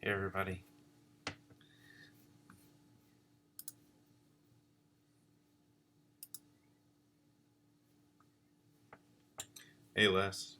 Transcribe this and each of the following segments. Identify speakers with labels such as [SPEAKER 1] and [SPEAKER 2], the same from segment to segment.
[SPEAKER 1] Hey everybody. Hey Les.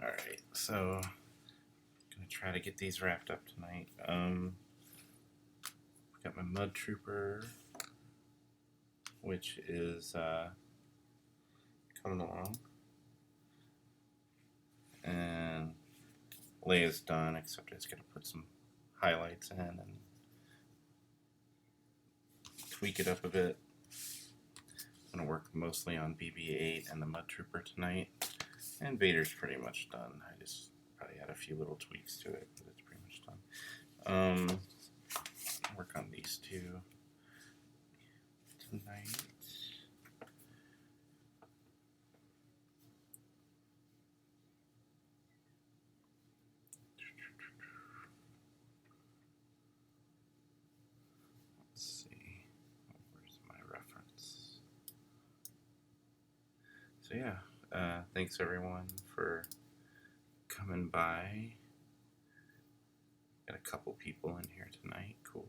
[SPEAKER 1] Alright, so gonna try to get these wrapped up tonight. Got my Mud Trooper, which is coming along. And Leia's done, except I just gotta put some highlights in and tweak it up a bit. I'm gonna work mostly on BB-8 and the Mud Trooper tonight. And Vader's pretty much done. I just probably had a few little tweaks to it, but it's pretty much done. Work on these two tonight. Let's see. Where's my reference? So yeah, thanks everyone for coming by. Got a couple people in here tonight. Cool.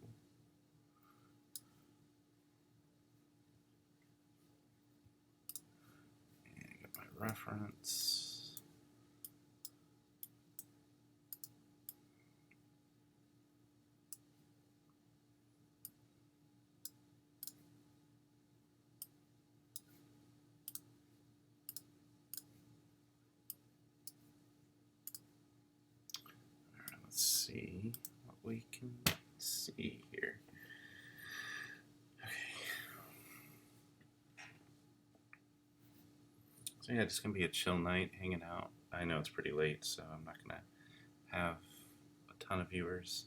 [SPEAKER 1] And I got my reference. Alright, let's see what we can see here. So yeah, just gonna be a chill night, hanging out. I know it's pretty late, so I'm not gonna have a ton of viewers.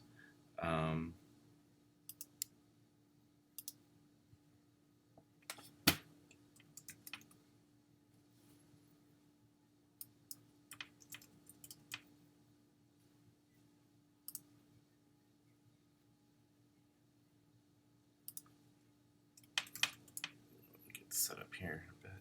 [SPEAKER 1] Get set up here a bit.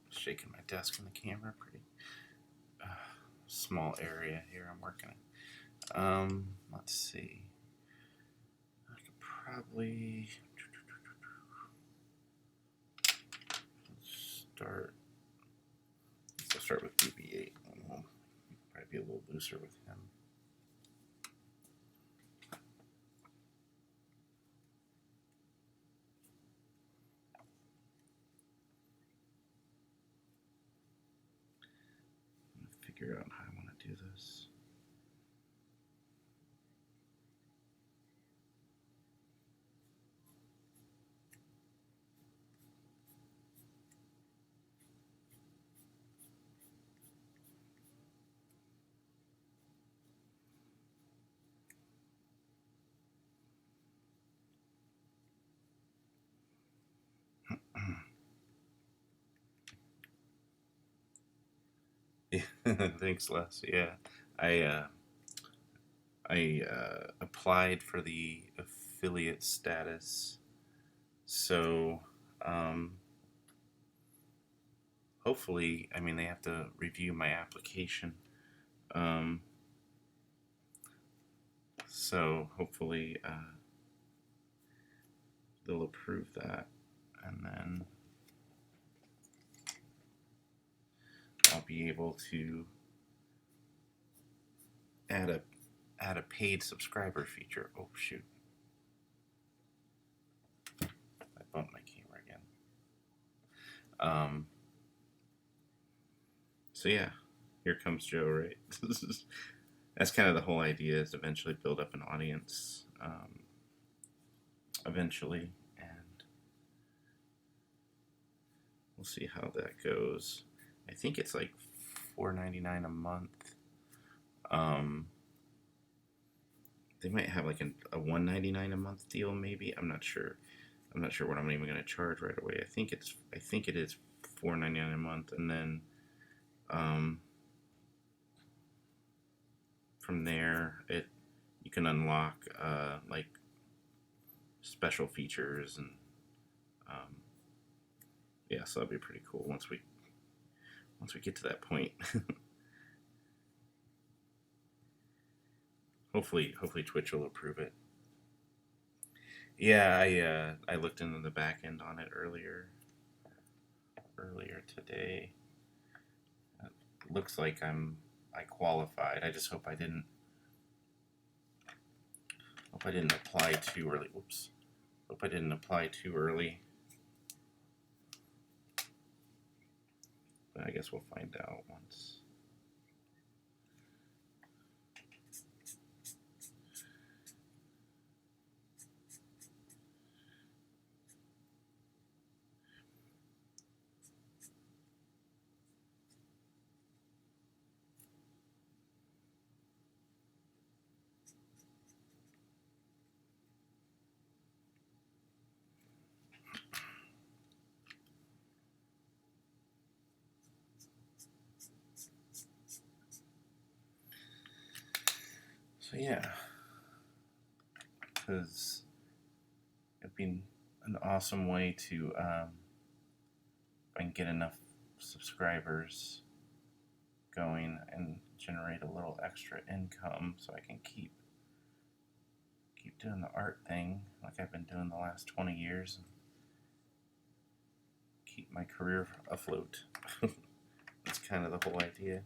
[SPEAKER 1] Shaking my desk and the camera. Pretty small area here I'm working in. Let's see. I could probably start. I'll start with BB-8. We'll probably be a little looser with him. Figure out how I want to do this. Yeah, thanks, Les. Yeah, I applied for the affiliate status, so hopefully, I mean, they have to review my application. So hopefully they'll approve that, and then I'll be able to add a paid subscriber feature. Oh shoot! I bumped my camera again. So yeah, here comes Joe. Right? that's kind of the whole idea, is eventually build up an audience, eventually, and we'll see how that goes. I think it's like $4.99 a month. They might have like a $1.99 a month deal, maybe. I'm not sure. I'm not sure what I'm even going to charge right away. I think it is $4.99 a month, and then from there you can unlock like special features, and yeah, so that'll be pretty cool once we get to that point. hopefully Twitch will approve it. Yeah, I looked into the back end on it earlier today. It looks like I qualified. I just hope I didn't apply too early. Whoops. Hope I didn't apply too early. But I guess we'll find out once. So yeah, because it'd be an awesome way to, if I can get enough subscribers going and generate a little extra income, so I can keep doing the art thing like I've been doing the last 20 years and keep my career afloat. That's kind of the whole idea.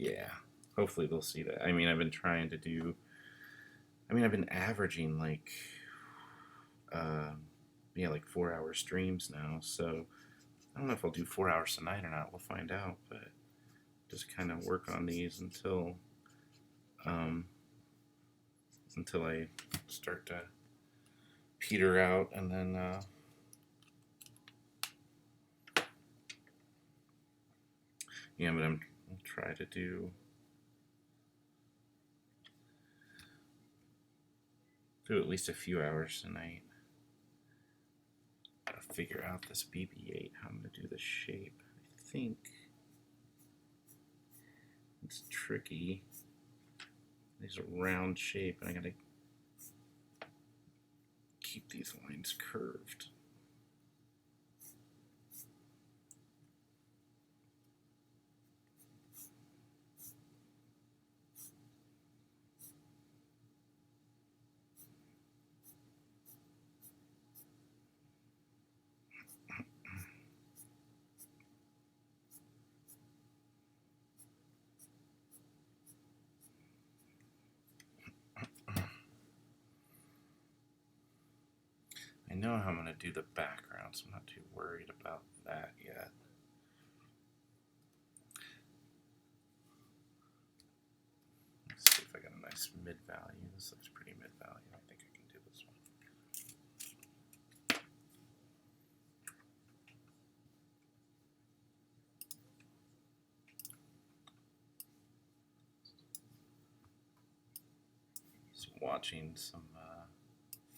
[SPEAKER 1] Yeah, hopefully they'll see that. I mean, I've been averaging like, like 4-hour streams now. So I don't know if I'll do 4 hours tonight or not. We'll find out, but just kind of work on these until I start to peter out, and then yeah, but I'll try to do at least a few hours tonight. Gotta figure out this BB-8, how I'm gonna do the shape. I think it's tricky. There's a round shape, and I gotta keep these lines curved. I know how I'm going to do the background, so I'm not too worried about that yet. Let's see if I got a nice mid-value. This looks pretty mid-value. I think I can do this one. Just watching some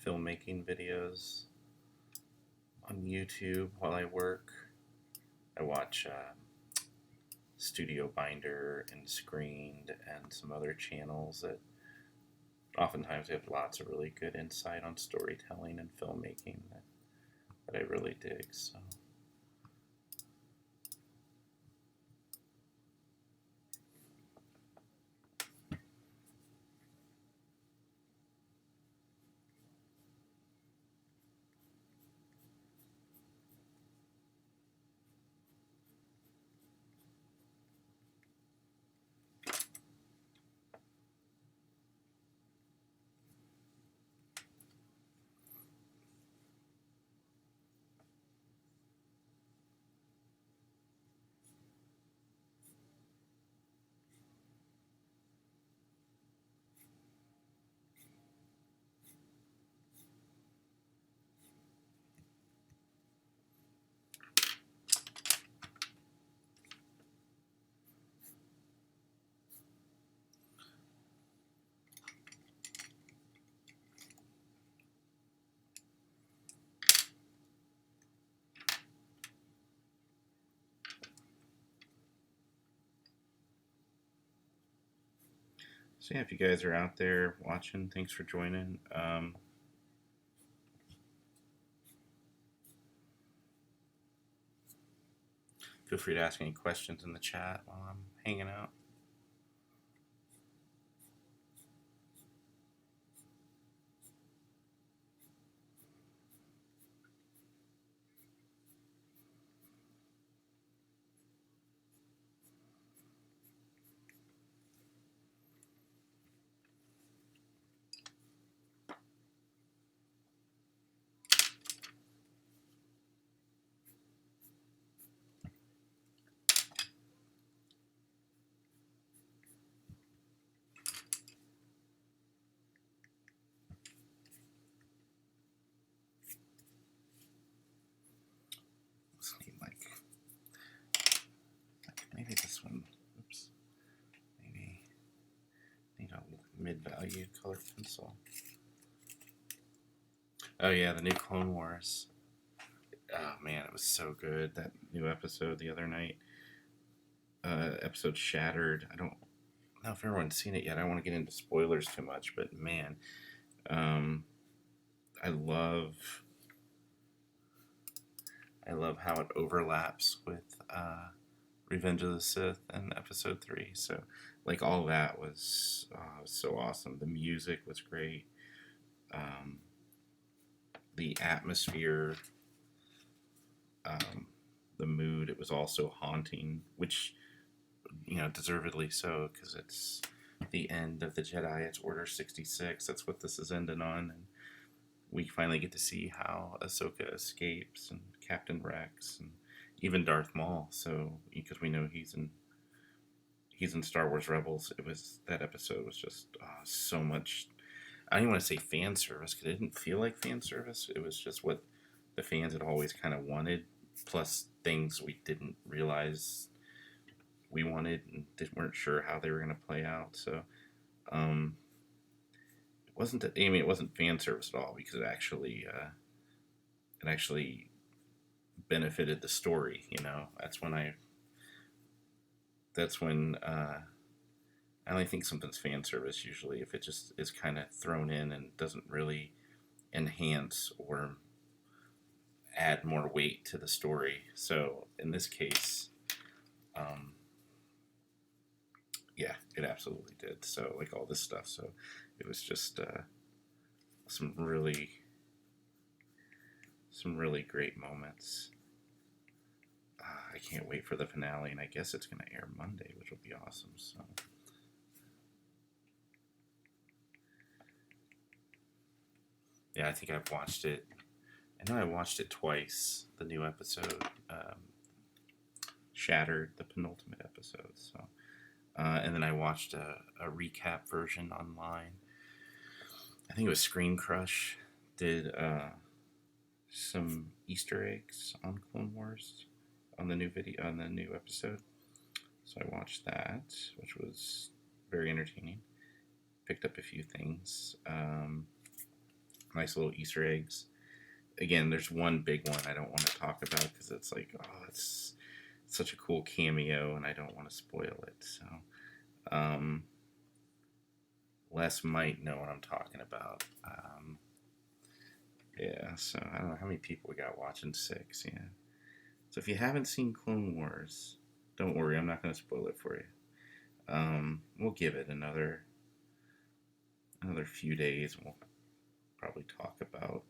[SPEAKER 1] filmmaking videos on YouTube while I work. I watch Studio Binder and Screened and some other channels that oftentimes have lots of really good insight on storytelling and filmmaking that I really dig. So So yeah, if you guys are out there watching, thanks for joining. Feel free to ask any questions in the chat while I'm hanging out. Let's need like maybe this one. Oops. Maybe need a mid-value color pencil. Oh yeah, the new Clone Wars. Oh man, it was so good. That new episode the other night. Episode Shattered. I don't know if everyone's seen it yet. I don't want to get into spoilers too much, but man, I love how it overlaps with Revenge of the Sith and Episode 3. So, like, all that was so awesome. The music was great. The atmosphere, the mood, it was also haunting, which, deservedly so, because it's the end of the Jedi. It's Order 66. That's what this is ending on. And we finally get to see how Ahsoka escapes, and Captain Rex, and even Darth Maul. So, because we know he's in Star Wars Rebels, that episode was just so much. I don't even want to say fan service because it didn't feel like fan service. It was just what the fans had always kind of wanted, plus things we didn't realize we wanted and weren't sure how they were going to play out. So, it wasn't. It wasn't fan service at all because it actually benefited the story. That's when I only think something's fan service usually if it just is kind of thrown in and doesn't really enhance or add more weight to the story. So in this case, yeah, it absolutely did. So like all this stuff. So it was just some really great moments. I can't wait for the finale, and I guess it's going to air Monday, which will be awesome. So. Yeah, I think I've watched it. I know I watched it twice. The new episode, Shattered, the penultimate episode. So, and then I watched a recap version online. I think it was Screen Crush did some Easter eggs on Clone Wars on the new episode. So I watched that, which was very entertaining. Picked up a few things. Nice little Easter eggs. Again, there's one big one I don't want to talk about because it's like, it's such a cool cameo, and I don't want to spoil it. So, Les might know what I'm talking about. Yeah, so I don't know how many people we got watching 6. Yeah. So if you haven't seen Clone Wars, don't worry, I'm not going to spoil it for you. We'll give it another few days, and we'll probably talk about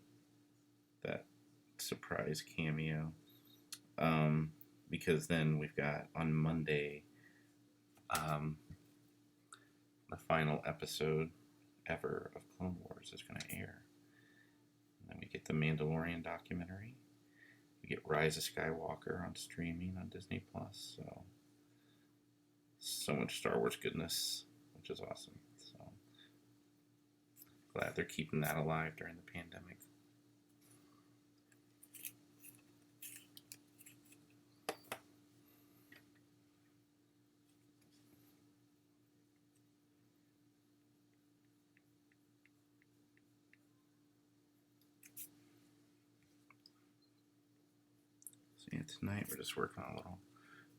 [SPEAKER 1] that surprise cameo. Because then we've got on Monday the final episode ever of Clone Wars is going to air. And then we get the Mandalorian documentary. We get Rise of Skywalker on streaming on Disney Plus. So much Star Wars goodness, which is awesome. So glad they're keeping that alive during the pandemic. So yeah, tonight we're just working on a little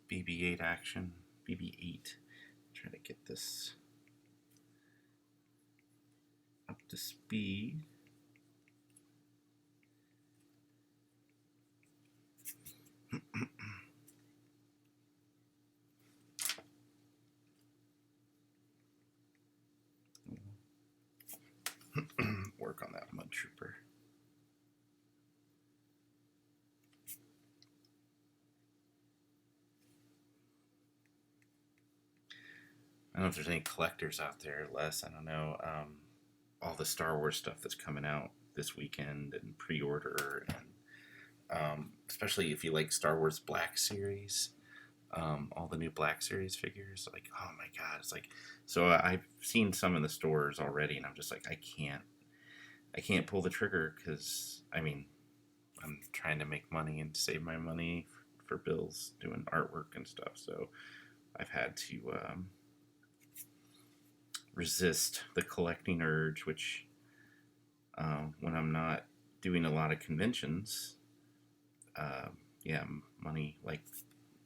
[SPEAKER 1] BB-8 action. BB-8. Try to get this to speed. Work on that Mud Trooper. I don't know if there's any collectors out there, Les. I don't know. All the Star Wars stuff that's coming out this weekend and pre-order, and especially if you like Star Wars Black Series, all the new Black Series figures. Like, oh my god, it's like. So I've seen some in the stores already, and I'm just like, I can't pull the trigger because I mean, I'm trying to make money and save my money for bills doing artwork and stuff. So I've had to resist the collecting urge, which when I'm not doing a lot of conventions, yeah, money like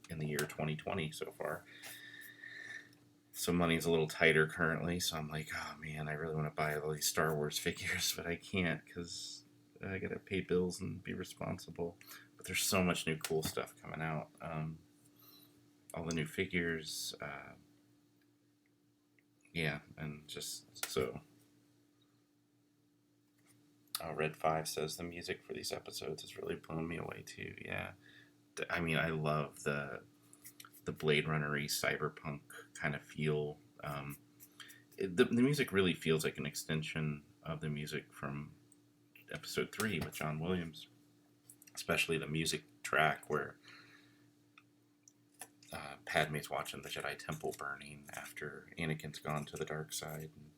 [SPEAKER 1] in the year 2020 so far. So money's a little tighter currently, so I'm like, oh man, I really want to buy all these Star Wars figures, but I can't because I gotta pay bills and be responsible. But there's so much new cool stuff coming out. All the new figures, yeah, and just so. Red 5 says the music for these episodes has really blown me away too. Yeah, I mean, I love the Blade Runner-y cyberpunk kind of feel. The music really feels like an extension of the music from episode 3 with John Williams, especially the music track where Padme's watching the Jedi Temple burning after Anakin's gone to the dark side. And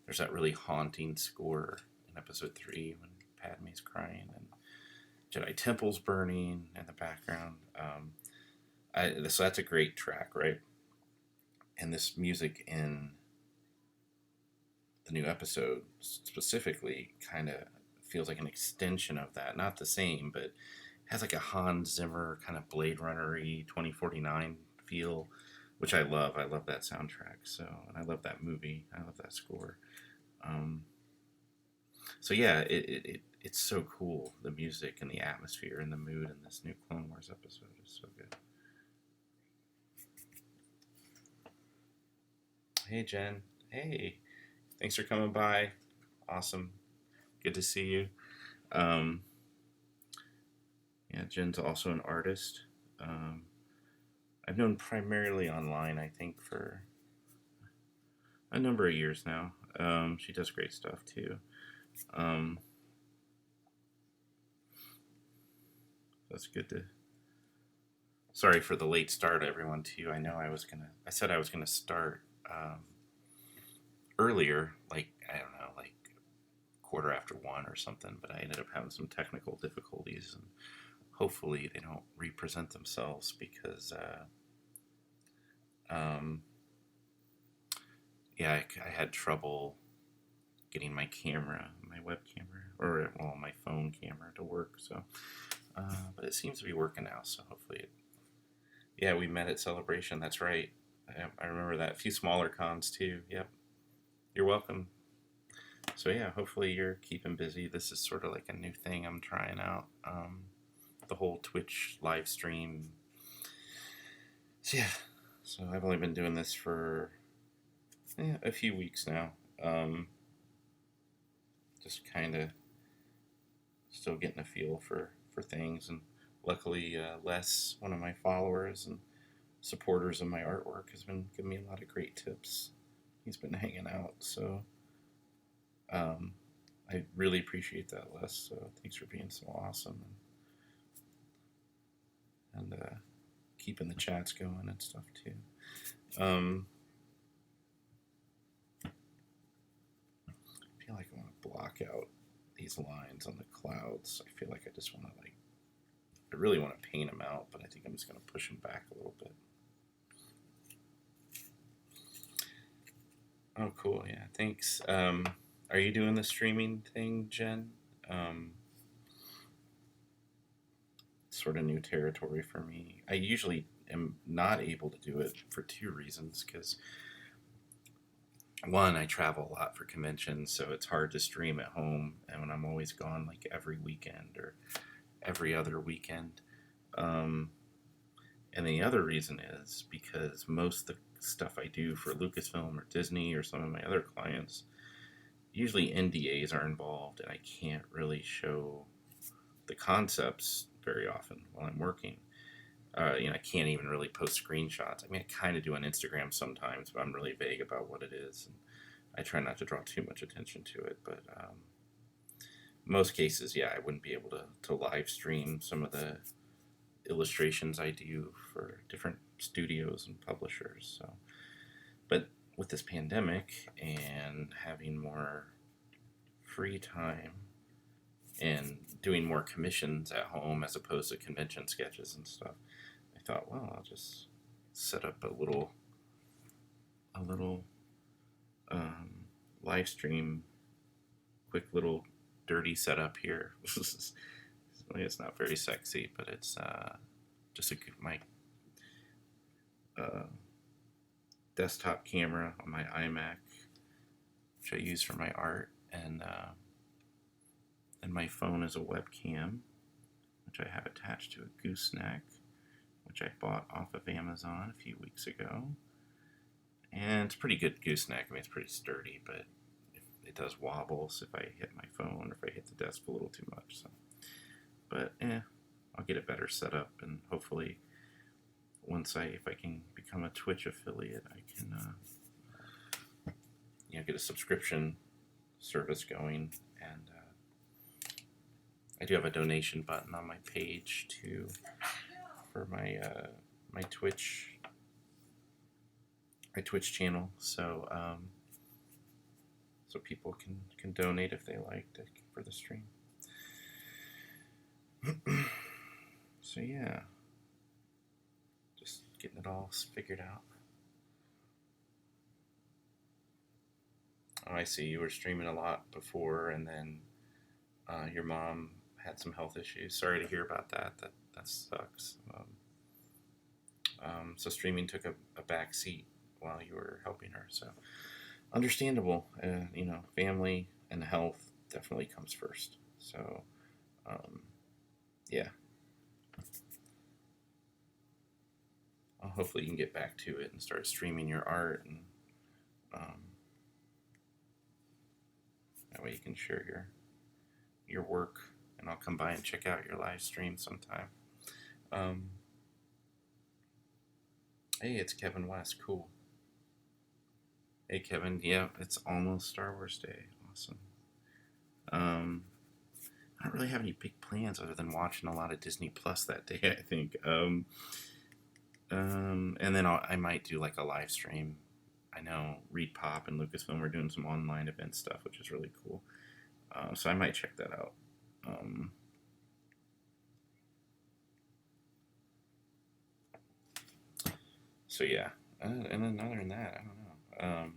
[SPEAKER 1] there's that really haunting score in episode 3 when Padme's crying and Jedi Temple's burning in the background. So that's a great track, right? And this music in the new episode specifically kind of feels like an extension of that. Not the same, but has like a Hans Zimmer kind of Blade Runner-y 2049 feel, which I love. I love that soundtrack. So, and I love that movie. I love that score. So yeah, it's so cool. The music and the atmosphere and the mood in this new Clone Wars episode is so good. Hey Jen. Hey. Thanks for coming by. Awesome. Good to see you. Yeah, Jen's also an artist. I've known primarily online, I think, for a number of years now. She does great stuff too. That's good to. Sorry for the late start, everyone. Too. I said I was gonna start earlier, like I don't know, like 1:15 or something. But I ended up having some technical difficulties, and hopefully they don't represent themselves because. Yeah, I had trouble getting my camera, my web camera, or well, my phone camera to work. So, but it seems to be working now. So hopefully, yeah, we met at Celebration. That's right. I remember that. A few smaller cons too. Yep. You're welcome. So yeah, hopefully you're keeping busy. This is sort of like a new thing I'm trying out. The whole Twitch live stream. So yeah. So I've only been doing this for a few weeks now. Just kind of still getting a feel for things, and luckily Les, one of my followers and supporters of my artwork, has been giving me a lot of great tips. He's been hanging out, so I really appreciate that, Les. So thanks for being so awesome and keeping the chats going and stuff too. I feel like I want to block out these lines on the clouds. I feel like I just want to I really want to paint them out, but I think I'm just going to push them back a little bit. Oh, cool. Yeah, thanks. Are you doing the streaming thing, Jen? Sort of new territory for me. I usually am not able to do it for two reasons, because one, I travel a lot for conventions, so it's hard to stream at home, and when I'm always gone, like every weekend or every other weekend. Um, and the other reason is because most of the stuff I do for Lucasfilm or Disney or some of my other clients, usually NDAs are involved, and I can't really show the concepts very often while I'm working. I can't even really post screenshots. I mean, I kind of do on Instagram sometimes, but I'm really vague about what it is, and I try not to draw too much attention to it. But most cases, yeah, I wouldn't be able to live stream some of the illustrations I do for different studios and publishers. So, but with this pandemic and having more free time and doing more commissions at home as opposed to convention sketches and stuff, I thought, well, I'll just set up a little um, live stream, quick little dirty setup here. It's not very sexy, but it's just my uh, desktop camera on my iMac, which I use for my art, and my phone is a webcam, which I have attached to a gooseneck, which I bought off of Amazon a few weeks ago. And it's a pretty good gooseneck. I mean, it's pretty sturdy, but it does wobbles if I hit my phone or if I hit the desk a little too much. So, but I'll get it better set up, and hopefully, if I can become a Twitch affiliate, I can get a subscription service going, and I do have a donation button on my page too for my Twitch channel, so people can donate if they like for the stream. So yeah, just getting it all figured out. Oh, I see. You were streaming a lot before, and then your mom had some health issues. Sorry to hear about that. That sucks. So streaming took a back seat while you were helping her. So understandable. Family and health definitely comes first. So yeah. Hopefully you can get back to it and start streaming your art, and that way you can share your work, and I'll come by and check out your live stream sometime. Hey, it's Kevin West. Cool. Hey, Kevin. Yeah, it's almost Star Wars Day. Awesome. I don't really have any big plans other than watching a lot of Disney Plus that day, I think. And then I might do like a live stream. I know Reed Pop and Lucasfilm are doing some online event stuff, which is really cool. So I might check that out. So yeah, and then other than that, I don't know.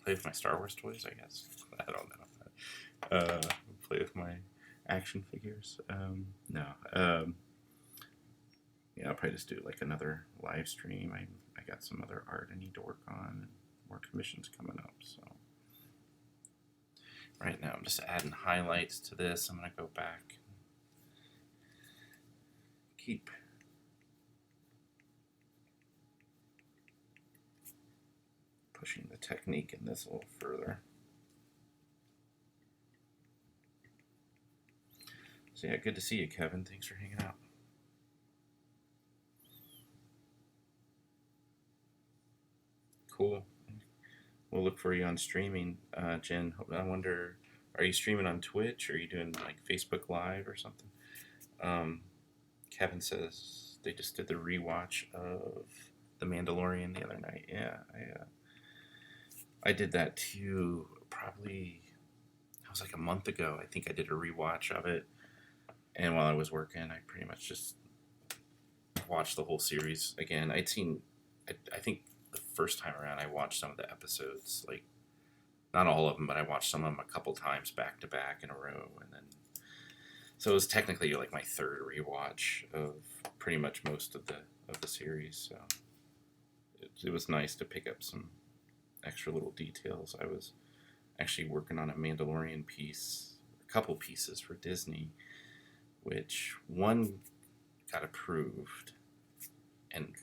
[SPEAKER 1] Play with my Star Wars toys, I guess. I don't know. Play with my action figures. No. Yeah, I'll probably just do like another live stream. I got some other art I need to work on, and more commissions coming up. So right now I'm just adding highlights to this. I'm gonna go back, keep pushing the technique in this a little further. So yeah, good to see you, Kevin. Thanks for hanging out. Cool. We'll look for you on streaming, Jen. I wonder, are you streaming on Twitch, or are you doing like Facebook Live or something? Kevin says they just did the rewatch of The Mandalorian the other night. Yeah, I did that too. Probably, it was like a month ago. I think I did a rewatch of it, and while I was working, I pretty much just watched the whole series again. I'd seen, I think the first time around, I watched some of the episodes, like not all of them, but I watched some of them a couple times back to back in a row, and then so it was technically like my third rewatch of pretty much most of the series. So it was nice to pick up some extra little details. I was actually working on a Mandalorian piece, a couple pieces for Disney, which one got approved, and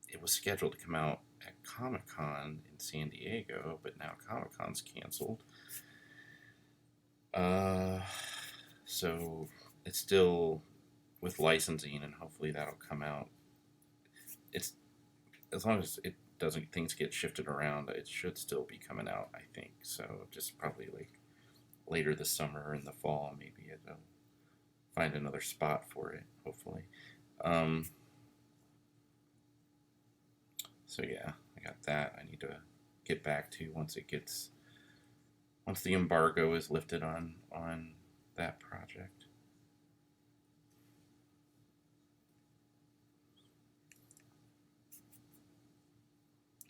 [SPEAKER 1] it was scheduled to come out at Comic-Con in San Diego, but now Comic-Con's canceled. So it's still with licensing, and hopefully that'll come out. It's as long as it doesn't things get shifted around, it should still be coming out, I think. So just probably like later this summer or in the fall, maybe it'll find another spot for it, hopefully. So yeah, I got that. I need to get back to once the embargo is lifted on that project.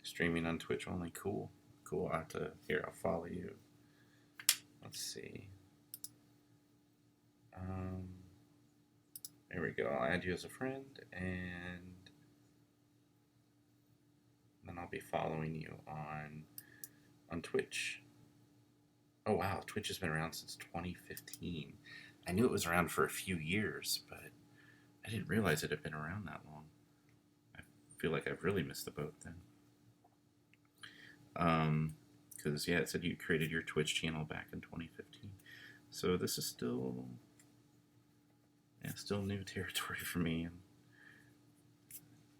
[SPEAKER 1] Streaming on Twitch only. Cool. I'll follow you. Let's see. There we go. I'll add you as a friend, and then I'll be following you on Twitch. Oh wow, Twitch has been around since 2015. I knew it was around for a few years, but I didn't realize it had been around that long. I feel like I've really missed the boat then. Because it said you created your Twitch channel back in 2015. So this is still new territory for me. And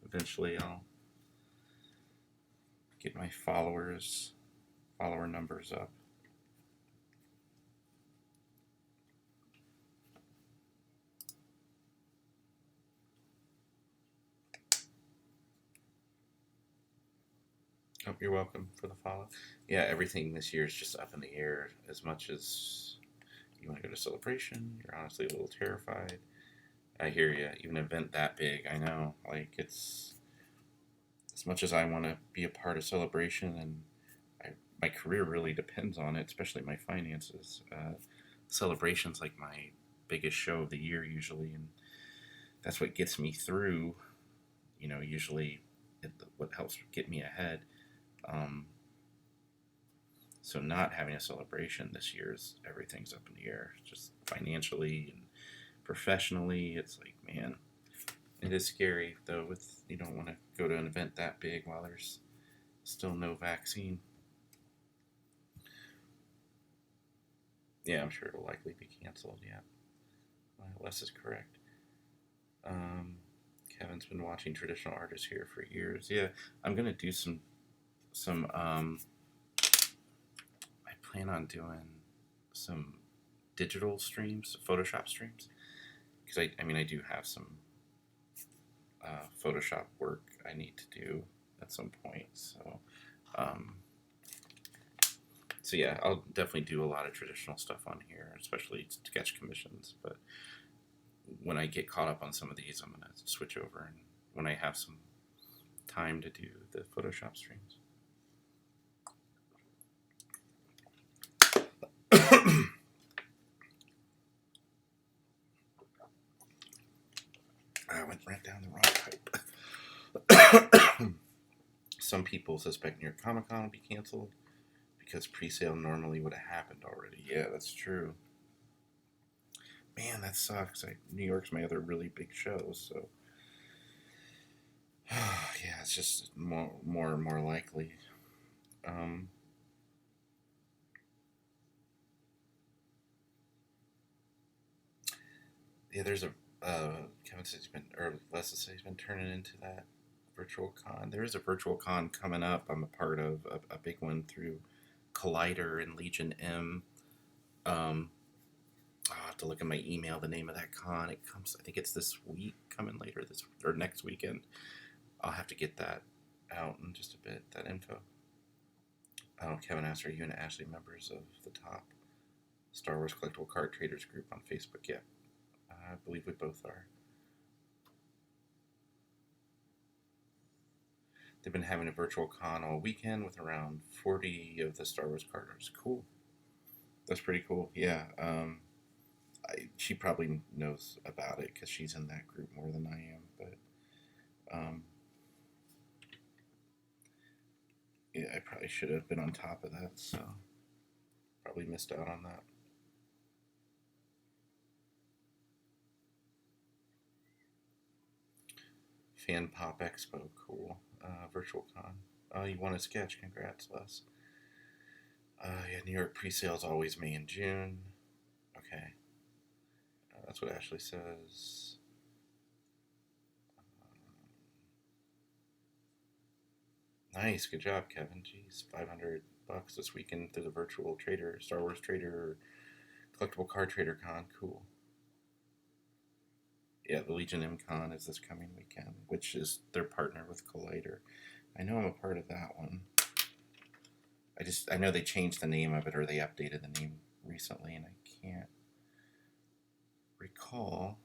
[SPEAKER 1] eventually I'll get my follower numbers up. Oh, you're welcome for the follow. Yeah, everything this year is just up in the air. As much as you want to go to Celebration, you're honestly a little terrified. I hear you. Even an event that big, I know. Like, it's as much as I want to be a part of Celebration, and my career really depends on it, especially my finances. Celebration's like my biggest show of the year usually, and that's what gets me through. Usually, what helps get me ahead. So not having a Celebration this year everything's up in the air, just financially and professionally. It's like, man, it is scary though. You don't want to go to an event that big while there's still no vaccine. Yeah, I'm sure it'll likely be canceled. Yeah, Les is correct. Kevin's been watching traditional artists here for years. Yeah, I'm gonna do some. I plan on doing some digital streams, Photoshop streams, because I do have some Photoshop work I need to do at some point. So yeah, I'll definitely do a lot of traditional stuff on here, especially sketch commissions. But when I get caught up on some of these, I'm gonna switch over, and when I have some time to do the Photoshop streams. I went right down the wrong pipe. Some people suspect New York Comic Con will be canceled because pre-sale normally would have happened already. Yeah, that's true. Man, that sucks. New York's my other really big show, so yeah, it's just more and more likely. Yeah, there's a Kevin says Les says he's been turning into that virtual con. There is a virtual con coming up. I'm a part of a big one through Collider and Legion M. I'll have to look at my email, the name of that con. It comes, I think it's this week, coming later or next weekend. I'll have to get that out in just a bit, that info. Kevin asked, are you and Ashley members of the top Star Wars Collectible Card Traders group on Facebook? Yeah, I believe we both are. They've been having a virtual con all weekend with around 40 of the Star Wars carders. Cool. That's pretty cool. Yeah. She probably knows about it because she's in that group more than I am. But Yeah, I probably should have been on top of that, so probably missed out on that. Fan Pop Expo, cool. Virtual Con. Oh, you won a sketch. Congrats, Les. Yeah, New York pre-sales always May and June. Okay, that's what Ashley says. Nice, good job, Kevin. Jeez, $500 this weekend through the virtual trader, Star Wars Trader, collectible card trader con. Cool. Yeah, the Legion M Con is this coming weekend, which is their partner with Collider. I know I'm a part of that one. I know they changed the name of it, or they updated the name recently, and I can't recall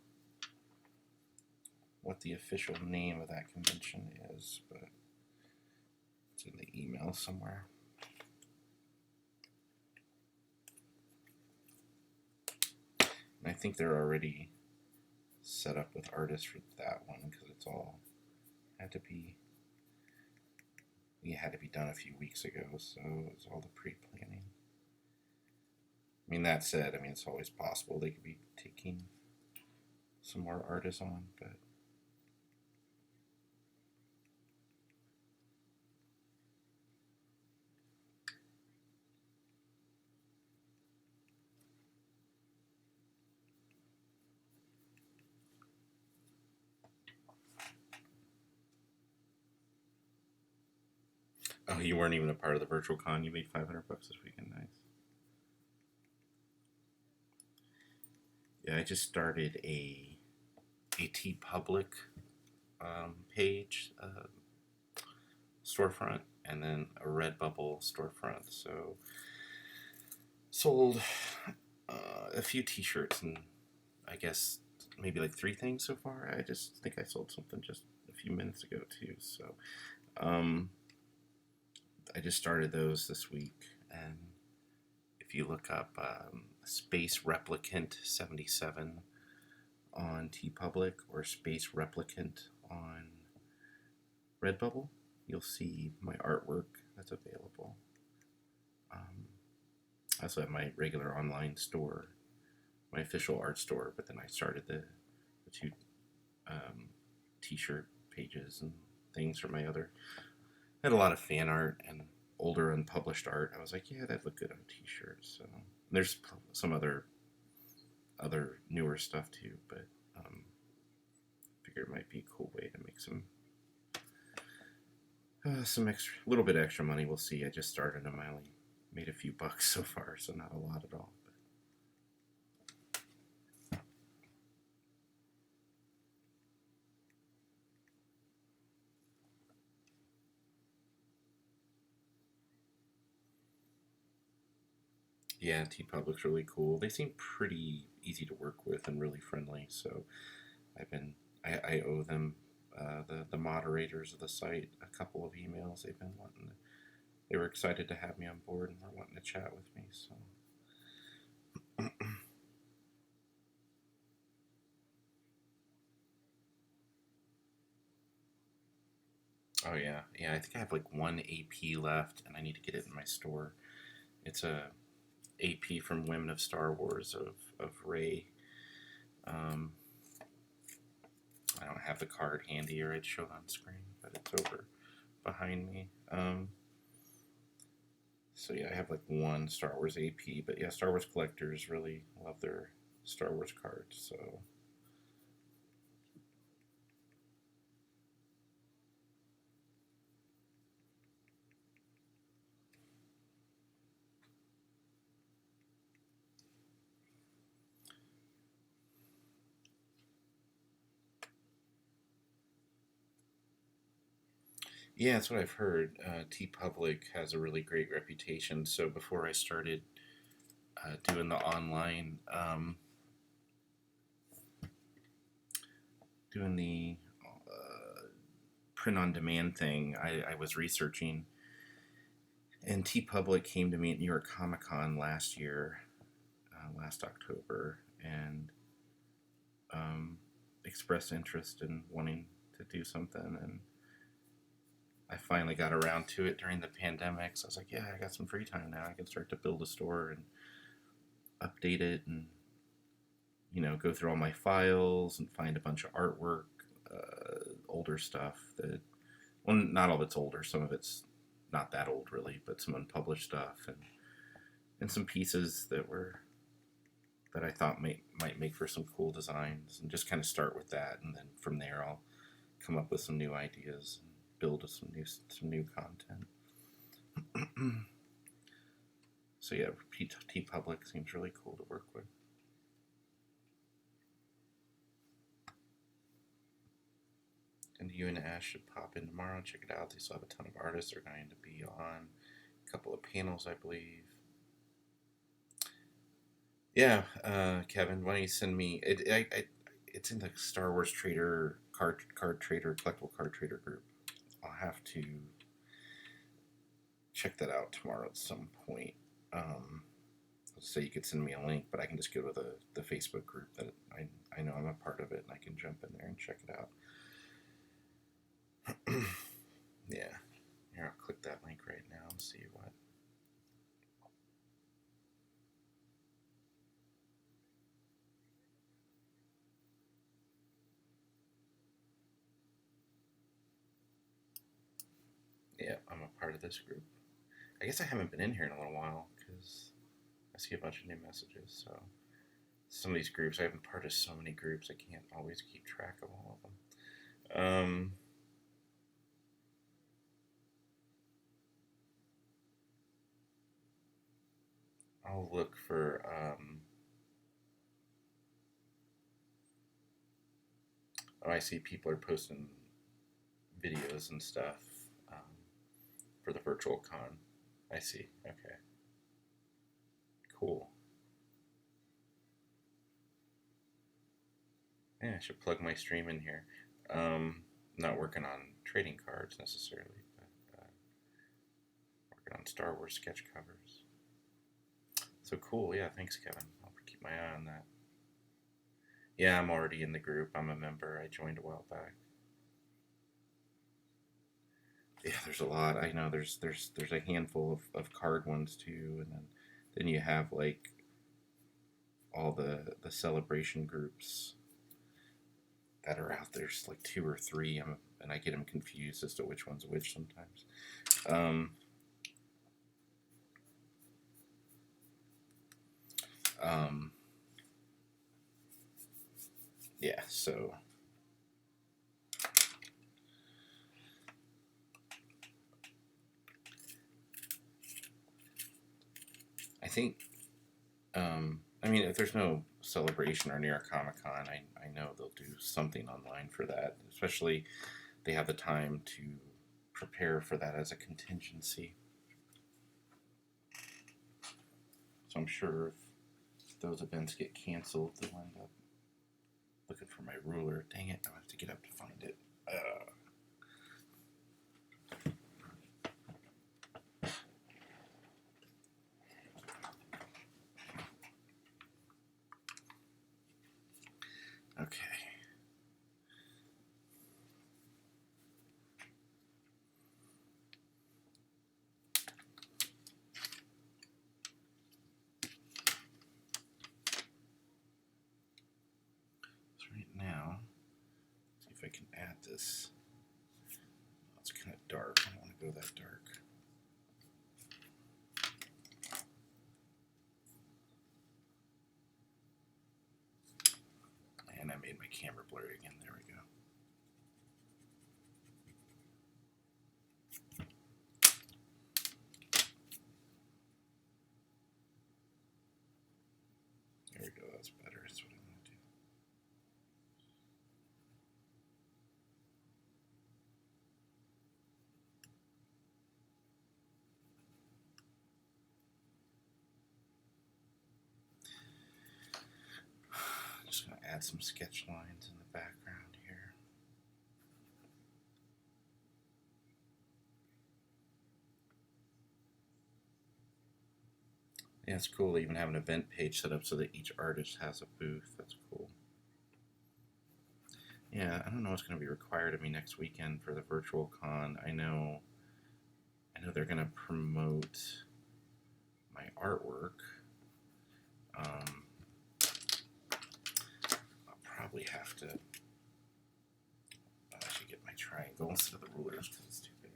[SPEAKER 1] what the official name of that convention is, but it's in the email somewhere. And I think they're already set up with artists for that one because it's all had to be done a few weeks ago, so it was all the pre-planning. I mean, that said, I mean, it's always possible they could be taking some more artists on, but oh, you weren't even a part of the virtual con. You made $500 this weekend. Nice. Yeah, I just started a TeePublic page, storefront, and then a Redbubble storefront. So sold a few T-shirts and I guess maybe like 3 things so far. I just think I sold something just a few minutes ago too. So I just started those this week, and if you look up Space Replicant 77 on TeePublic or Space Replicant on Redbubble, you'll see my artwork that's available. I also have my regular online store, my official art store, but then I started the 2 t-shirt pages and things for my other. I had a lot of fan art and older unpublished art. I was like, yeah, that'd look good on t-shirts. So there's some other newer stuff too, but figured it might be a cool way to make some extra, little bit extra money. We'll see. I just started them. I only made a few bucks so far, so not a lot at all. Yeah, TeePublic's really cool. They seem pretty easy to work with and really friendly. So I owe them, the moderators of the site, a couple of emails. They were excited to have me on board and were wanting to chat with me. So oh yeah, I think I have like 1 AP left, and I need to get it in my store. It's a AP from Women of Star Wars of Rey. I don't have the card handy, or I'd show it on screen, but it's over behind me. So yeah, I have like 1 Star Wars AP, but yeah, Star Wars collectors really love their Star Wars cards. So yeah, that's what I've heard. TeePublic has a really great reputation. So before I started doing the online, doing the print on demand thing, I was researching, and TeePublic came to me at New York Comic Con last year, last October, and expressed interest in wanting to do something. And I finally got around to it during the pandemic. So I was like, yeah, I got some free time now. I can start to build a store and update it and, go through all my files and find a bunch of artwork, older stuff that, well, not all of it's older. Some of it's not that old really, but some unpublished stuff and some pieces that I thought might make for some cool designs, and just kind of start with that, and then from there I'll come up with some new ideas and build some new content. So yeah, TeePublic seems really cool to work with. And you and Ash should pop in tomorrow and check it out. They still have a ton of artists they're going to be on. A couple of panels, I believe. Yeah, Kevin, why don't you send me it's in the Star Wars Trader card trader collectible card trader group. I'll have to check that out tomorrow at some point. So you could send me a link, but I can just go to the Facebook group that I know I'm a part of it, and I can jump in there and check it out. Yeah, here, I'll click that link right now and see what. Yeah, I'm a part of this group. I guess I haven't been in here in a little while because I see a bunch of new messages. So some of these groups, I've been part of so many groups, I can't always keep track of all of them. I'll look for. Oh, I see people are posting videos and stuff for the virtual con. I see. Okay. Cool. Yeah, I should plug my stream in here. Not working on trading cards necessarily, but working on Star Wars sketch covers. So cool. Yeah, thanks, Kevin. I'll keep my eye on that. Yeah, I'm already in the group. I'm a member. I joined a while back. Yeah, there's a lot. I know there's a handful of card ones too, and then you have like all the celebration groups that are out there. There's like two or three, and I get them confused as to which one's which sometimes. Um, um, yeah, so I think, I mean, if there's no celebration or near Comic Con, I know they'll do something online for that. Especially, they have the time to prepare for that as a contingency. So I'm sure if those events get canceled, they'll end up looking for my ruler. Dang it, I'll have to get up to find it. Okay. So right now, see if I can add this. Oh, it's kind of dark. I don't want to go that dark. And I made my camera blurry again. There we go. There we go. That's better. That's what I want to do. Just going to add some sketch lines in the background here. Yeah, it's cool to even have an event page set up so that each artist has a booth. That's cool. Yeah, I don't know what's going to be required of me next weekend for the virtual con. I know they're going to promote my artwork. Um, I'll probably have to. I should get my triangle instead of the rulers because it's too big.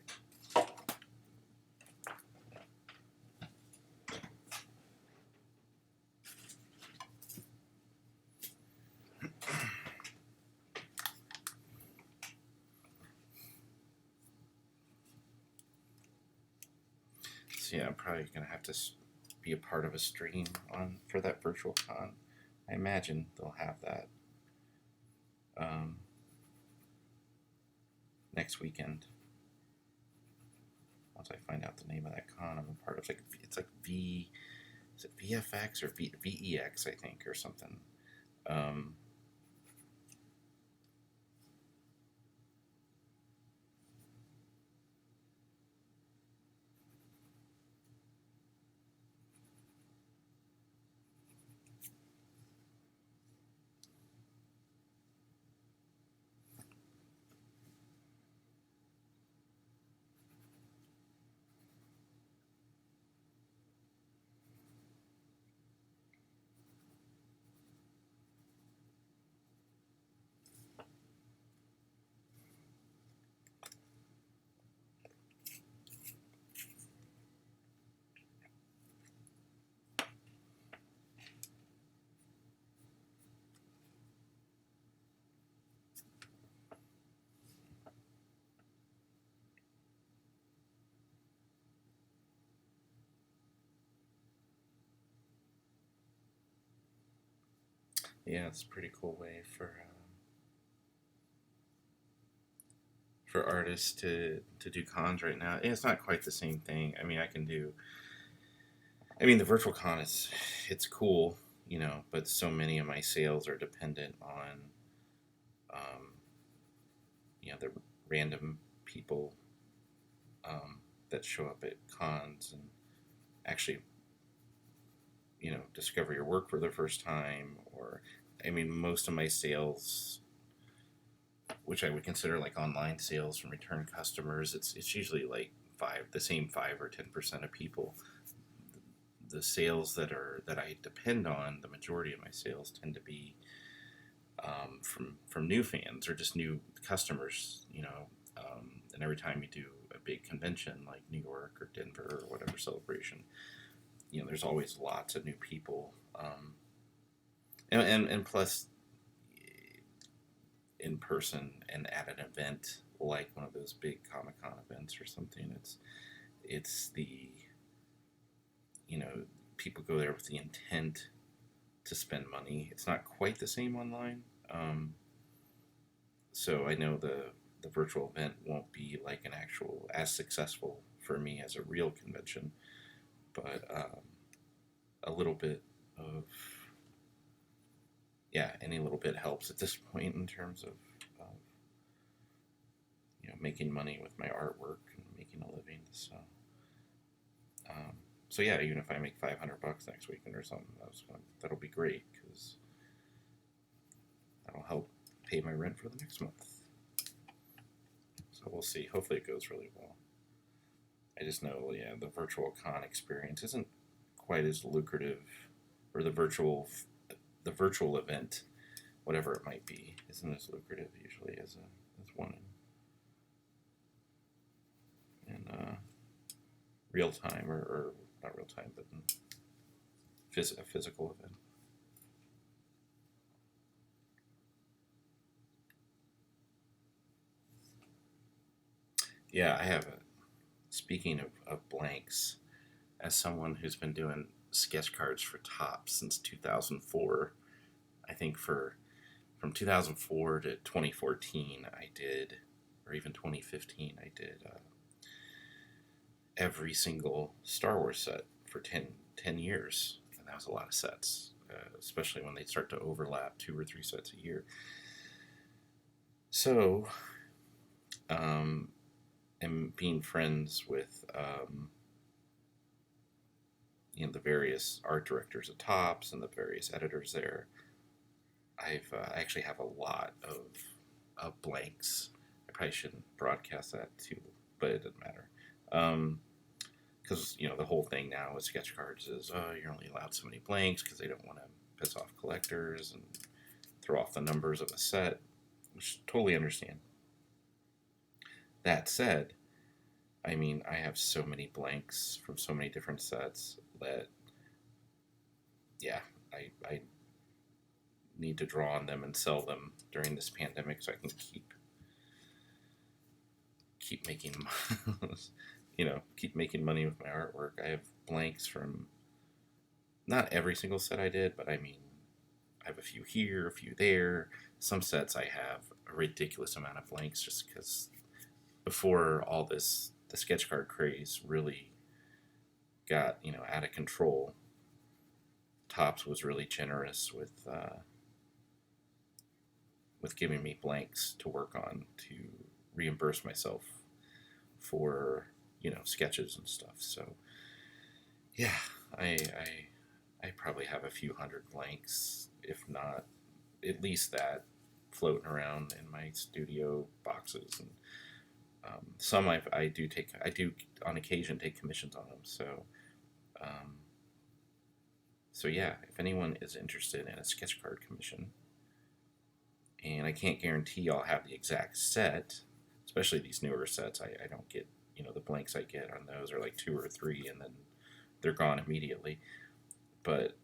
[SPEAKER 1] So yeah, I'm probably gonna have to be a part of a stream on for that virtual con. I imagine they'll have that um, next weekend. Once I find out the name of that con, I'm a part of. It's like V. Is it VFX or VEX? I think or something. Um, yeah, it's a pretty cool way for artists to do cons right now. And it's not quite the same thing. I mean, I can do. I mean, the virtual con is it's cool, but so many of my sales are dependent on um, the random people that show up at cons and actually discover your work for the first time. Or I mean, most of my sales, which I would consider like online sales from return customers, it's usually like the same 5 or 10% of people. The sales that I depend on, the majority of my sales tend to be from new fans or just new customers. And every time you do a big convention like New York or Denver or whatever celebration, there's always lots of new people. And plus, in person and at an event like one of those big Comic Con events or something, it's the people go there with the intent to spend money. It's not quite the same online. So I know the virtual event won't be like an actual as successful for me as a real convention, but a little bit of any little bit helps at this point in terms of making money with my artwork and making a living. Um, so yeah, even if I make $500 next weekend or something, that'll be great because that'll help pay my rent for the next month. So we'll see. Hopefully it goes really well. I just know, the virtual con experience isn't quite as lucrative, or the virtual event, whatever it might be, isn't as lucrative usually as one in real time or not real time, but in a physical event. Yeah, I have a. Speaking of blanks, as someone who's been doing sketch cards for Topps since 2004, I think from 2004 to 2014, I did, or even 2015, I did every single Star Wars set for 10 years. And that was a lot of sets, especially when they start to overlap 2 or 3 sets a year. So, and being friends with, the various art directors at Topps and the various editors there, I actually have a lot of of blanks. I probably shouldn't broadcast that too, but it doesn't matter. Because the whole thing now with sketch cards is you're only allowed so many blanks because they don't want to piss off collectors and throw off the numbers of a set, which I totally understand. That said, I mean, I have so many blanks from so many different sets that, yeah, I need to draw on them and sell them during this pandemic so I can keep making, keep making money with my artwork. I have blanks from not every single set I did, but I mean, I have a few here, a few there. Some sets I have a ridiculous amount of blanks just because before all this, the sketch card craze really got, out of control. Topps was really generous with giving me blanks to work on to reimburse myself for sketches and stuff. So yeah, I probably have a few hundred blanks, if not at least that, floating around in my studio boxes. And some I do on occasion take commissions on them. Um, so yeah, if anyone is interested in a sketch card commission, and I can't guarantee I'll have the exact set, especially these newer sets. I don't get, the blanks I get on those are like 2 or 3, and then they're gone immediately. But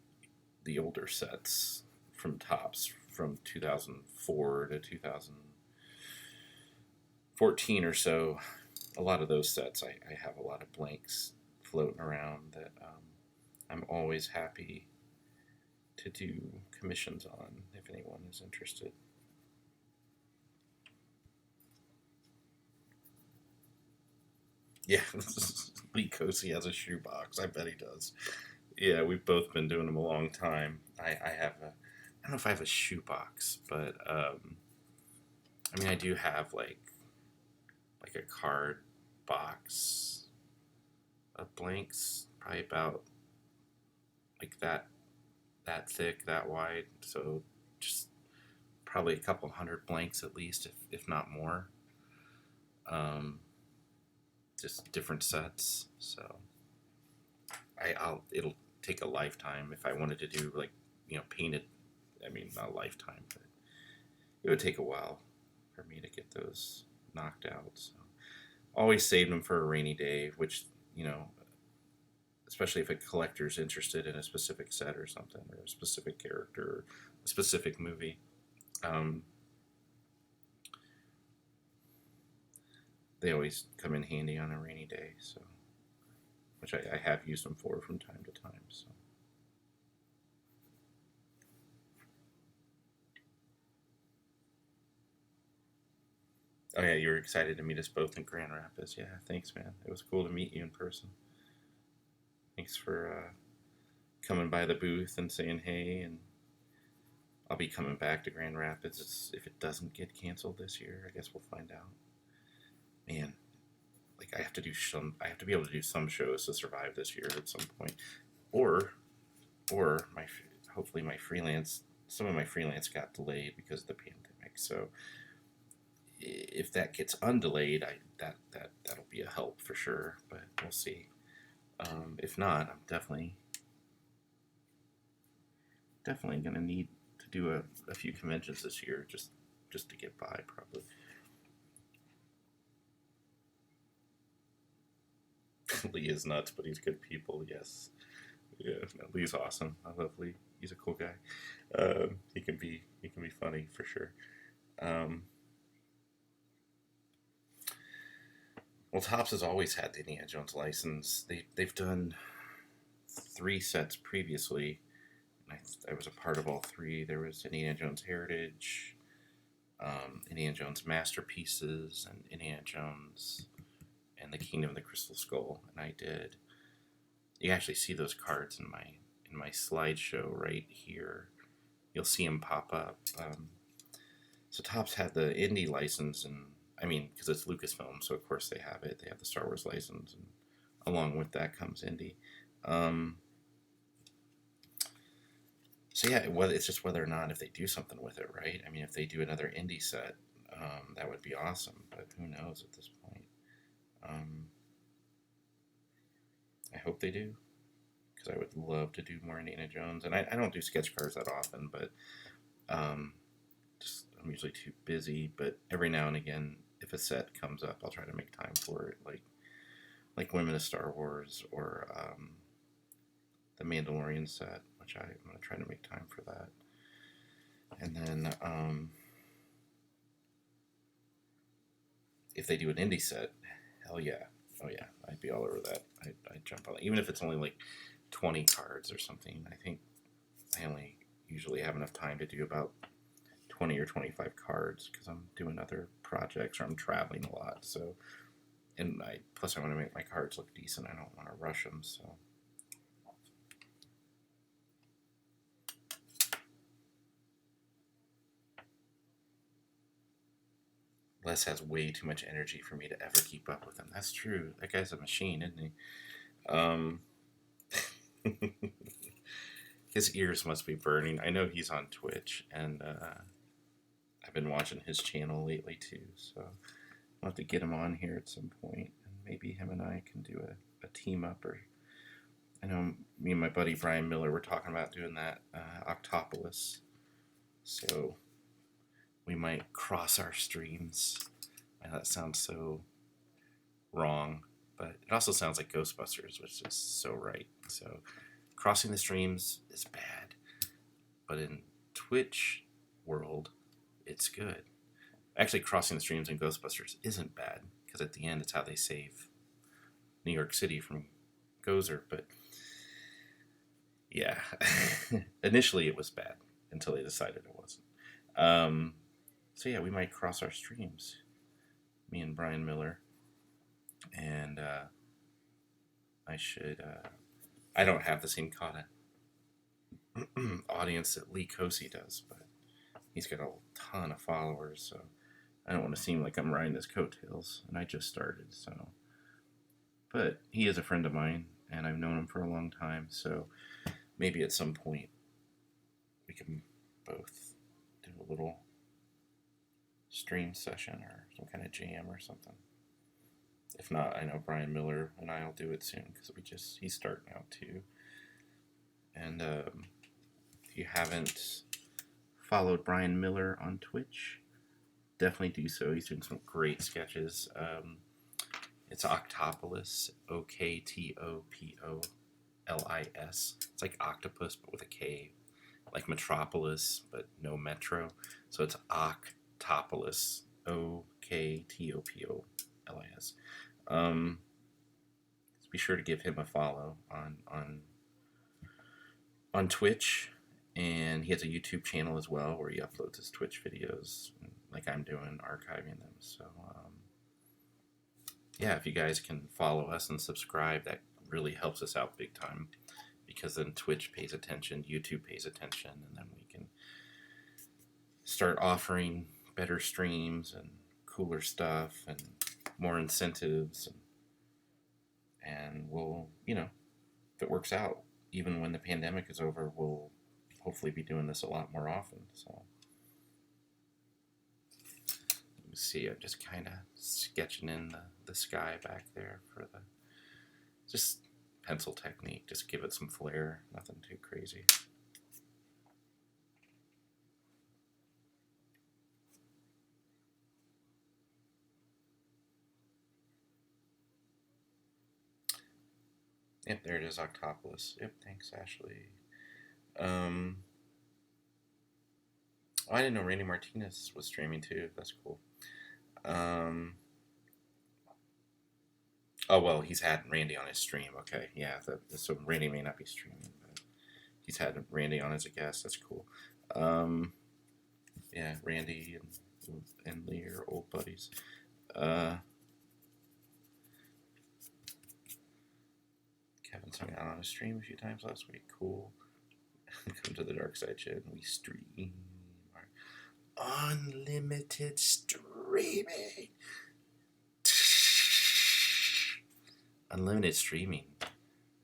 [SPEAKER 1] the older sets from Topps from 2004 to 2014 or so, a lot of those sets I have a lot of blanks floating around that I'm always happy to do commissions on if anyone is interested. Yeah, Lee Cosi has a shoebox. I bet he does. Yeah, we've both been doing them a long time. I have a, I don't know if I have a shoebox, but I mean I do have like a card box of blanks, probably about like that thick, that wide. So just probably a couple hundred blanks at least, if not more. Um, just different sets. So it'll take a lifetime if I wanted to do like painted. I mean, not a lifetime, but it would take a while for me to get those knocked out. So always save them for a rainy day, which especially if a collector's interested in a specific set or something, or a specific character, or a specific movie. Um, they always come in handy on a rainy day, so which I have used them for from time to time. So. Oh yeah, you were excited to meet us both in Grand Rapids. Yeah, thanks, man. It was cool to meet you in person. Thanks for coming by the booth and saying hey. And I'll be coming back to Grand Rapids if it doesn't get canceled this year. I guess we'll find out. Man, like I have to do some. I have to be able to do some shows to survive this year at some point, or my hopefully my freelance. Some of my freelance got delayed because of the pandemic. So if that gets undelayed, that'll be a help for sure. But we'll see. If not, I'm definitely gonna need to do a few conventions this year just to get by probably. Lee is nuts, but he's good people. Yes, yeah, no, Lee's awesome. I love Lee. He's a cool guy. He can be funny for sure. Um, well, Topps has always had the Indiana Jones license. They've done 3 sets previously, and I was a part of all 3. There was Indiana Jones Heritage, Indiana Jones Masterpieces, and Indiana Jones and the Kingdom of the Crystal Skull. And I did. You actually see those cards in my slideshow right here. You'll see them pop up. So Topps had the Indy license, and I mean, because it's Lucasfilm, so of course they have it. They have the Star Wars license, and along with that comes Indy. So yeah, it's just whether or not if they do something with it, right? I mean, if they do another Indy set, That would be awesome, but who knows at this point. Um, I hope they do, because I would love to do more Indiana Jones. And I don't do sketch cards that often, but um, just I'm usually too busy. But every now and again, if a set comes up, I'll try to make time for it, like Women of Star Wars or the Mandalorian set, which I'm going to try to make time for that. And then if they do an indie set, hell yeah. Oh yeah, I'd be all over that. I'd jump on it. Even if it's only like 20 cards or something. I think I only usually have enough time to do about 20 or 25 cards because I'm doing other projects or I'm traveling a lot. So, and plus I want to make my cards look decent. I don't want to rush them. So. Les has way too much energy for me to ever keep up with him. That's true. That guy's a machine, isn't he? His ears must be burning. I know he's on Twitch, and I've been watching his channel lately too. So I'll have to get him on here at some point, and maybe him and I can do a team up. Or I know me and my buddy Brian Miller were talking about doing that Octopolis. So we might cross our streams. And that sounds so wrong, but it also sounds like Ghostbusters, which is so right. So crossing the streams is bad, but in Twitch world, it's good. Actually, crossing the streams in Ghostbusters isn't bad, because at the end, it's how they save New York City from Gozer. But yeah, initially it was bad until they decided it wasn't. So yeah, we might cross our streams, me and Brian Miller, and I should. I don't have the same kind of audience that Lee Cosi does, but he's got a ton of followers, so I don't want to seem like I'm riding his coattails, and I just started, so. But he is a friend of mine, and I've known him for a long time, so maybe at some point we can both do a little stream session or some kind of jam or something. If not, I know Brian Miller and I'll do it soon, because he's starting out too. And if you haven't followed Brian Miller on Twitch, definitely do so. He's doing some great sketches. It's Octopolis, Oktopolis. It's like octopus, but with a K, like Metropolis, but no metro. So it's Octopolis, Oktopolis. So be sure to give him a follow on Twitch, and he has a YouTube channel as well where he uploads his Twitch videos, like I'm doing, archiving them. So yeah, if you guys can follow us and subscribe, that really helps us out big time, because then Twitch pays attention, YouTube pays attention, and then we can start offering better streams and cooler stuff and more incentives, and we'll, if it works out, even when the pandemic is over, we'll hopefully be doing this a lot more often. So let me see, I'm just kind of sketching in the sky back there for the just pencil technique, just give it some flair, nothing too crazy. Yep, there it is, Octopolis. Yep, thanks, Ashley. Oh, I didn't know Randy Martinez was streaming too. That's cool. Oh, well, he's had Randy on his stream. Okay, yeah. So Randy may not be streaming, but he's had Randy on as a guest. That's cool. Yeah, Randy and Lee are old buddies. Kevin's hung out on a stream a few times last week. Cool. Come to the dark side, Chad, and we stream. Unlimited streaming. Unlimited streaming.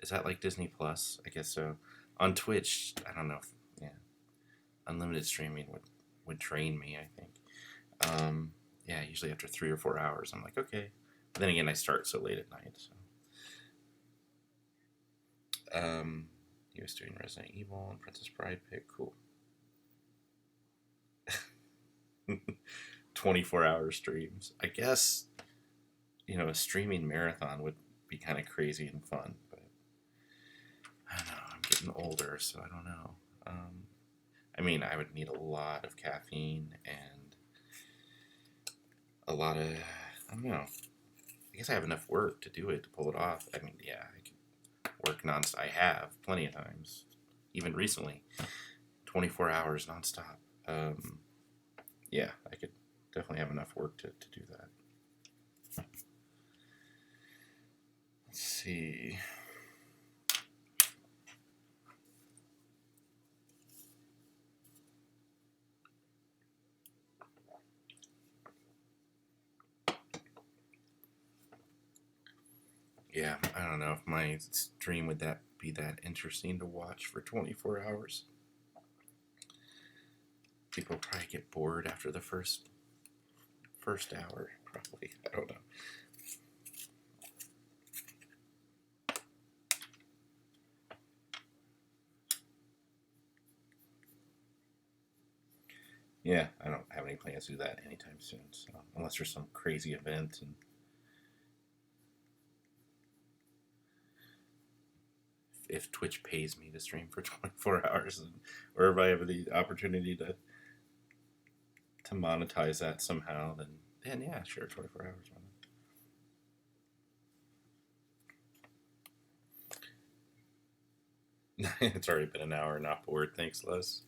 [SPEAKER 1] Is that like Disney Plus? I guess so. On Twitch, I don't know. Unlimited streaming would train me, I think. yeah, usually after 3 or 4 hours, I'm like, okay. But then again, I start so late at night. So, he was doing Resident Evil and Princess Bride pick. Cool. 24-hour streams. I guess a streaming marathon would be kind of crazy and fun, but I don't know. I'm getting older, so I don't know. I mean, I would need a lot of caffeine and a lot of, I don't know. I guess I have enough work to do it, to pull it off. I mean, yeah, I can work nonstop. I have plenty of times, even recently, 24 hours nonstop. Yeah, I could definitely have enough work to do that. Let's see. Yeah, I don't know if my stream would that be that interesting to watch for 24 hours. People probably get bored after the first hour, probably. I don't know. Yeah, I don't have any plans to do that anytime soon. So unless there's some crazy event, and if Twitch pays me to stream for 24 hours, or if I have the opportunity to monetize that somehow, then yeah, sure, 24 hours. It's already been an hour. Not bored. Thanks, Les.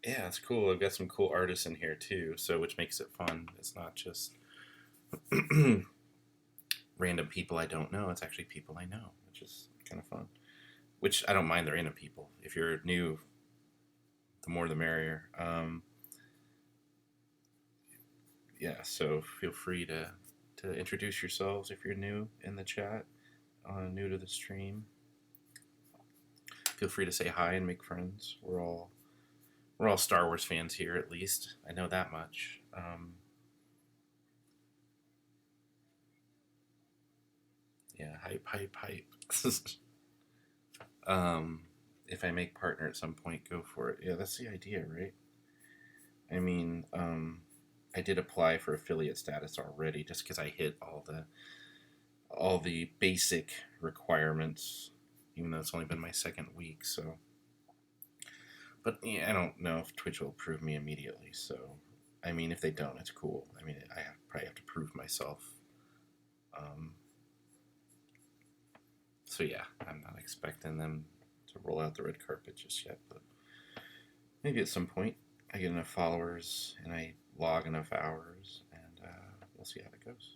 [SPEAKER 1] Yeah, it's cool. I've got some cool artists in here too, so which makes it fun. It's not just random people I don't know. It's actually people I know, which is kind of fun. Which I don't mind the random people. If you're new, the more the merrier. Yeah, so feel free to introduce yourselves if you're new in the chat, new to the stream. Feel free to say hi and make friends. We're all Star Wars fans here, at least. I know that much. Yeah, hype. If I make partner at some point, go for it. Yeah, that's the idea, right? I mean, I did apply for affiliate status already, just because I hit all the basic requirements, even though it's only been my second week. So, but yeah, I don't know if Twitch will approve me immediately. So, I mean, if they don't, it's cool. I mean, probably have to prove myself. Um, so yeah, I'm not expecting them to roll out the red carpet just yet, but maybe at some point I get enough followers and I log enough hours, and we'll see how that goes.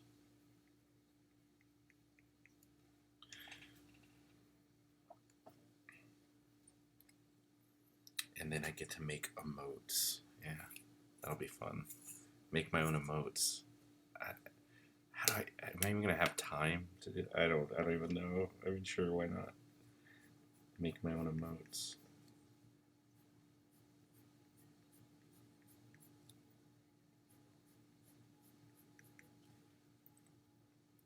[SPEAKER 1] And then I get to make emotes. Yeah, that'll be fun. Make my own emotes. Am I even gonna have time to do? I don't even know. I mean, sure, why not? Make my own emotes.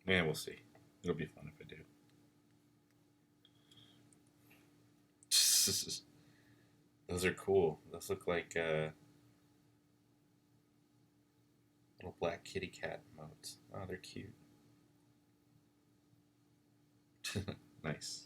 [SPEAKER 1] Yeah, we'll see. It'll be fun if I do. Those are cool. Those look like little black kitty cat emotes. Oh, they're cute. Nice.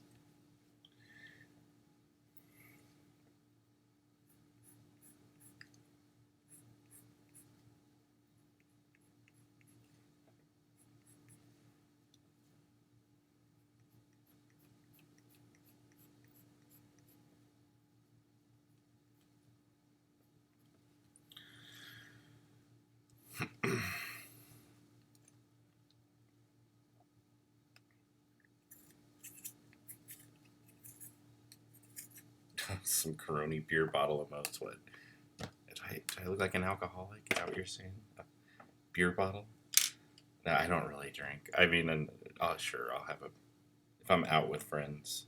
[SPEAKER 1] Some Corona beer bottle emotes. What? Do I look like an alcoholic? Is that what you're saying? A beer bottle? No, I don't really drink. I mean, sure, I'll have a. If I'm out with friends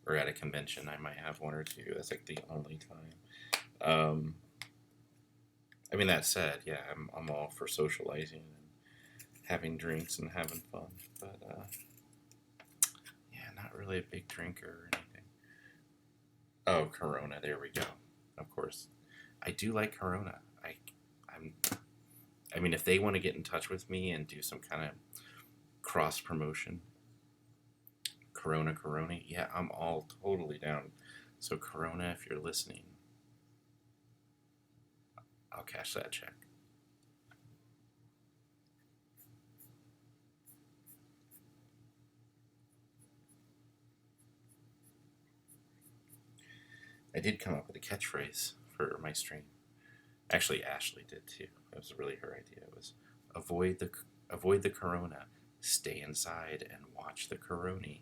[SPEAKER 1] or at a convention, I might have one or two. That's like the only time. I mean, that said, yeah, I'm all for socializing and having drinks and having fun, but yeah, not really a big drinker or anything. Oh, Corona, there we go. Of course, I do like Corona. I'm. I mean, if they want to get in touch with me and do some kind of cross promotion, Corona, yeah, I'm all totally down. So Corona, if you're listening, I'll cash that check. I did come up with a catchphrase for my stream. Actually, Ashley did too. It was really her idea. It was avoid the avoid the corona, stay inside and watch the coroni.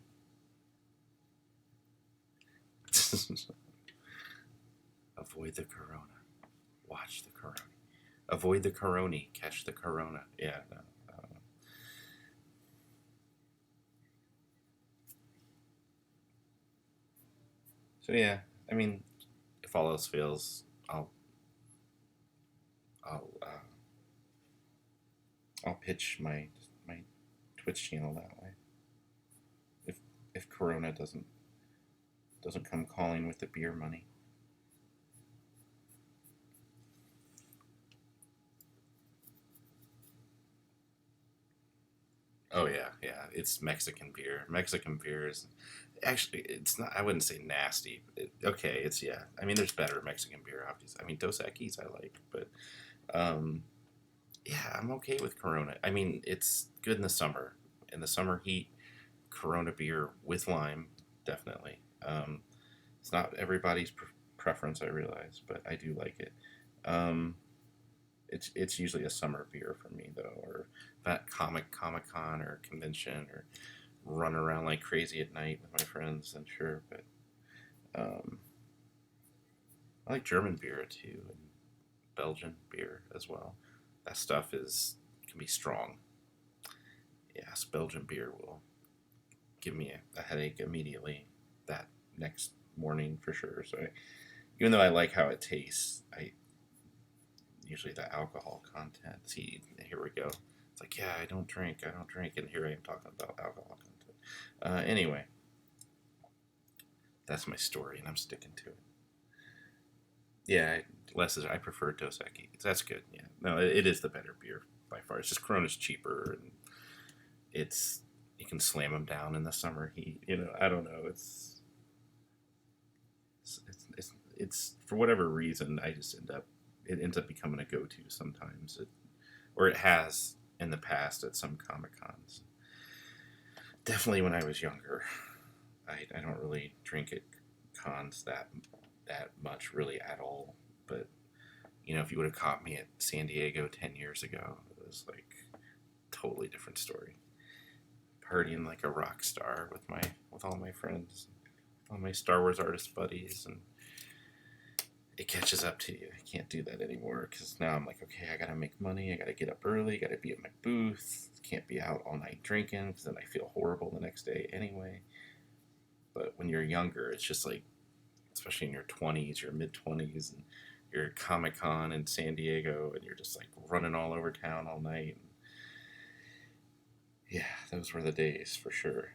[SPEAKER 1] Avoid the corona, watch the corona. Avoid the coroni, catch the corona. Yeah, no. So yeah, I mean, if all else fails, I'll I'll pitch my Twitch channel that way. If if Corona doesn't come calling with the beer money. Oh yeah, yeah. It's Mexican beer. Mexican beer is actually it's not. I wouldn't say nasty. Okay, it's yeah. I mean, there's better Mexican beer. Obviously, I mean Dos Equis I like, but um, yeah, I'm okay with Corona. I mean, it's good in the summer. In the summer heat, Corona beer with lime, definitely. It's not everybody's preference, I realize, but I do like it. Um, it's usually a summer beer for me though, or that Comic Con or convention, or run around like crazy at night with my friends. I'm sure, but um, I like German beer too, and Belgian beer as well. That stuff is can be strong. Yes, Belgian beer will give me a headache immediately that next morning for sure. So even though I like how it tastes, I usually the alcohol content. See, here we go. It's like, yeah, I don't drink, and here I am talking about alcohol content. Anyway, that's my story, and I'm sticking to it. Yeah, less is I prefer Dos Equis. That's good. Yeah, no, it is the better beer by far. It's just Corona's cheaper, and it's you can slam them down in the summer heat. I don't know. It's for whatever reason I just it ends up becoming a go to sometimes. Or it has in the past at some Comic Cons. Definitely when I was younger. I don't really drink at cons that much really at all. But if you would have caught me at San Diego 10 years ago, it was like totally different story. Partying like a rock star with all my friends, all my Star Wars artist buddies, and it catches up to you. I can't do that anymore because now I'm like, okay, I gotta make money. I gotta get up early. Gotta be at my booth. Can't be out all night drinking because then I feel horrible the next day anyway. But when you're younger, it's just like, especially in your 20s, your mid 20s, and you're at Comic Con in San Diego, and you're just like running all over town all night. Yeah, those were the days for sure.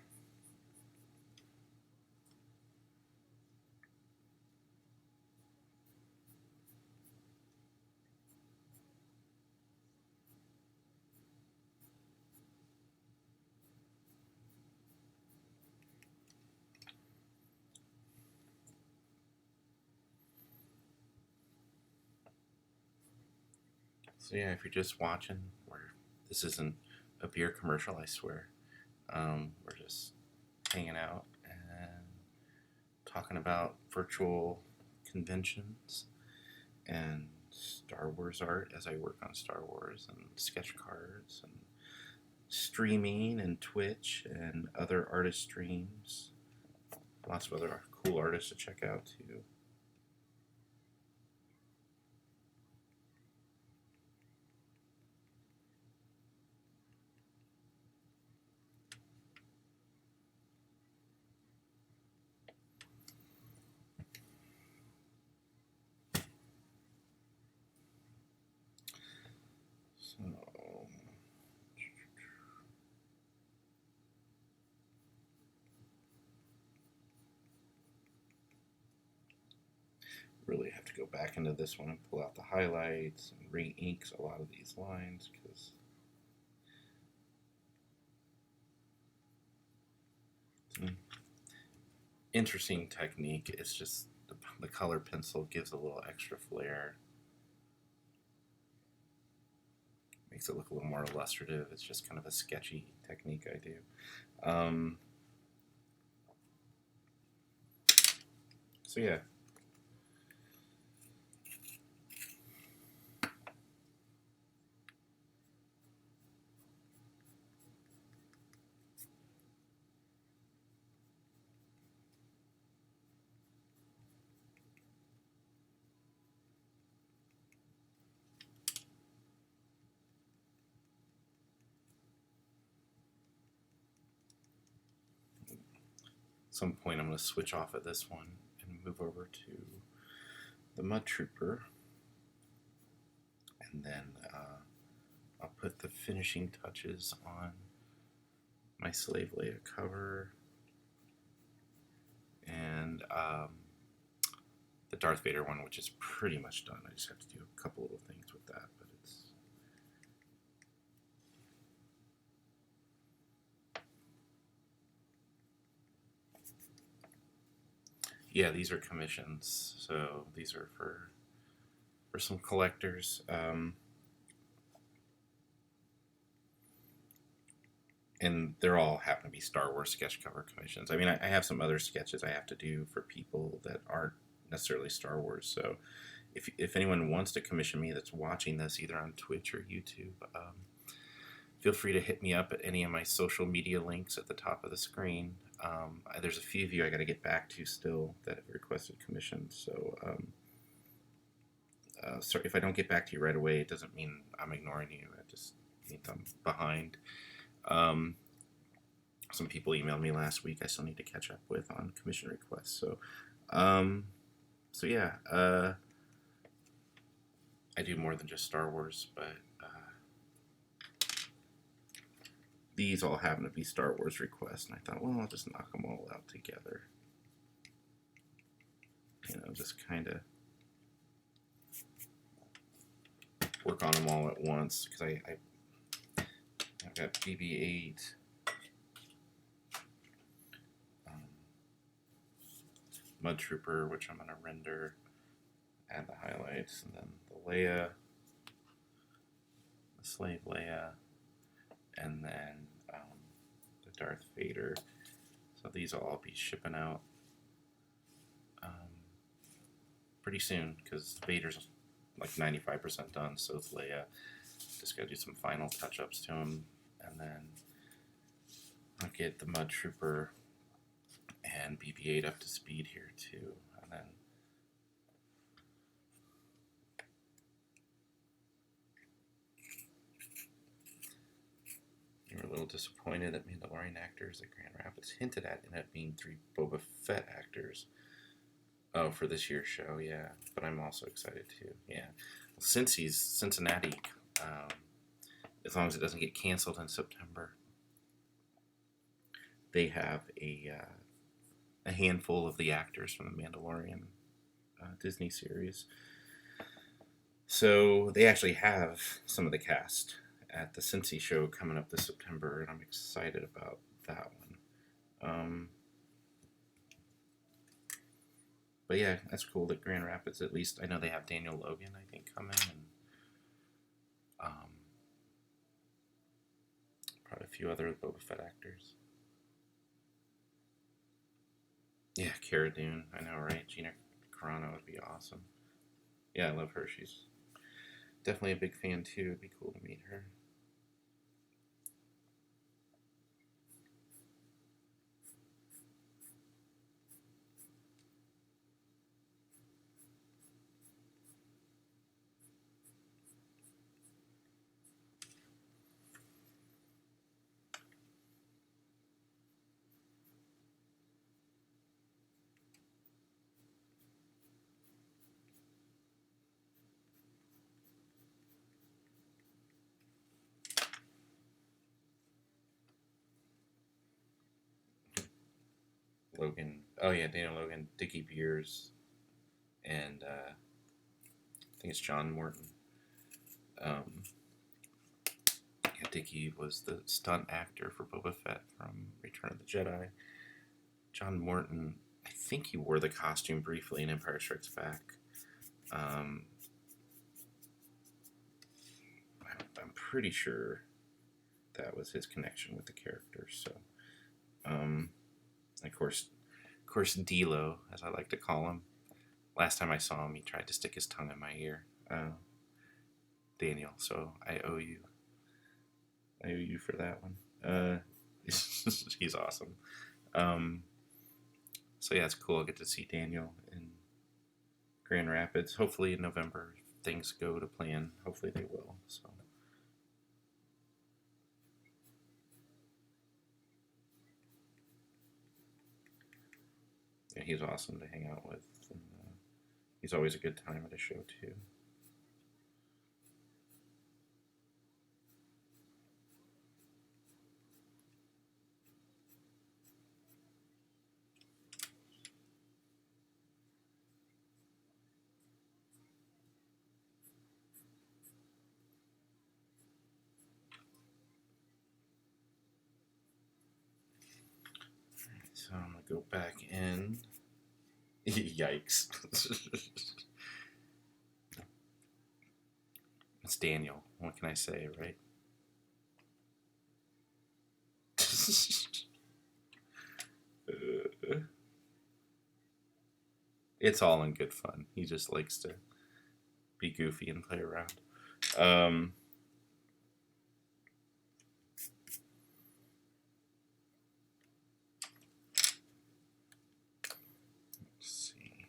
[SPEAKER 1] So yeah, if you're just watching, this isn't a beer commercial, I swear. We're just hanging out and talking about virtual conventions and Star Wars art as I work on Star Wars and sketch cards and streaming and Twitch and other artist streams. Lots of other cool artists to check out too. So, really have to go back into this one and pull out the highlights and re-inks a lot of these lines because it's an interesting technique. It's just the color pencil gives a little extra flair, makes it look a little more illustrative. It's just kind of a sketchy technique I do. So yeah. At some point I'm going to switch off of this one and move over to the Mud Trooper, and then I'll put the finishing touches on my Slave Leia cover and the Darth Vader one, which is pretty much done. I just have to do a couple little things with that, but it's yeah, these are commissions, so these are for some collectors. And they're all happen to be Star Wars sketch cover commissions. I mean, I have some other sketches I have to do for people that aren't necessarily Star Wars. So if anyone wants to commission me that's watching this either on Twitch or YouTube, feel free to hit me up at any of my social media links at the top of the screen. There's a few of you I got to get back to still that have requested commissions. So sorry if I don't get back to you right away. It doesn't mean I'm ignoring you. It just means I'm behind. Some people emailed me last week I still need to catch up with on commission requests. So yeah, I do more than just Star Wars, but these all happen to be Star Wars requests, and I thought, well, I'll just knock them all out together. You know, just kind of work on them all at once, because I've got BB-8, Mud Trooper, which I'm going to render, add the highlights, and then the Leia, the Slave Leia, and then the Darth Vader. So these will all be shipping out pretty soon, because Vader's like 95% done, so it's Leia. Just got to do some final touch-ups to him, and then I'll get the Mud Trooper and BB-8 up to speed here too, and then you were a little disappointed that Mandalorian actors at Grand Rapids hinted at ended up being 3 Boba Fett actors. Oh, for this year's show, yeah. But I'm also excited too. Yeah, well, since he's Cincinnati, as long as it doesn't get canceled in September, they have a handful of the actors from the Mandalorian Disney series. So they actually have some of the cast at the Cincy show coming up this September, and I'm excited about that one. But yeah, that's cool that Grand Rapids, at least, I know they have Daniel Logan, I think, coming, and probably a few other Boba Fett actors. Yeah, Cara Dune, I know, right? Gina Carano would be awesome. Yeah, I love her. She's definitely a big fan too. It'd be cool to meet her. Logan. Oh yeah, Daniel Logan, Dickie Beers, and I think it's John Morton. Um, yeah, Dickie was the stunt actor for Boba Fett from Return of the Jedi. John Morton, I think he wore the costume briefly in Empire Strikes Back. Um, I'm pretty sure that was his connection with the character. So, of course, D'Lo, as I like to call him. Last time I saw him, he tried to stick his tongue in my ear. Daniel, so I owe you for that one. He's awesome. So yeah, it's cool. I'll get to see Daniel in Grand Rapids. Hopefully in November things go to plan. Hopefully they will. So. Yeah, he's awesome to hang out with. And, he's always a good time at a show too. So I'm gonna go back in. Yikes. It's Daniel. What can I say, right? It's all in good fun. He just likes to be goofy and play around. Let's see.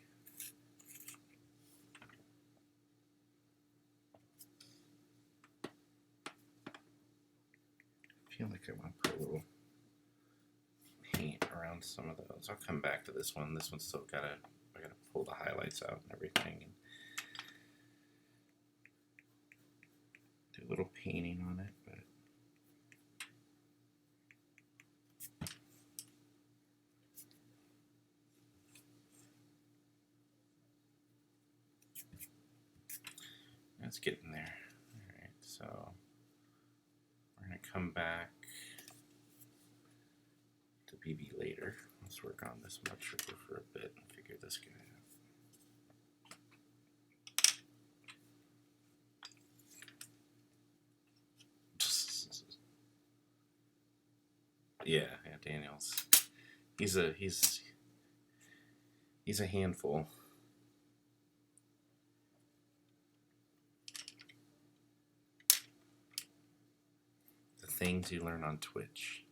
[SPEAKER 1] I feel like I want to put a little paint around some of those. I'll come back to this one. This one's still I gotta pull the highlights out and everything and do a little painting on it, but it's getting there. Alright, so we're gonna come back to BB later. Let's work on this mud tripper for a bit and figure this guy out. Yeah, Daniels. He's a handful. The things you learn on Twitch.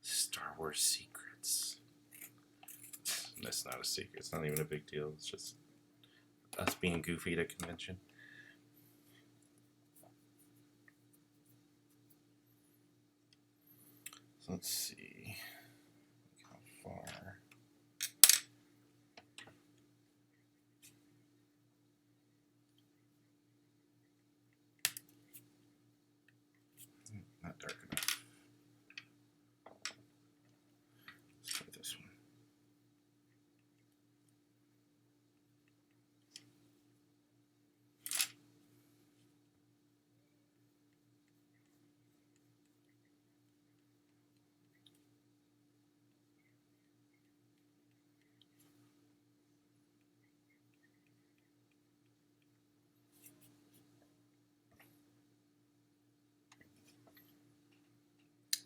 [SPEAKER 1] Star Wars secrets. That's not a secret. It's not even a big deal. It's just us being goofy at a convention. So let's see how far. Not dark enough. Let's try this one.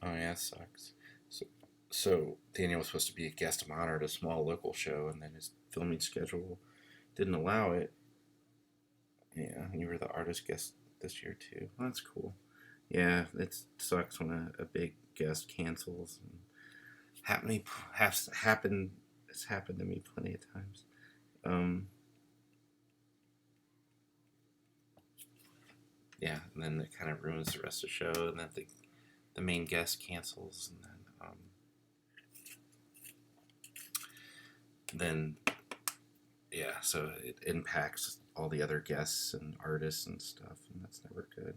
[SPEAKER 1] Oh yeah, sucks. So Daniel was supposed to be a guest of honor at a small local show, and then his filming schedule didn't allow it. Yeah, you were the artist guest this year too. Well, that's cool. Yeah, it sucks when a big guest cancels. And It's happened to me plenty of times. Yeah, and then it kind of ruins the rest of the show, and then the main guest cancels, and then yeah, so it impacts all the other guests and artists and stuff, and that's never good.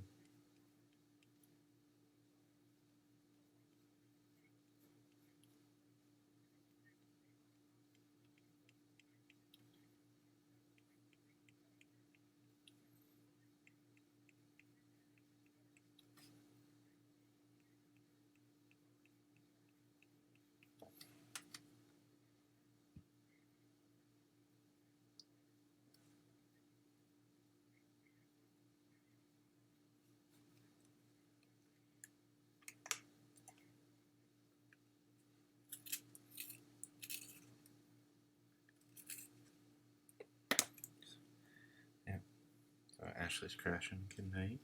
[SPEAKER 1] Ashley's crashing. Good night.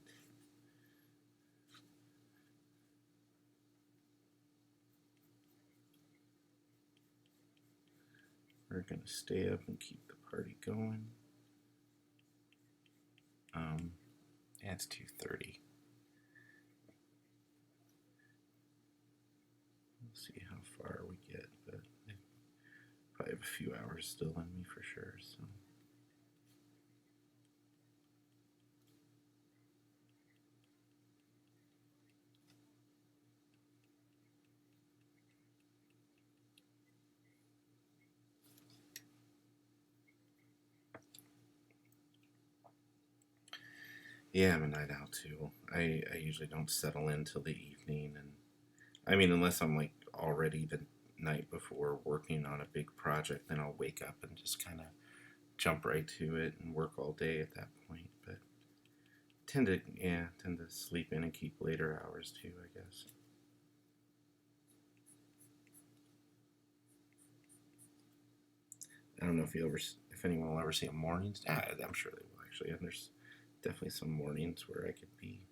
[SPEAKER 1] We're gonna stay up and keep the party going. Yeah, it's 2:30. We'll see how far we get, but I probably have a few hours still in me for sure. So. Yeah, I'm a night owl too. I usually don't settle in till the evening, and I mean, unless I'm like already the night before working on a big project, then I'll wake up and just kind of jump right to it and work all day at that point. But tend to sleep in and keep later hours too, I guess. I don't know if anyone will ever see a mornings. I'm sure they will actually. And there's definitely some mornings where I could be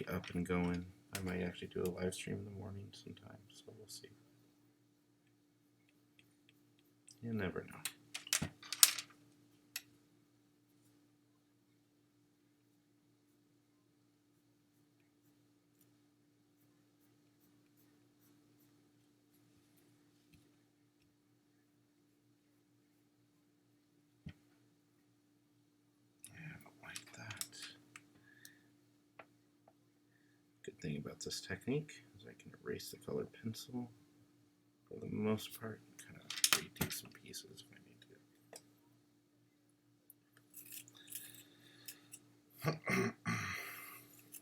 [SPEAKER 1] up and going. I might actually do a live stream in the morning sometime, so we'll see. You never know. I don't like that. Good thing about this technique is I can erase the colored pencil for the most part. Kind of redo some pieces if I need to.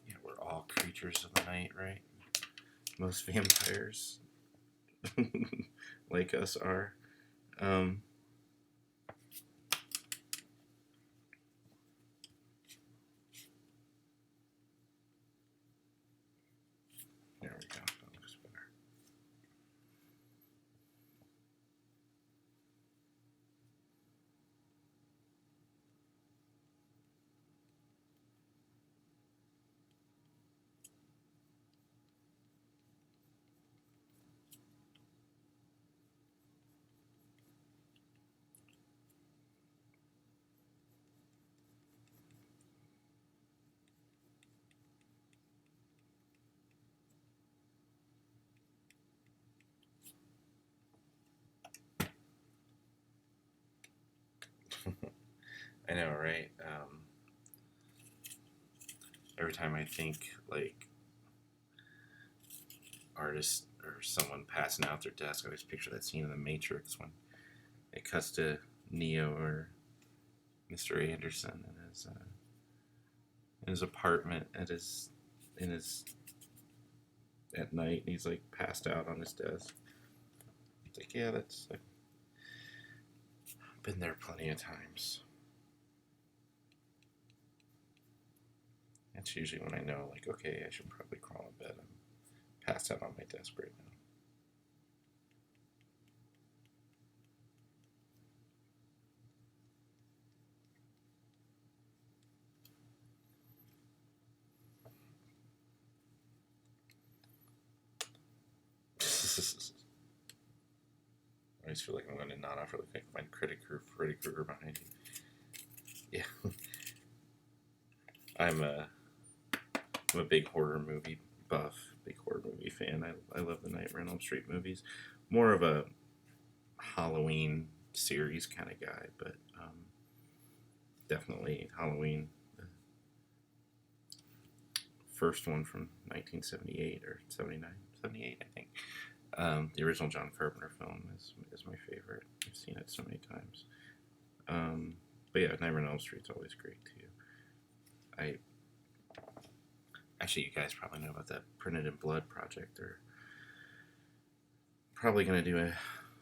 [SPEAKER 1] Yeah, we're all creatures of the night, right? Most vampires, like us, are. Um, there we go. That looks better. I know, right? Every time I think like artist or someone passing out their desk, I always picture that scene in The Matrix when it cuts to Neo or Mr. Anderson in his apartment in his at night, and he's like passed out on his desk. It's like, yeah, I've been there plenty of times. That's usually when I know, like, okay, I should probably crawl in bed. I'm passed out on my desk right now. I always feel like I'm going to nod off really quick. Find Freddy Krueger behind you. Yeah, I'm a big horror movie buff, big horror movie fan. I love the Nightmare on Elm Street movies. More of a Halloween series kind of guy, but definitely Halloween. The first one from 1978 or 79, 78, I think. The original John Carpenter film is my favorite. I've seen it so many times. But yeah, Nightmare on Elm Street's always great too. I Actually, you guys probably know about that Printed in Blood project. They're probably going to do a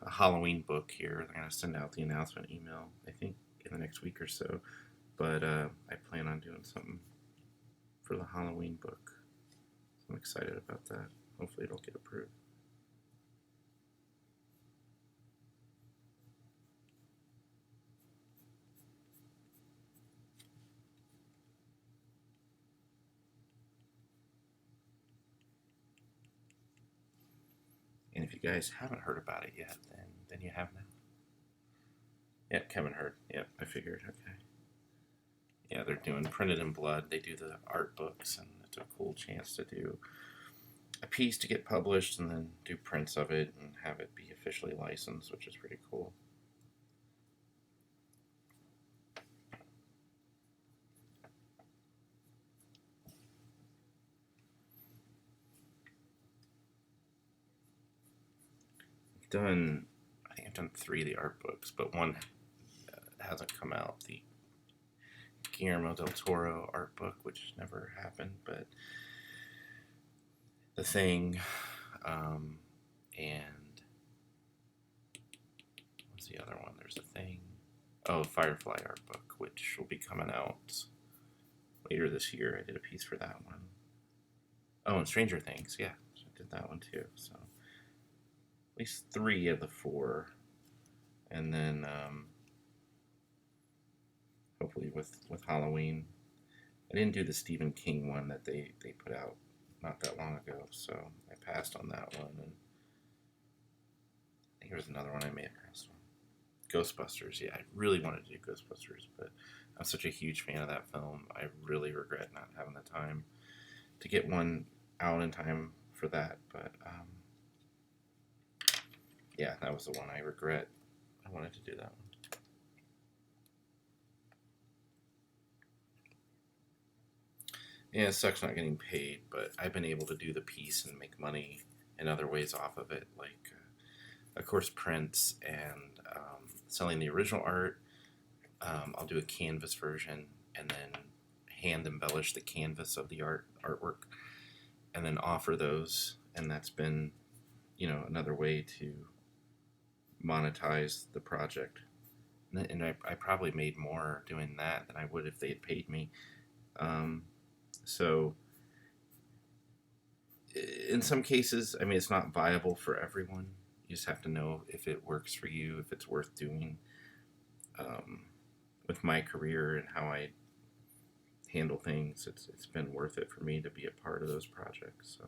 [SPEAKER 1] Halloween book here. They're going to send out the announcement email, I think, in the next week or so. But I plan on doing something for the Halloween book. So I'm excited about that. Hopefully it'll get approved. And if you guys haven't heard about it yet, then you have now. Yeah, Kevin heard. Yep, I figured. Okay. Yeah, they're doing Printed in Blood. They do the art books, and it's a cool chance to do a piece to get published and then do prints of it and have it be officially licensed, which is pretty cool. I think I've done 3 of the art books, but one hasn't come out. The Guillermo del Toro art book, which never happened, but The Thing, and what's the other one? There's a Thing. Oh, Firefly art book, which will be coming out later this year. I did a piece for that one. Oh, and Stranger Things, yeah, I did that one too. So at least 3 of the 4, and then hopefully with Halloween. I didn't do the Stephen King one that they put out not that long ago, so I passed on that one. And I think there was another one I may have passed on. Ghostbusters, yeah, I really wanted to do Ghostbusters, but I'm such a huge fan of that film. I really regret not having the time to get one out in time for that, but yeah, that was the one I regret. I wanted to do that one. Yeah, it sucks not getting paid, but I've been able to do the piece and make money in other ways off of it, like, of course, prints and selling the original art. I'll do a canvas version and then hand embellish the canvas of the artwork and then offer those, and that's been, another way to monetize the project. And I probably made more doing that than I would if they had paid me. So in some cases, I mean, it's not viable for everyone. You just have to know if it works for you, if it's worth doing. With my career and how I handle things, it's been worth it for me to be a part of those projects. So,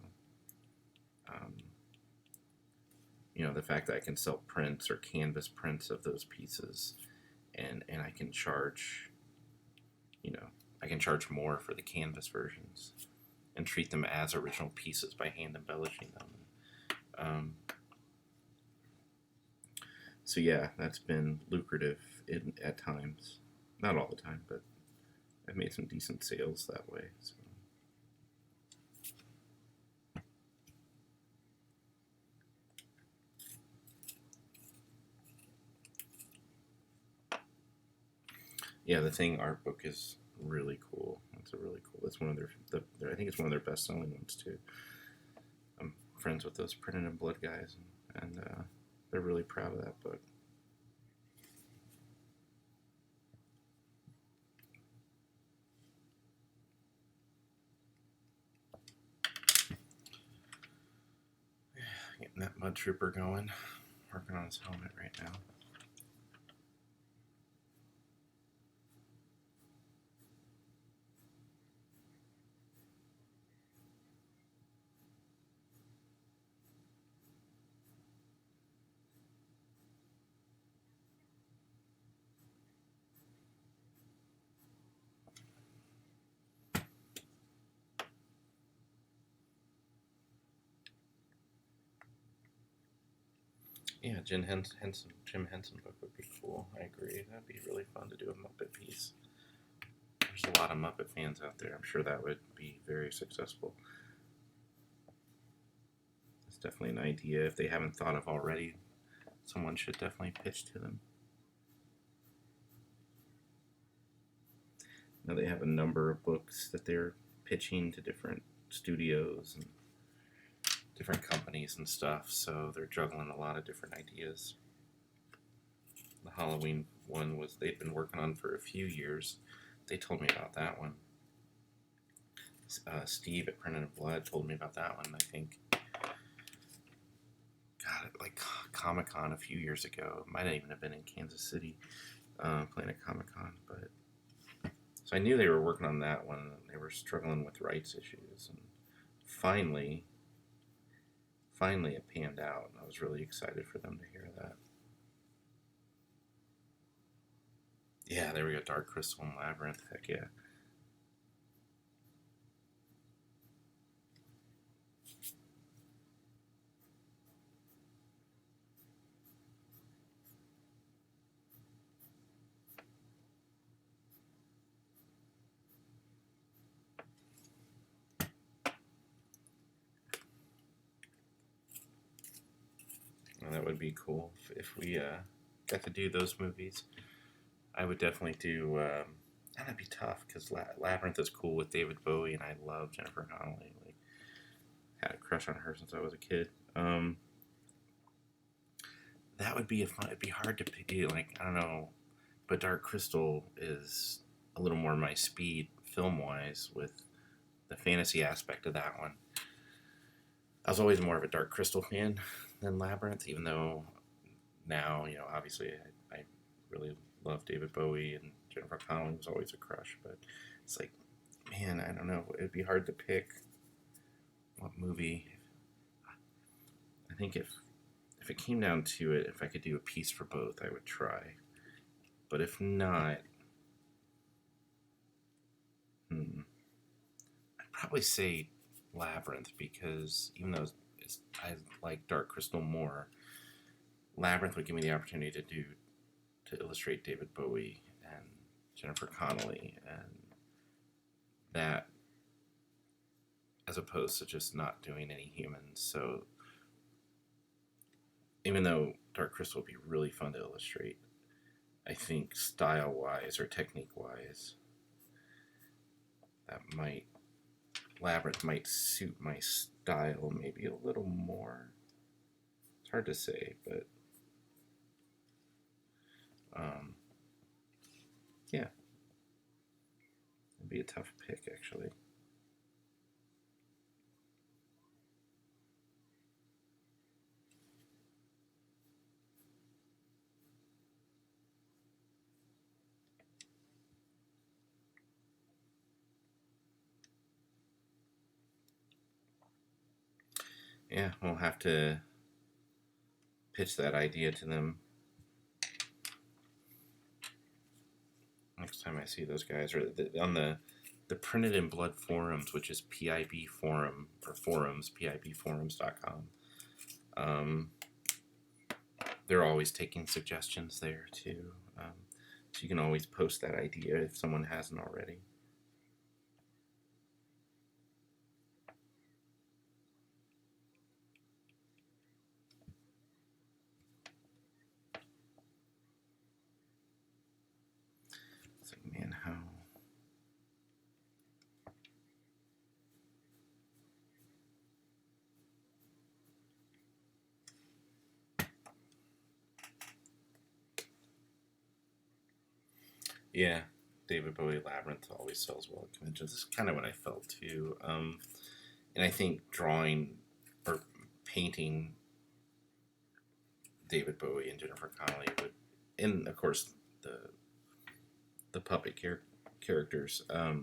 [SPEAKER 1] the fact that I can sell prints or canvas prints of those pieces, and I can charge, I can charge more for the canvas versions and treat them as original pieces by hand embellishing them. So yeah, that's been lucrative at times. Not all the time, but I've made some decent sales that way. So. Yeah, the Thing art book is really cool. It's a really cool. It's one of their I think it's one of their best selling ones too. I'm friends with those Printed in Blood guys, and they're really proud of that book. Getting that Mud Trooper going. Working on his helmet right now. Yeah, Jim Henson book would be cool. I agree. That'd be really fun to do a Muppet piece. There's a lot of Muppet fans out there. I'm sure that would be very successful. It's definitely an idea. If they haven't thought of already, someone should definitely pitch to them. Now they have a number of books that they're pitching to different studios and different companies and stuff, so they're juggling a lot of different ideas. The Halloween one they'd been working on for a few years. They told me about that one. Steve at Printed in Blood told me about that one, I think. God, like Comic-Con a few years ago. It might even have been in Kansas City, playing at Comic-Con, but so I knew they were working on that one. And they were struggling with rights issues, and finally, finally it panned out. I was really excited for them to hear that. Yeah, there we go. Dark Crystal and Labyrinth. Heck yeah. Well, that would be cool if we got to do those movies. I would definitely do. That'd be tough because Labyrinth is cool with David Bowie, and I love Jennifer Connelly. Like, had a crush on her since I was a kid. That would be a fun. It'd be hard to pick. Like, I don't know, but Dark Crystal is a little more my speed film wise with the fantasy aspect of that one. I was always more of a Dark Crystal fan than Labyrinth, even though now, obviously I really love David Bowie, and Jennifer Connelly was always a crush, but it's like, man, I don't know. It'd be hard to pick what movie. I think if it came down to it, if I could do a piece for both, I would try. But if not, I'd probably say Labyrinth, because even though I like Dark Crystal more, Labyrinth would give me the opportunity to illustrate David Bowie and Jennifer Connelly, and that, as opposed to just not doing any humans. So even though Dark Crystal would be really fun to illustrate, I think style wise or technique wise, Labyrinth might suit my style maybe a little more. It's hard to say, but yeah, it'd be a tough pick actually. Yeah, we'll have to pitch that idea to them next time I see those guys, or on the Printed in Blood forums, which is PIB forum or forums, pibforums.com. They're always taking suggestions there too, so you can always post that idea if someone hasn't already. It's like, man, how. Yeah, David Bowie Labyrinth always sells well at conventions. This is kind of what I felt too. And I think drawing or painting David Bowie and Jennifer Connelly would, and of course the puppet characters. I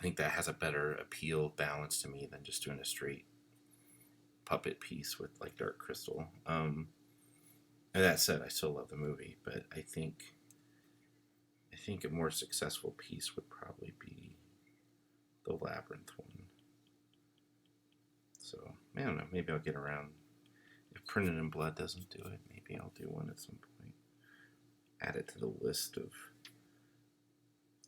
[SPEAKER 1] think that has a better appeal balance to me than just doing a straight puppet piece with like Dark Crystal. And that said, I still love the movie, but I think a more successful piece would probably be the Labyrinth one. So I don't know. Maybe I'll get around. If Printed in Blood doesn't do it, maybe I'll do one at some point. Add it to the list of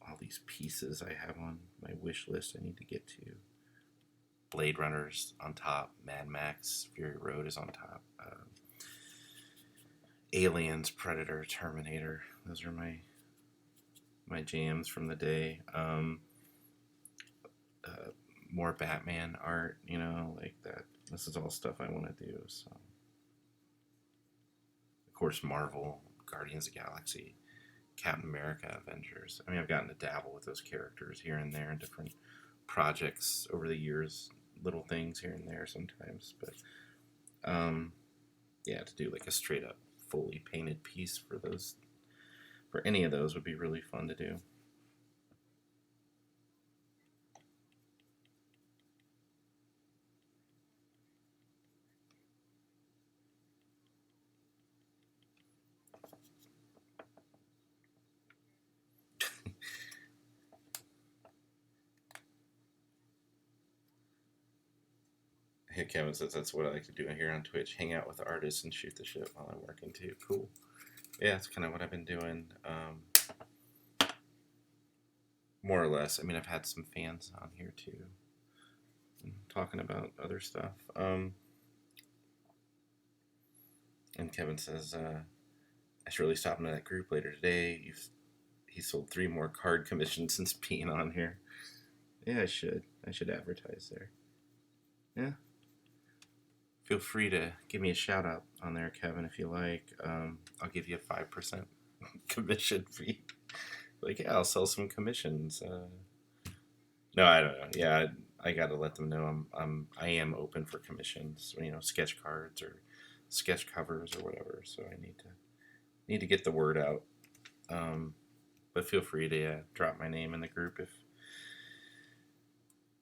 [SPEAKER 1] all these pieces I have on my wish list I need to get to. Blade Runner's on top. Mad Max Fury Road is on top. Aliens, Predator, Terminator. Those are my jams from the day. More Batman art, like that. This is all stuff I want to do. So, of course, Marvel, Guardians of the Galaxy, Captain America, Avengers. I mean, I've gotten to dabble with those characters here and there in different projects over the years, little things here and there sometimes. But yeah, to do like a straight up, fully painted piece for any of those would be really fun to do. Hey, Kevin says that's what I like to do here on Twitch: hang out with artists and shoot the shit while I'm working too. Cool. Yeah, that's kind of what I've been doing. More or less. I mean, I've had some fans on here too, talking about other stuff. And Kevin says, I should really stop into that group later today. He sold 3 more card commissions since being on here. Yeah, I should. I should advertise there. Yeah. Feel free to give me a shout out on there, Kevin, if you like. I'll give you a 5% commission fee. Like, yeah, I'll sell some commissions. No, I don't know. Yeah, I got to let them know I am open for commissions. You know, sketch cards or sketch covers or whatever. So I need to get the word out. But feel free to drop my name in the group if.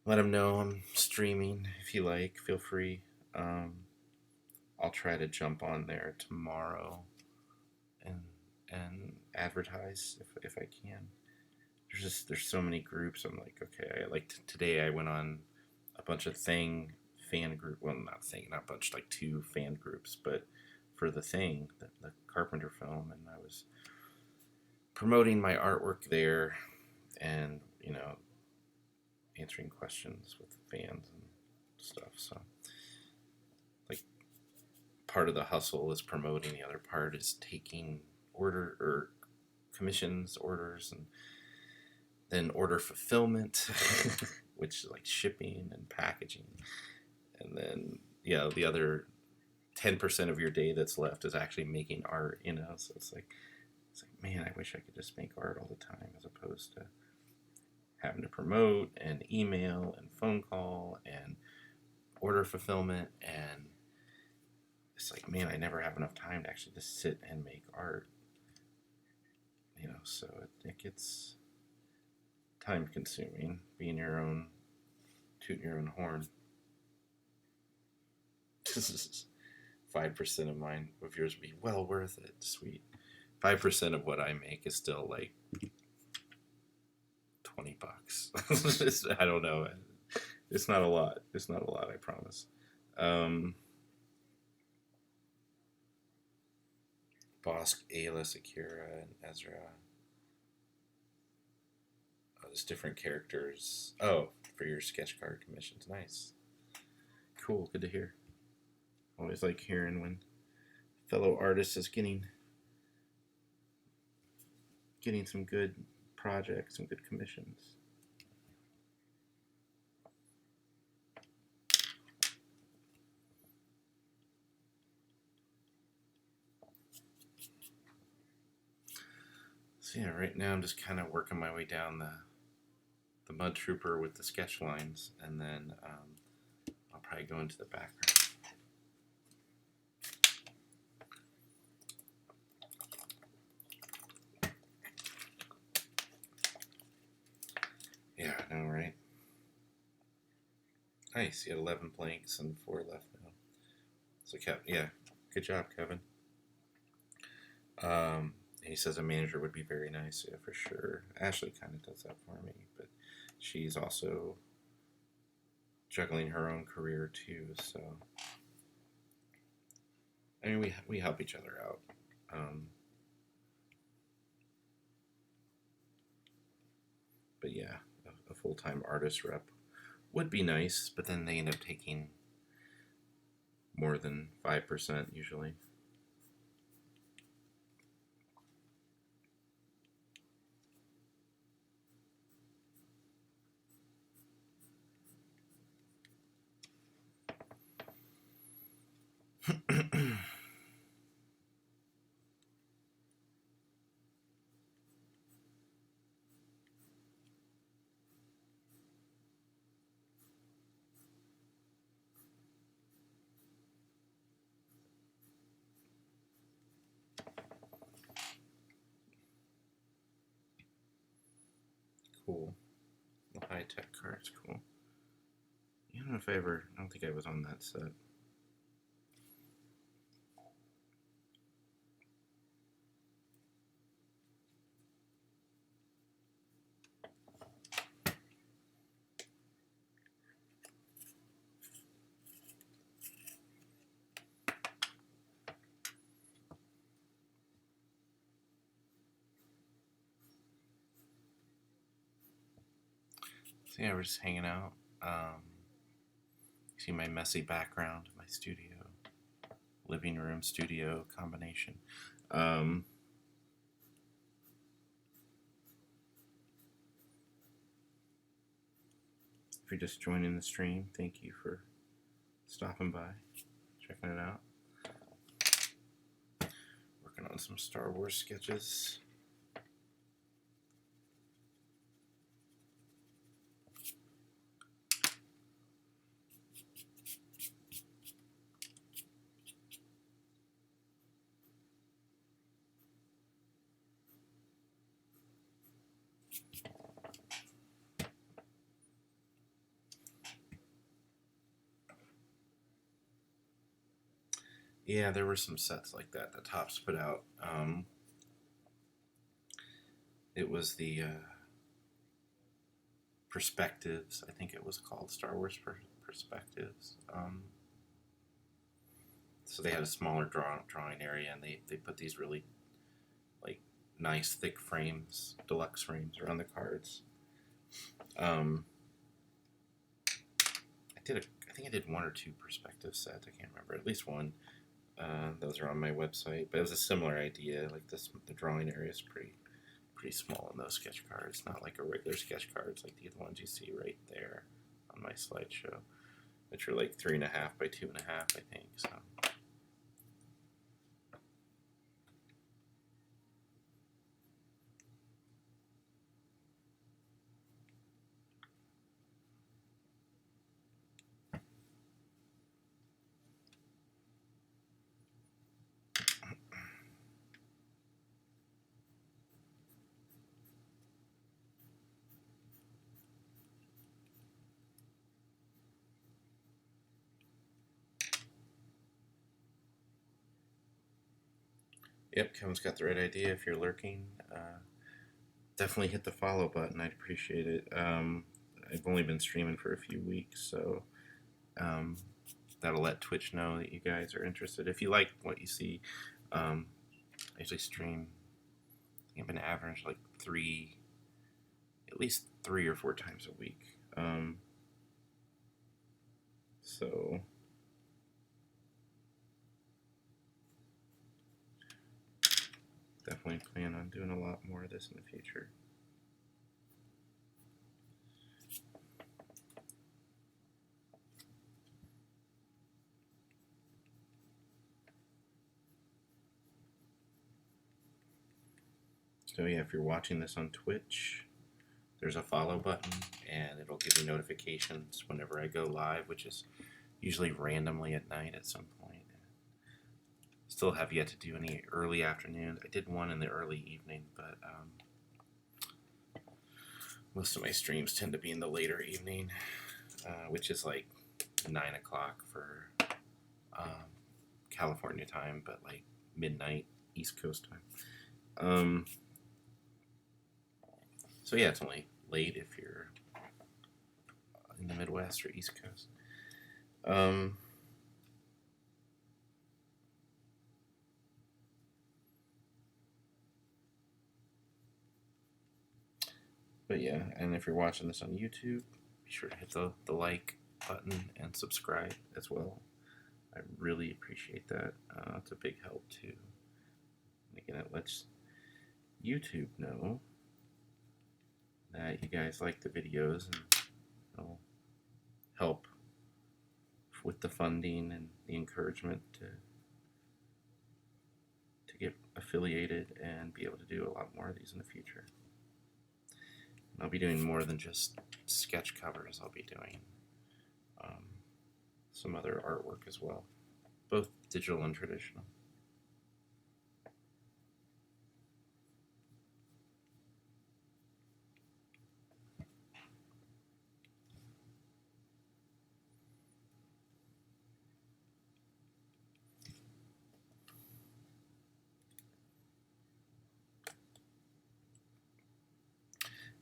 [SPEAKER 1] Let them know I'm streaming if you like. Feel free. I'll try to jump on there tomorrow and advertise if I can. There's so many groups. I'm like, okay. Today I went on a bunch of fan group. Well, not a bunch, like 2 fan groups, but for the Carpenter film, and I was promoting my artwork there, and answering questions with fans and stuff. So, like, part of the hustle is promoting, the other part is taking commissions, orders, and then order fulfillment, which is like shipping and packaging. And then, the other 10% of your day that's left is actually making art, so it's like, man, I wish I could just make art all the time, as opposed to having to promote and email and phone call and order fulfillment. And it's like, man, I never have enough time to actually just sit and make art. So it gets time consuming, tooting your own horn. This is 5% of yours would be well worth it. Sweet. 5% of what I make is still like $20. I don't know. It's not a lot. I promise. Bosk, Ayla, Akira, and Ezra. Oh, there's different characters. Oh, for your sketch card commissions. Nice. Cool. Good to hear. Always like hearing when fellow artists is getting some good projects, some good commissions. So yeah, right now I'm just kind of working my way down the Mud Trooper with the sketch lines, and then I'll probably go into the background. Yeah, I know, right? Nice. You had 11 blanks and 4 left now. So, yeah, good job, Kevin. He says a manager would be very nice. Yeah, for sure. Ashley kind of does that for me, but she's also juggling her own career too. So, I mean, we help each other out. But yeah, a full-time artist rep would be nice, but then they end up taking more than 5% usually. Cool. The high-tech card's cool. I don't think I was on that set. So yeah, we're just hanging out. See my messy background, my studio, living room studio combination. If you're just joining the stream, thank you for stopping by, checking it out. Working on some Star Wars sketches. Yeah, there were some sets like that that Topps put out. It was the Perspectives, I think it was called, Star Wars Perspectives. So they had a smaller drawing area, and they put these really like nice thick frames, deluxe frames around the cards. I think I did one or two perspective sets. I can't remember. At least one. Those are on my website. But it was a similar idea. Like this, the drawing area is pretty small in those sketch cards. Not like a regular sketch cards like the ones you see right there on my slideshow, which are like 3.5 by 2.5, I think. So. Yep, Kevin's got the right idea. If you're lurking, definitely hit the follow button. I'd appreciate it. I've only been streaming for a few weeks, so that'll let Twitch know that you guys are interested. If you like what you see, I usually stream. I think I've been average like at least 3 or 4 times a week. So definitely plan on doing a lot more of this in the future. So yeah, if you're watching this on Twitch, there's a follow button, and it'll give you notifications whenever I go live, which is usually randomly at night at some point. Still have yet to do any early afternoons. I did one in the early evening, but most of my streams tend to be in the later evening, which is like 9 o'clock for California time, but like midnight East Coast time. So yeah, it's only late if you're in the Midwest or East Coast. But yeah, and if you're watching this on YouTube, be sure to hit the like button and subscribe as well. I really appreciate that. It's a big help too. And again, it lets YouTube know that you guys like the videos, and it'll help with the funding and the encouragement to get affiliated and be able to do a lot more of these in the future. And I'll be doing more than just sketch covers. I'll be doing some other artwork as well, both digital and traditional.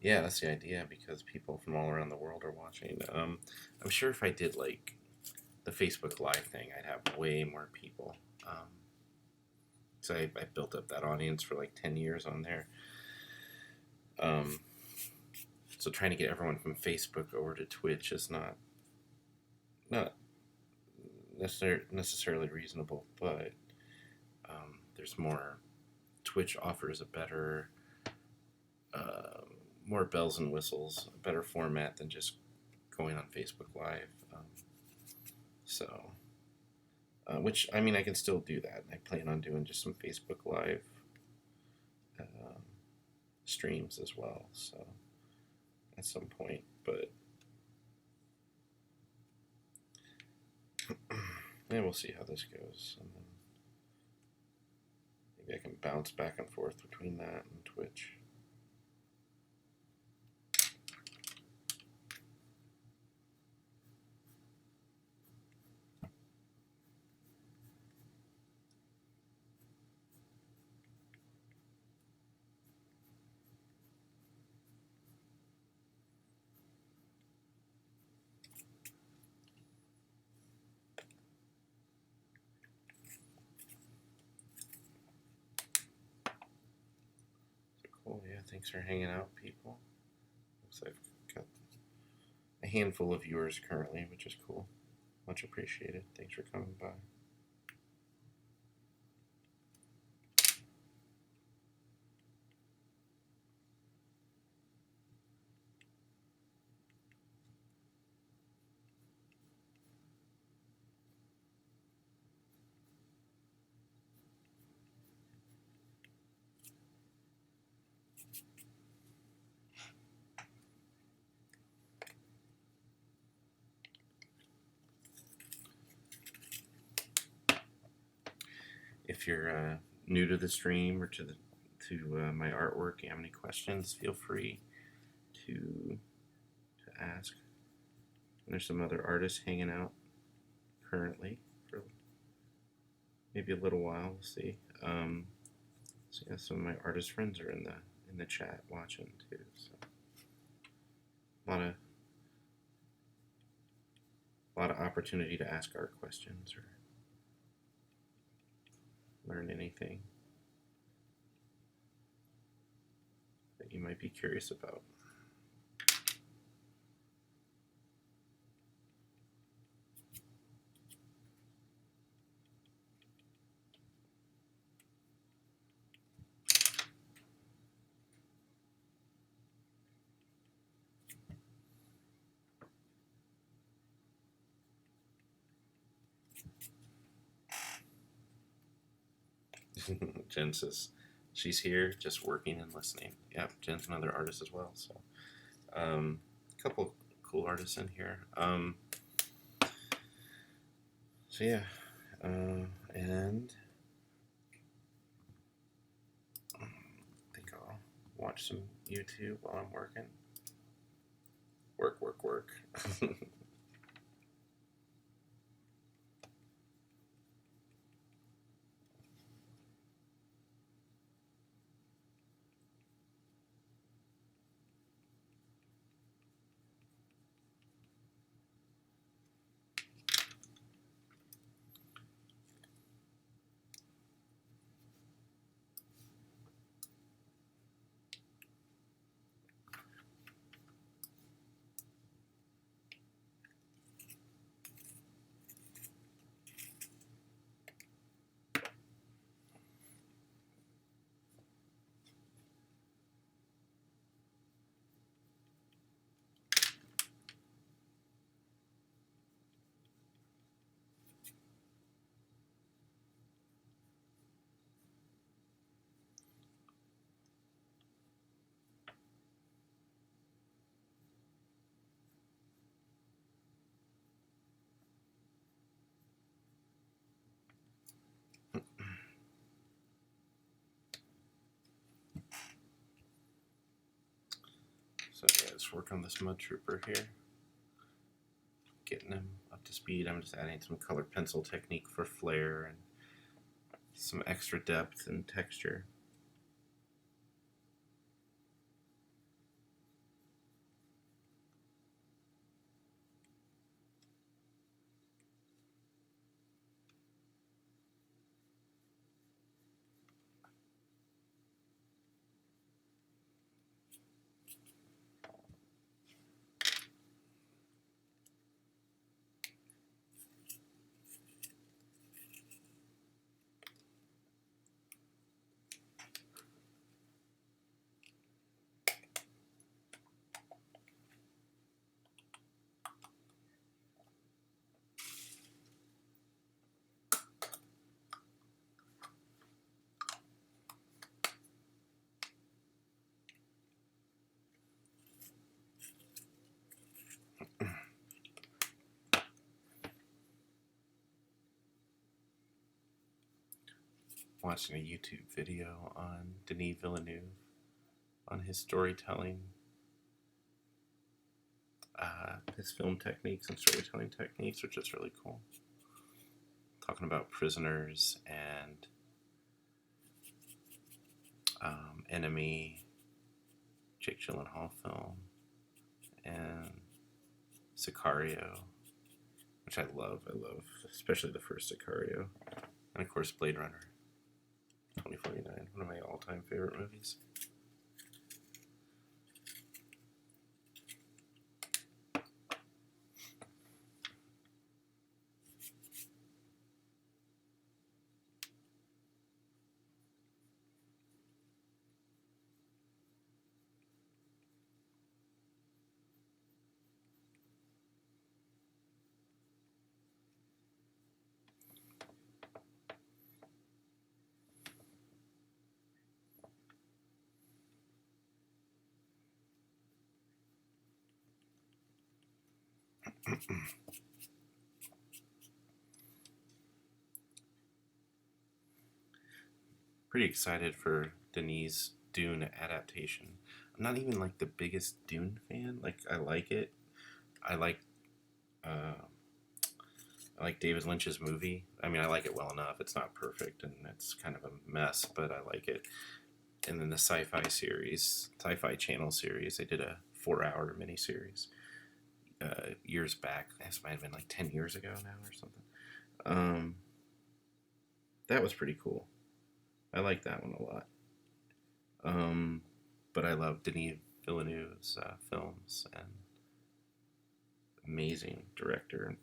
[SPEAKER 1] Yeah, that's the idea, because people from all around the world are watching. I'm sure if I did like the Facebook Live thing, I'd have way more people. So I built up that audience for like 10 years on there. So So trying to get everyone from Facebook over to Twitch is not necessarily reasonable, but there's more. Twitch offers a better, more bells and whistles, a better format than just going on Facebook Live. Which, I mean, I can still do that. I plan on doing just some Facebook Live streams as well, so at some point, but yeah, we'll see how this goes, and then maybe I can bounce back and forth between that and Twitch. Cool, yeah, thanks for hanging out, people. Looks like I've got a handful of viewers currently, which is cool. Much appreciated. Thanks for coming by. If you're new to the stream or to my artwork, you have any questions, feel free to ask. And there's some other artists hanging out currently for maybe a little while. We'll see. So yeah, some of my artist friends are in the chat watching too. So a lot of opportunity to ask art questions or learn anything that you might be curious about. Jen says she's here just working and listening. Yep, Jen's another artist as well. So a couple cool artists in here. So yeah, and I think I'll watch some YouTube while I'm working. Work. So yeah, let's work on this Mud Trooper here. Getting him up to speed. I'm just adding some colored pencil technique for flare and some extra depth and texture. watching a YouTube video on Denis Villeneuve on his storytelling, his film techniques and storytelling techniques, which is really cool. Talking about Prisoners and Enemy, Jake Gyllenhaal film, and Sicario, which I love, especially the first Sicario. And of course, Blade Runner 2049, one of my all-time favorite movies. Pretty excited for Denis' Dune adaptation. I'm not even like the biggest Dune fan. Like I like it. I like uh, I like David Lynch's movie. I mean, I like it well enough. It's not perfect and it's kind of a mess, but I like it. And then the Sci-Fi Channel series, they did a 4-hour miniseries years back. This might have been like 10 years ago now or something. That was pretty cool. I like that one a lot. But I love Denis Villeneuve's films, and amazing director and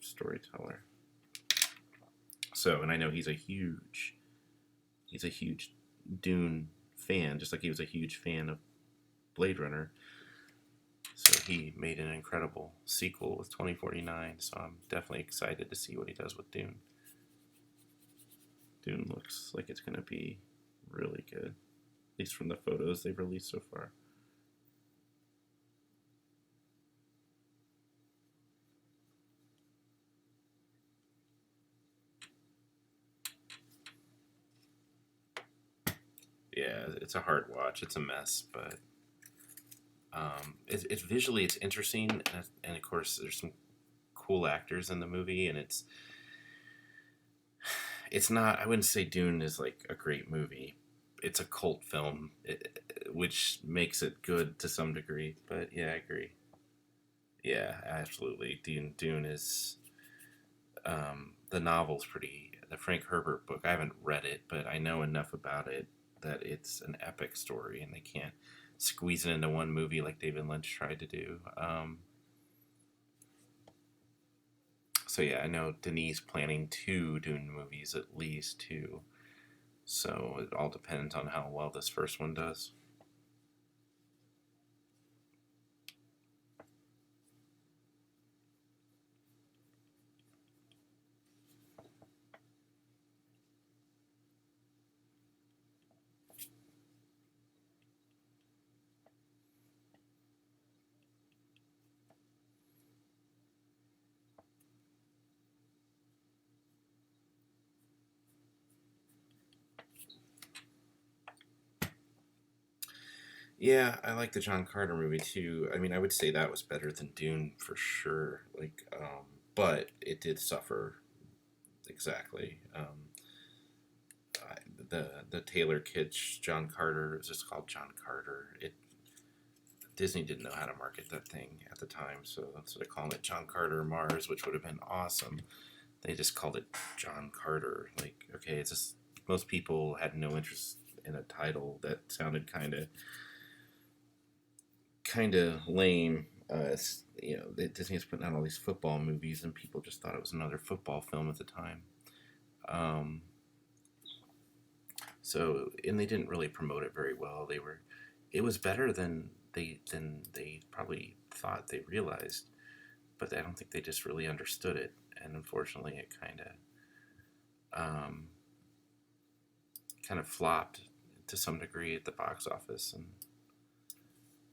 [SPEAKER 1] storyteller. So, and I know he's a huge Dune fan, just like he was a huge fan of Blade Runner. So he made an incredible sequel with 2049. So I'm definitely excited to see what he does with Dune. Dune looks like it's going to be really good, at least from the photos they've released so far. Yeah, it's a hard watch. It's a mess, but it's visually it's interesting, and of course there's some cool actors in the movie, and it's not. I wouldn't say Dune is like a great movie. It's a cult film, which makes it good to some degree. But yeah, I agree. Yeah, absolutely. Dune is the novel's pretty. The Frank Herbert book. I haven't read it, but I know enough about it that it's an epic story, and they can't squeeze it into one movie like David Lynch tried to do. So yeah, I know Denis planning 2 Dune movies, at least 2. So it all depends on how well this first one does. Yeah, I like the John Carter movie too. I mean, I would say that was better than Dune for sure. But it did suffer exactly. The Taylor Kitsch John Carter is just called John Carter. Disney didn't know how to market that thing at the time, so instead of calling it John Carter Mars, which would have been awesome, they just called it John Carter. Like, okay, it's just most people had no interest in a title that sounded kind of lame. Disney was putting out all these football movies, and people just thought it was another football film at the time. Um, and they didn't really promote it very well. It was better than they probably thought they realized, but I don't think they just really understood it. And unfortunately, it um, kind of flopped to some degree at the box office. And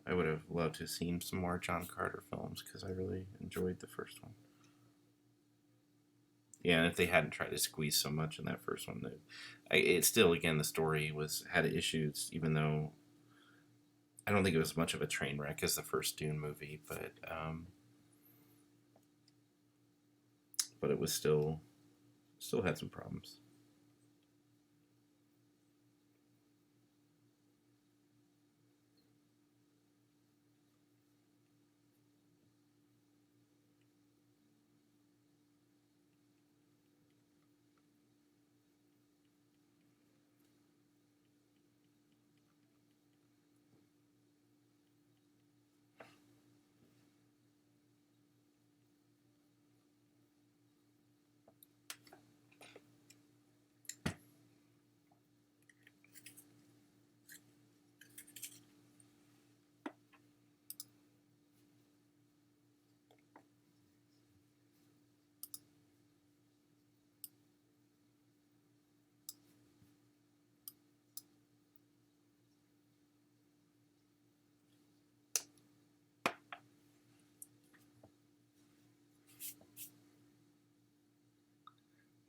[SPEAKER 1] I would have loved to have seen some more John Carter films because I really enjoyed the first one. Yeah, and if they hadn't tried to squeeze so much in that first one, it still, again, the story was had issues, even though I don't think it was much of a train wreck as the first Dune movie, but it was still had some problems.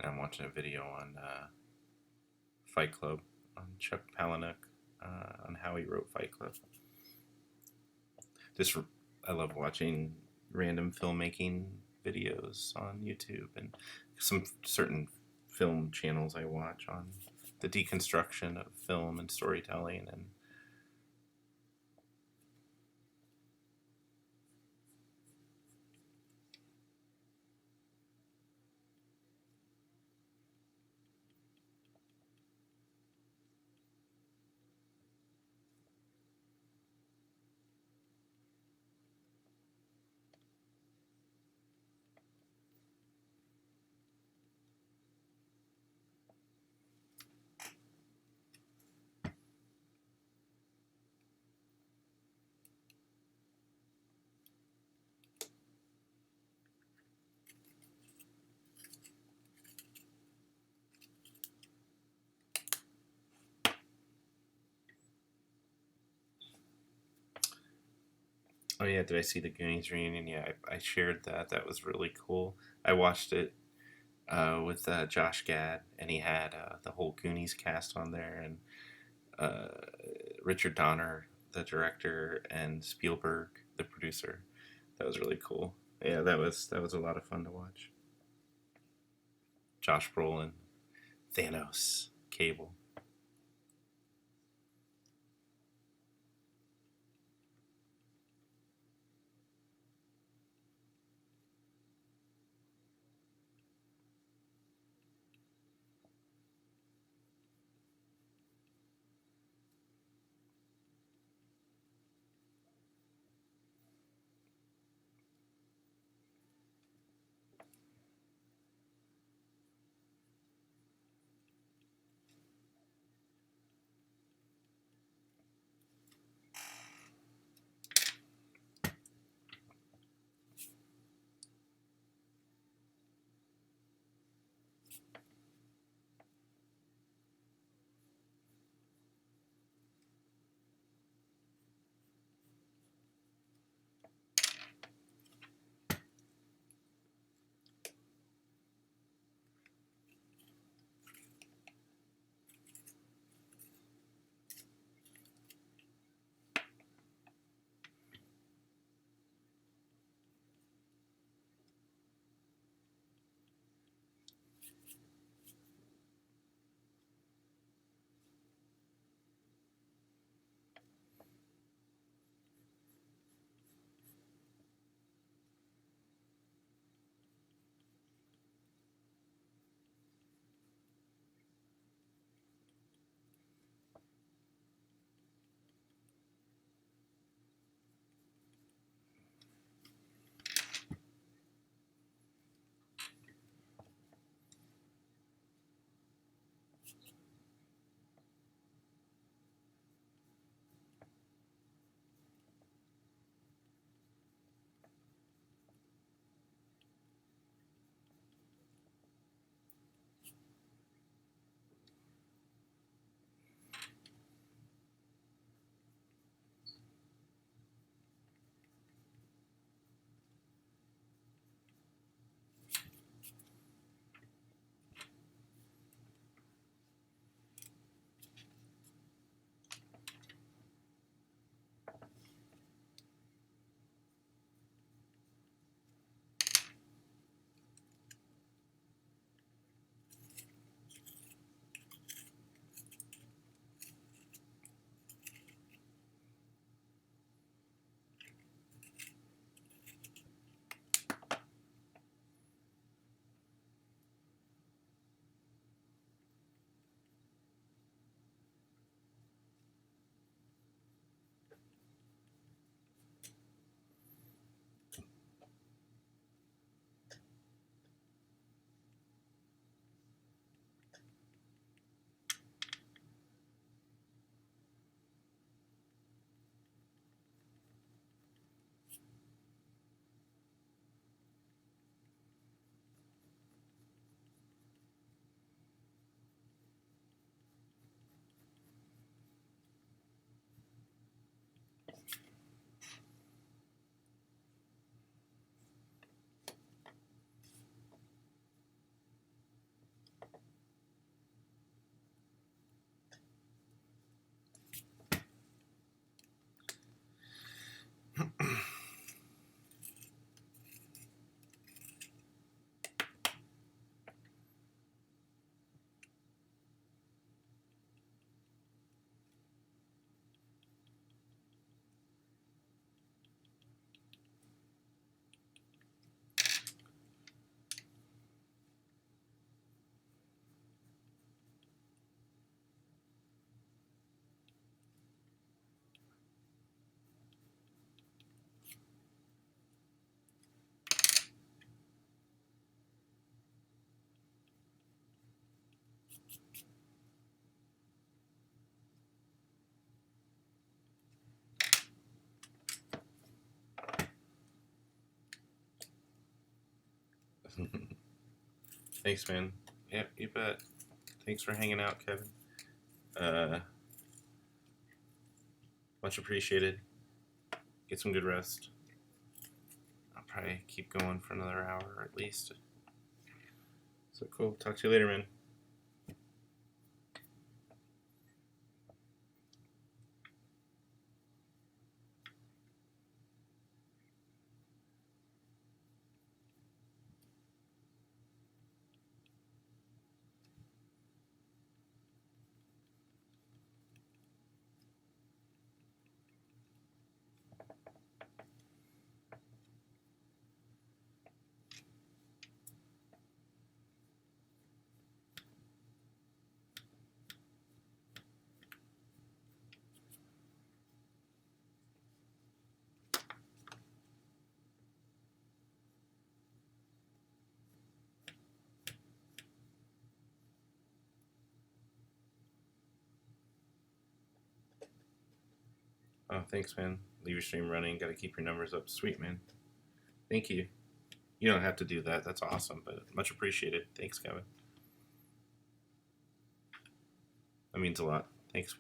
[SPEAKER 1] And I'm watching a video on Fight Club on Chuck Palahniuk on how he wrote Fight Club. Just I love watching random filmmaking videos on YouTube and some certain film channels I watch on the deconstruction of film and storytelling. And oh yeah, did I see the Goonies reunion? Yeah, I shared that. That was really cool. I watched it with Josh Gad, and he had the whole Goonies cast on there, and uh, Richard Donner, the director, and Spielberg, the producer. That was really cool. Yeah, that was a lot of fun to watch. Josh Brolin, Thanos, Cable. Thanks, man. Yeah, you bet. Thanks for hanging out, Kevin. Much appreciated. Get some good rest. I'll probably keep going for another hour at least. So cool. Talk to you later, man. Oh, thanks, man. Leave your stream running. Got to keep your numbers up. Sweet, man. Thank you. You don't have to do that. That's awesome, but much appreciated. Thanks, Kevin. That means a lot. Thanks.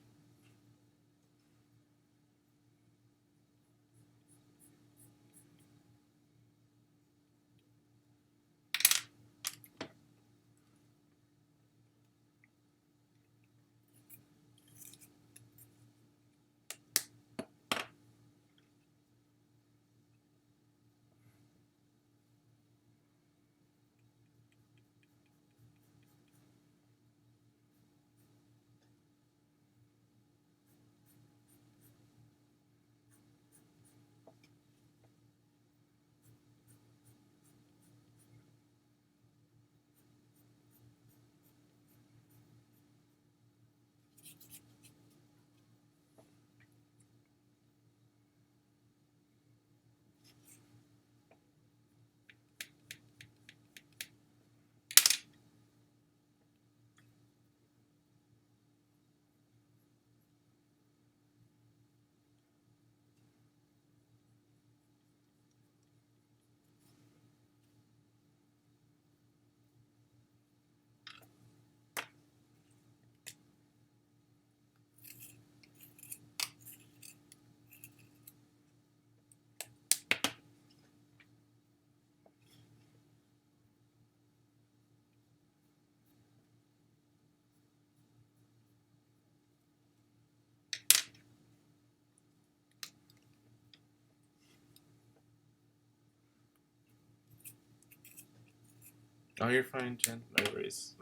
[SPEAKER 1] Oh, you're fine, Jen. No worries.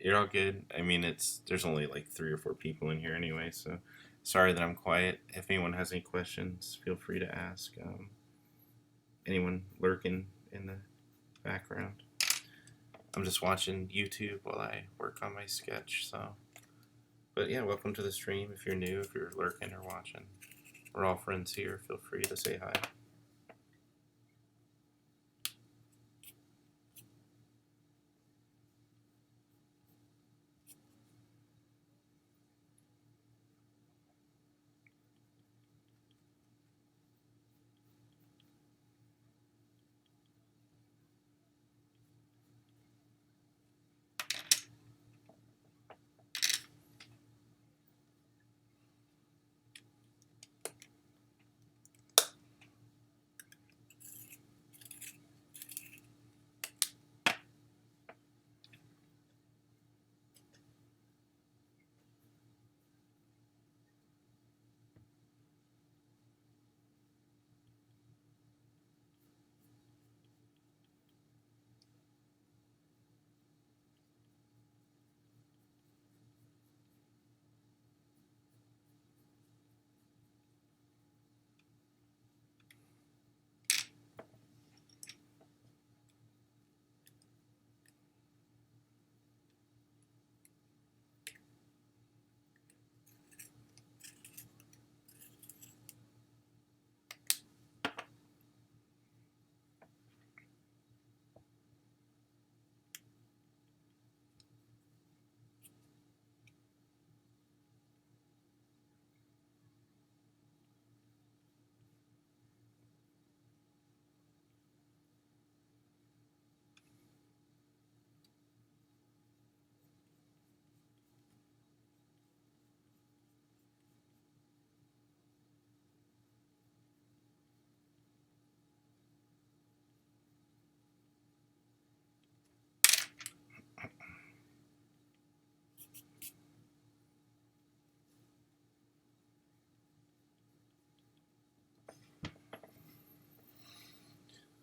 [SPEAKER 1] You're all good. I mean, there's only like 3 or 4 people in here anyway, so sorry that I'm quiet. If anyone has any questions, feel free to ask. Anyone lurking in the background? I'm just watching YouTube while I work on my sketch, so. But yeah, welcome to the stream. If you're new, if you're lurking or watching, we're all friends here. Feel free to say hi.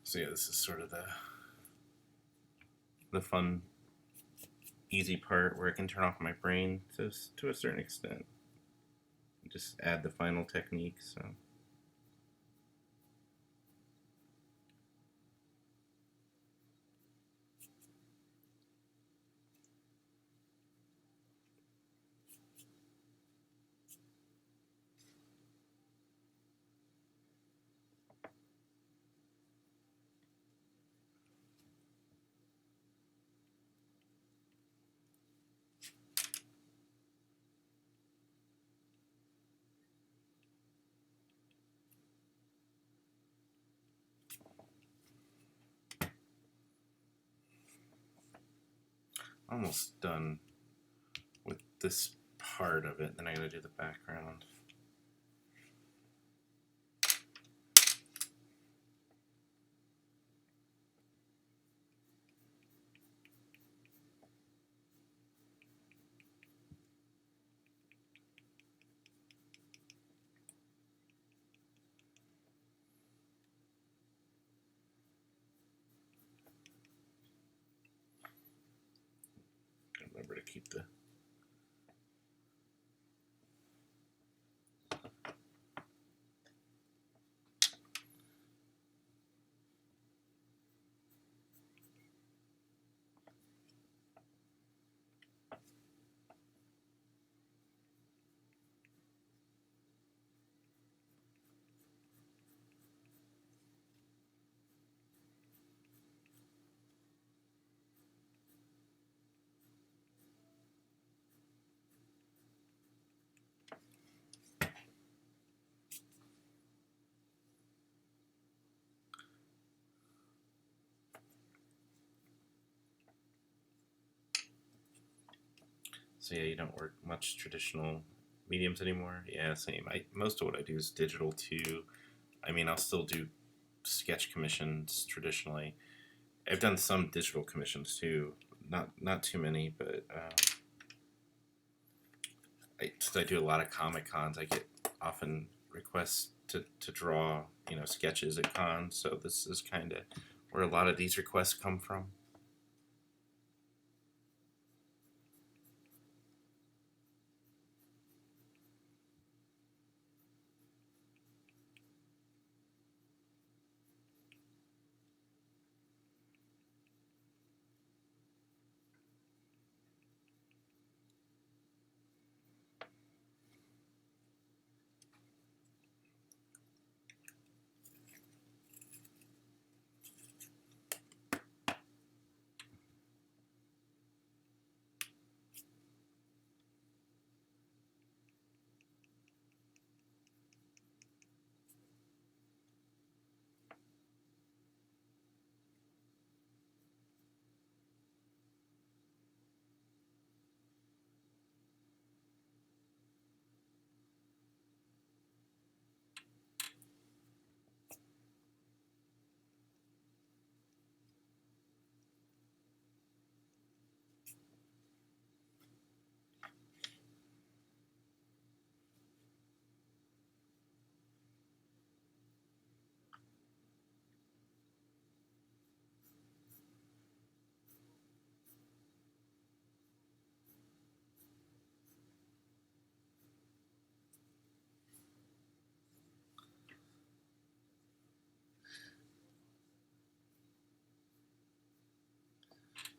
[SPEAKER 1] So yeah, this is sort of the fun, easy part where I can turn off my brain to a certain extent. Just add the final technique. So. Almost done with this part of it. Then I gotta do the background. Remember to keep the So yeah, you don't work much traditional mediums anymore. Yeah, same. Most of what I do is digital too. I mean, I'll still do sketch commissions traditionally. I've done some digital commissions too. Not too many, but since I do a lot of Comic Cons, I get often requests to draw sketches at cons. So this is kind of where a lot of these requests come from.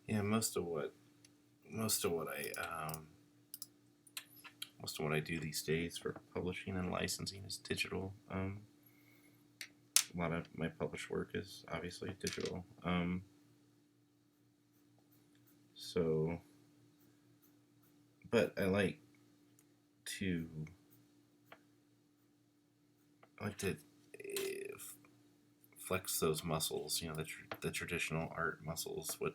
[SPEAKER 1] Yeah, most of what I do these days for publishing and licensing is digital. A lot of my published work is obviously digital. So, but to I like to flex those muscles. The traditional art muscles. What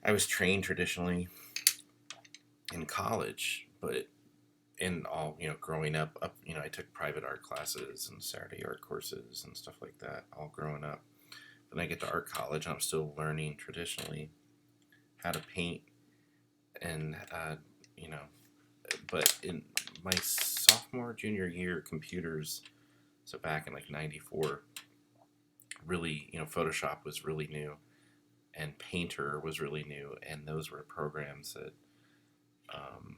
[SPEAKER 1] I was trained traditionally in college, but in all growing up, I took private art classes and Saturday art courses and stuff like that all growing up. Then I get to art college and I'm still learning traditionally how to paint and but in my sophomore junior year computers, so back in like 94, really, Photoshop was really new and Painter was really new, and those were programs that um,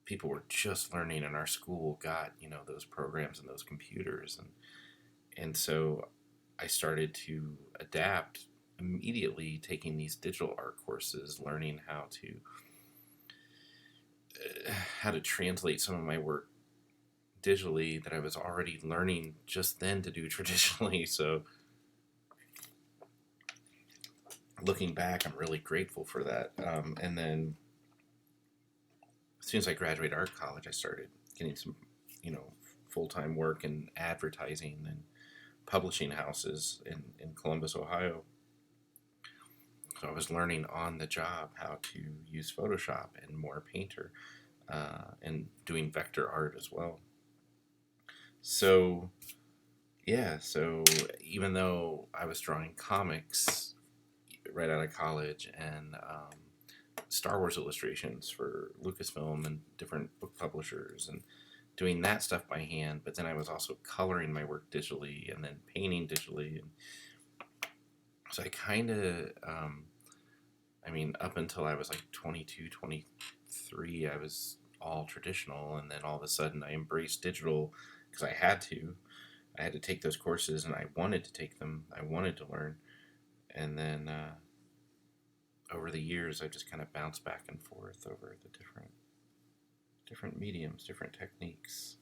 [SPEAKER 1] people were just learning, and our school got, those programs and those computers, and so I started to adapt immediately, taking these digital art courses, learning how to translate some of my work digitally that I was already learning just then to do traditionally. So looking back, I'm really grateful for that. And then as soon as I graduated art college, I started getting some, full-time work in advertising and publishing houses in Columbus, Ohio. So I was learning on the job how to use Photoshop and more Painter, and doing vector art as well. So yeah, so even though I was drawing comics right out of college and Star Wars illustrations for Lucasfilm and different book publishers and doing that stuff by hand, but then I was also coloring my work digitally and then painting digitally. And so I kind of, up until I was like 22, 23, I was all traditional. And then all of a sudden I embraced digital because I had to. I had to take those courses and I wanted to take them. I wanted to learn. And then over the years, I've just kind of bounced back and forth over the different mediums, different techniques.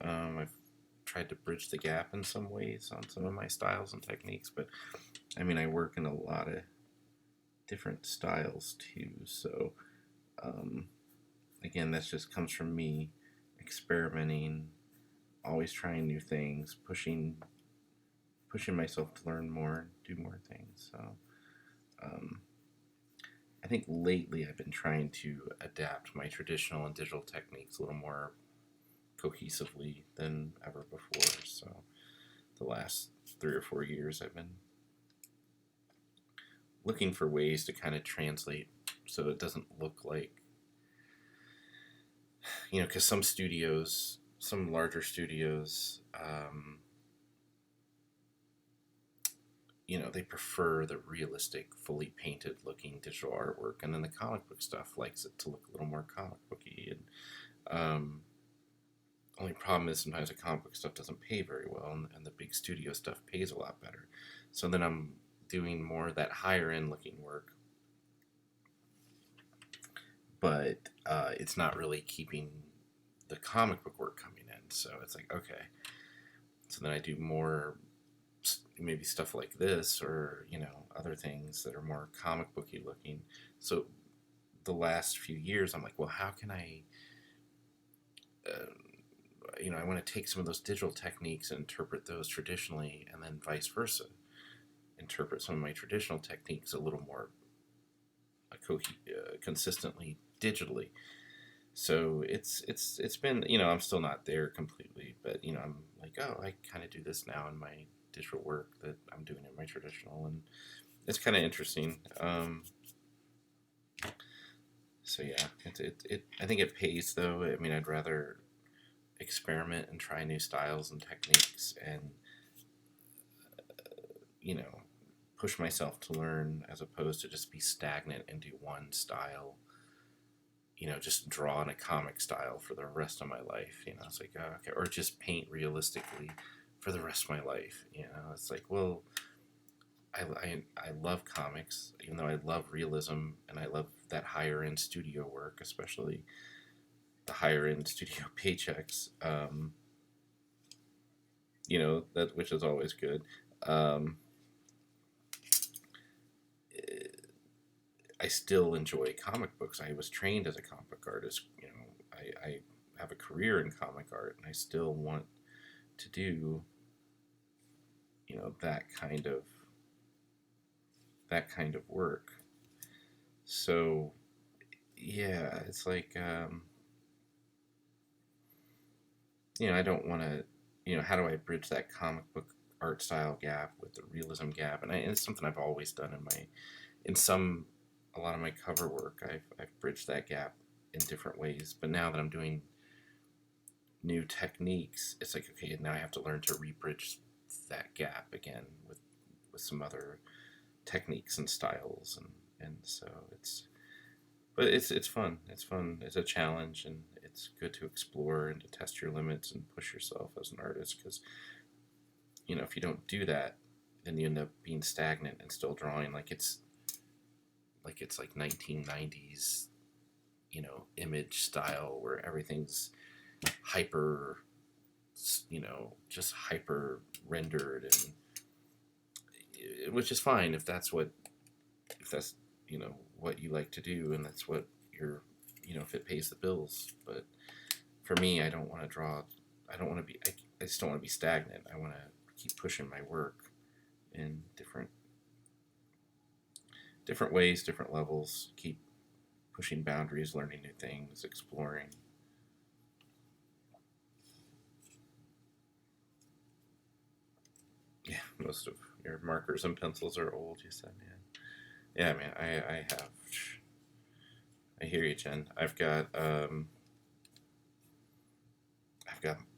[SPEAKER 1] I've tried to bridge the gap in some ways on some of my styles and techniques, but I work in a lot of different styles too. So again, that just comes from me experimenting, always trying new things, pushing myself to learn more, do more things. So I think lately I've been trying to adapt my traditional and digital techniques a little more cohesively than ever before. So the last 3 or 4 years I've been looking for ways to kind of translate so it doesn't look like, because some larger studios, they prefer the realistic, fully painted looking digital artwork, and then the comic book stuff likes it to look a little more comic booky. And only problem is sometimes the comic book stuff doesn't pay very well, and the big studio stuff pays a lot better. So then I'm doing more of that higher end looking work, but it's not really keeping the comic book work coming in. So it's like, okay. So then I do more, maybe stuff like this, or other things that are more comic booky looking. So the last few years, I'm like, well, how can I? I want to take some of those digital techniques and interpret those traditionally, and then vice versa, interpret some of my traditional techniques a little more consistently digitally. So it's been, I'm still not there completely, but I'm like, oh, I kind of do this now in my digital work that I'm doing in my traditional, and it's kind of interesting. So yeah, I think it pays though. I'd rather experiment and try new styles and techniques, and push myself to learn, as opposed to just be stagnant and do one style. Just draw in a comic style for the rest of my life. It's like, oh, okay, or just paint realistically for the rest of my life. It's like, well, I love comics, even though I love realism and I love that higher end studio work, especially the higher end studio paychecks. That, which is always good. I still enjoy comic books. I was trained as a comic book artist. I have a career in comic art, and I still want to do, that kind of work. So, yeah, it's like, I don't want to, how do I bridge that comic book art style gap with the realism gap? And it's something I've always done a lot of my cover work. I've bridged that gap in different ways. But now that I'm doing new techniques, it's like, okay, now I have to learn to rebridge that gap again with some other techniques and styles, and so it's fun. It's fun. It's a challenge, and it's good to explore and to test your limits and push yourself as an artist. Because if you don't do that, then you end up being stagnant and still drawing like 1990s, image style where everything's hyper, just hyper rendered, and which is fine if that's what you like to do, and that's what you're if it pays the bills. But for me, I don't want to draw. I don't want to be. I just don't want to be stagnant. I want to keep pushing my work in different ways, different levels. Keep pushing boundaries, learning new things, exploring. Yeah, most of your markers and pencils are old. You said, man. Yeah, man. I have. I hear you, Jen. I've got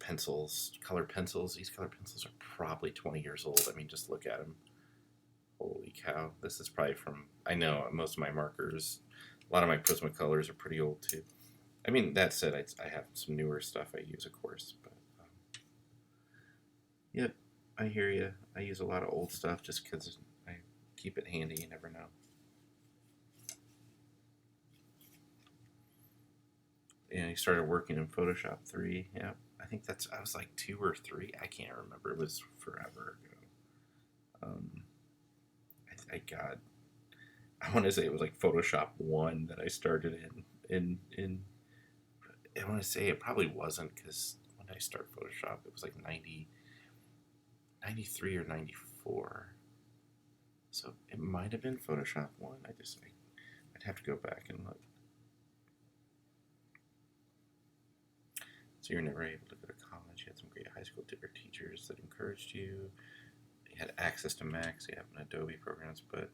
[SPEAKER 1] pencils, colored pencils. These colored pencils are probably 20 years old. I mean, just look at them. Holy cow! This is probably from. I know most of my markers. A lot of my Prismacolors are pretty old too. I mean, that said, I have some newer stuff I use, of course. But yep, I hear you. I use a lot of old stuff just because I keep it handy. You never know. And I started working in Photoshop 3. Yeah, I think I was like 2 or 3. I can't remember. It was forever ago. I got. I want to say it was like Photoshop 1 that I started in. I want to say it probably wasn't, because when I started Photoshop, it was like 93 or 94. So it might have been Photoshop 1. I'd have to go back and look. So you're never able to go to college. You had some great high school teachers that encouraged you. You had access to Macs. You have Adobe programs, but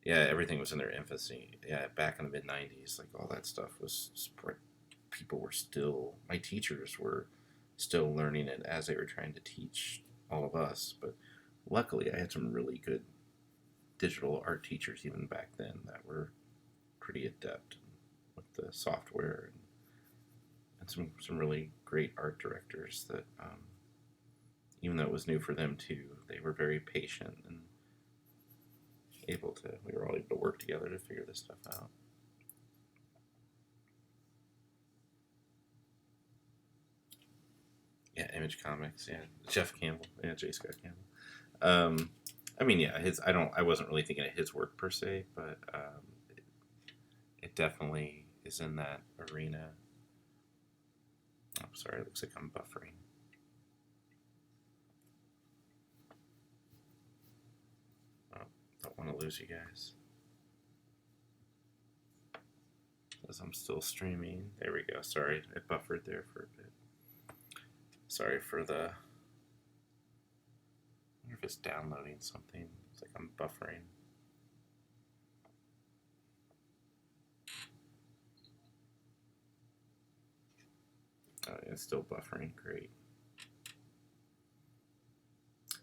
[SPEAKER 1] yeah, everything was in their infancy. Yeah, back in the mid '90s, like all that stuff was. People were still. My teachers were still learning it as they were trying to teach all of us. But luckily, I had some really good digital art teachers even back then that were pretty adept with the software, and some really great art directors that, even though it was new for them too, they were very patient and we were all able to work together to figure this stuff out. Yeah, Image Comics, yeah. Jeff Campbell, yeah, J. Scott Campbell. I mean, yeah, I wasn't really thinking of his work per se, but it definitely is in that arena. Oh, sorry, it looks like I'm buffering. Oh, don't want to lose you guys. As I'm still streaming. There we go. Sorry, it buffered there for a bit. Sorry for the. I wonder if it's downloading something. It's like I'm buffering. Oh, it's still buffering. Great.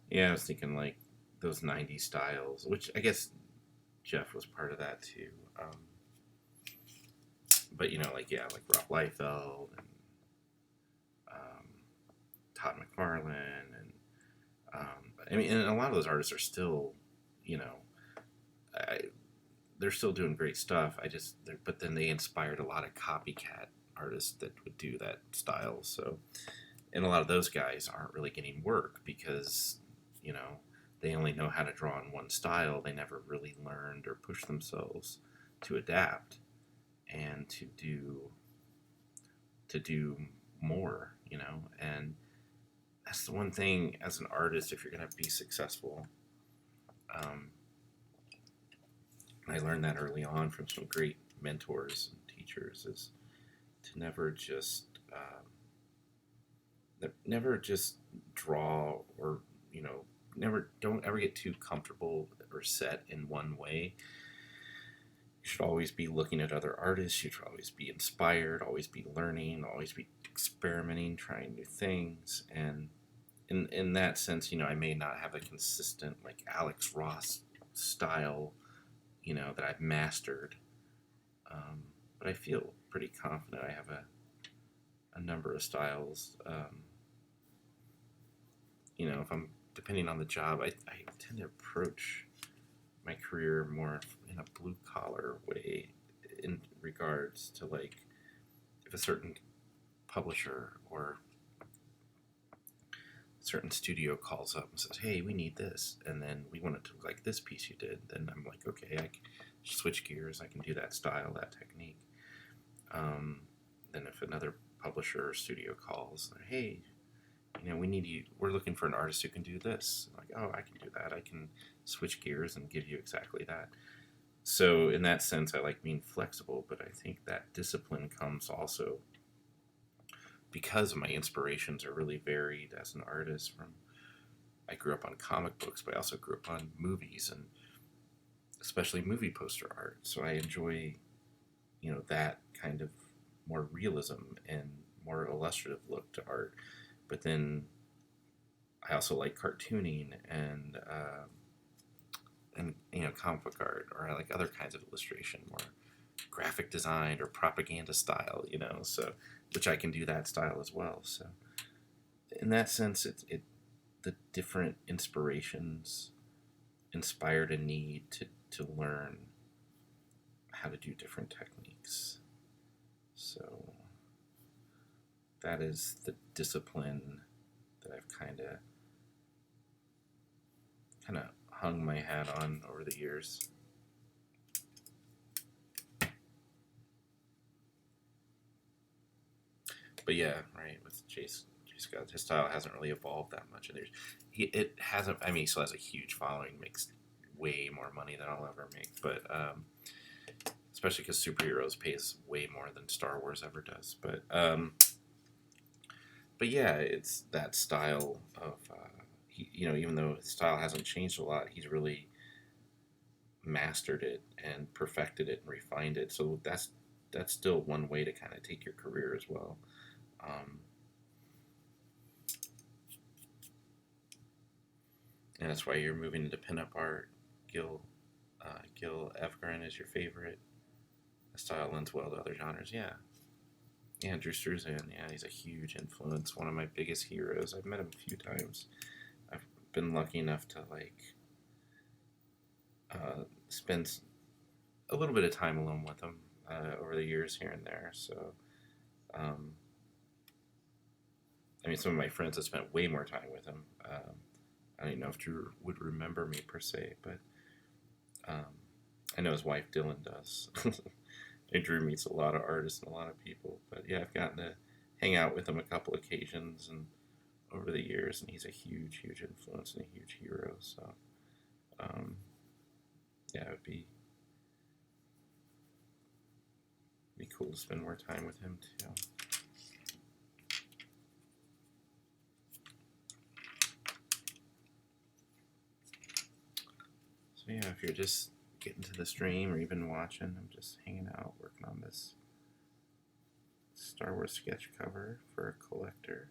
[SPEAKER 1] Yeah, I was thinking like those 90s styles, which I guess Jeff was part of that too. But like Rob Liefeld and Todd McFarlane, and I mean, and a lot of those artists are still, they're still doing great stuff. But then they inspired a lot of copycat artists that would do that style. So, and a lot of those guys aren't really getting work because, they only know how to draw in one style. They never really learned or pushed themselves to adapt and to do more, and that's the one thing as an artist, if you're going to be successful. I learned that early on from some great mentors and teachers, is to never just draw, or don't ever get too comfortable or set in one way. You should always be looking at other artists. You should always be inspired, always be learning, always be experimenting, trying new things, and in that sense, I may not have a consistent like Alex Ross style, that I've mastered. But I feel pretty confident I have a number of styles. If I'm depending on the job, I tend to approach my career more in a blue collar way in regards to like if a certain publisher or certain studio calls up and says, "Hey, we need this," and then we want it to look like this piece you did, then I'm like, okay, I can switch gears. I can do that style, that technique. Then if another publisher or studio calls, hey, we need you. We're looking for an artist who can do this. I'm like, oh, I can do that. I can switch gears and give you exactly that. So in that sense, I like being flexible, but I think that discipline comes also because my inspirations are really varied as an artist. I grew up on comic books, but I also grew up on movies and especially movie poster art. So I enjoy, that kind of more realism and more illustrative look to art. But then I also like cartooning and comic book art, or I like other kinds of illustration, more graphic design or propaganda style, so which I can do that style as well. So in that sense, it the different inspirations inspired a need to learn how to do different techniques. So that is the discipline that I've kind of hung my hat on over the years. But yeah, right, with J. Scott, his style hasn't really evolved that much, and it hasn't. I mean, he still has a huge following, makes way more money than I'll ever make, but especially because superheroes pays way more than Star Wars ever does. But yeah, it's that style of even though his style hasn't changed a lot, he's really mastered it and perfected it and refined it. So that's still one way to kind of take your career as well. And that's why you're moving into pinup art. Gil Evgren is your favorite. The style lends well to other genres. Yeah. Drew Struzan. Yeah, he's a huge influence. One of my biggest heroes. I've met him a few times. I've been lucky enough to spend a little bit of time alone with him over the years here and there. So, some of my friends have spent way more time with him. I don't even know if Drew would remember me per se, but I know his wife Dylan does. And Drew meets a lot of artists and a lot of people, but yeah, I've gotten to hang out with him a couple occasions and over the years, and he's a huge, huge influence and a huge hero. So, yeah, it would be cool to spend more time with him too. So yeah, if you're just getting to the stream or even watching, I'm just hanging out working on this Star Wars sketch cover for a collector.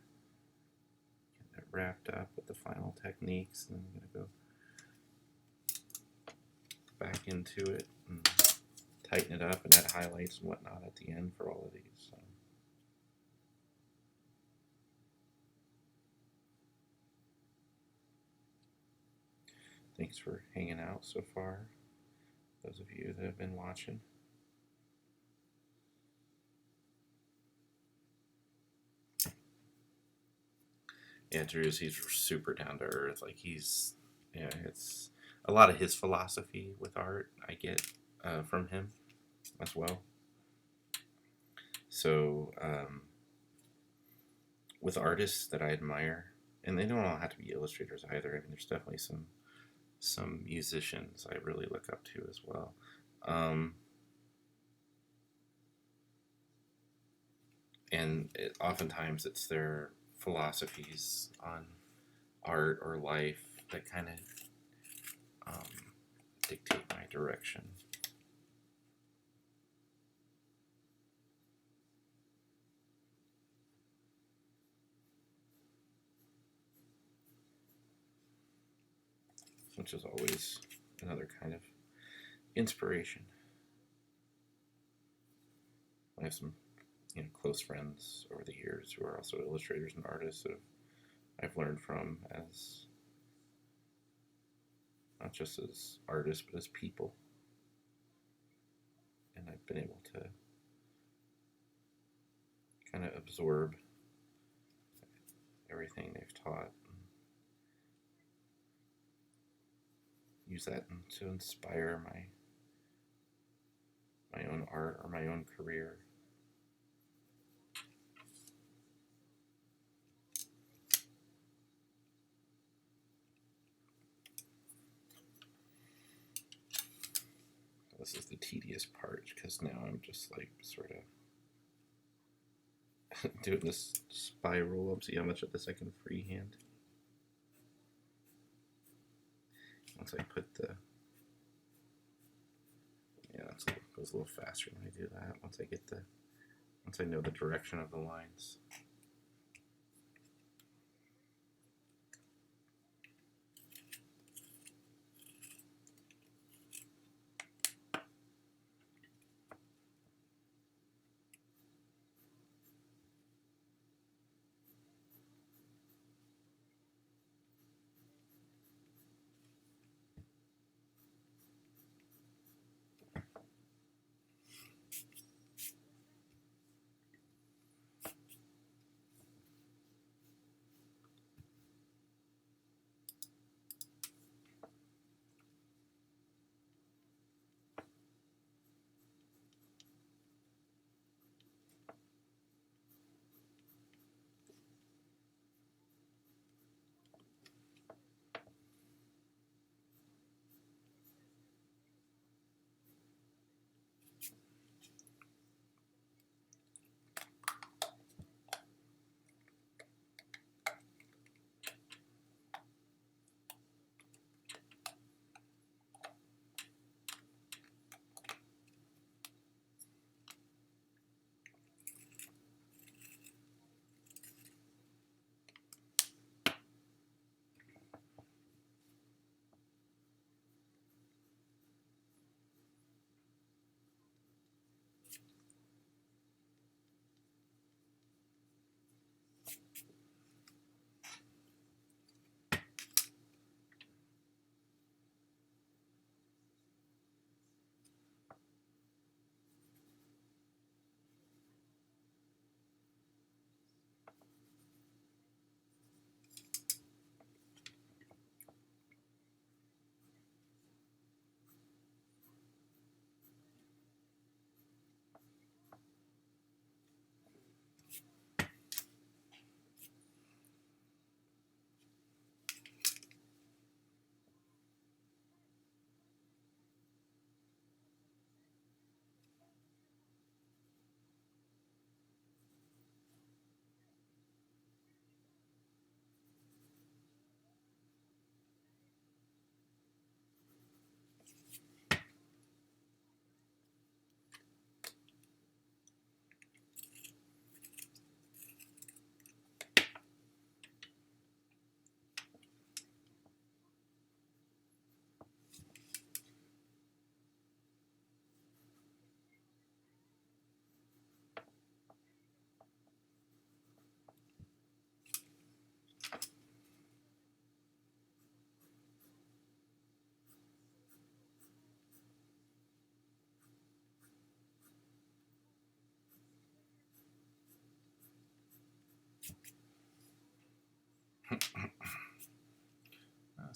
[SPEAKER 1] Getting it wrapped up with the final techniques, and I'm gonna go back into it and tighten it up and add highlights and whatnot at the end for all of these. So. Thanks for hanging out so far, those of you that have been watching. Yeah, Drew's, he's super down to earth. Like it's a lot of his philosophy with art I get from him as well. So with artists that I admire, and they don't all have to be illustrators either. I mean, there's definitely some musicians I really look up to as well. And oftentimes it's their philosophies on art or life that kind of dictate my direction. which is always another kind of inspiration. I have some, close friends over the years who are also illustrators and artists that I've learned from as not just as artists but as people, and I've been able to kind of absorb everything they've taught and use that to inspire my own art or my own career. This is the tedious part because now I'm just like sort of doing this spiral up, see how much of this I can freehand. Once I put the, it goes a little faster when I do that. Once I know the direction of the lines.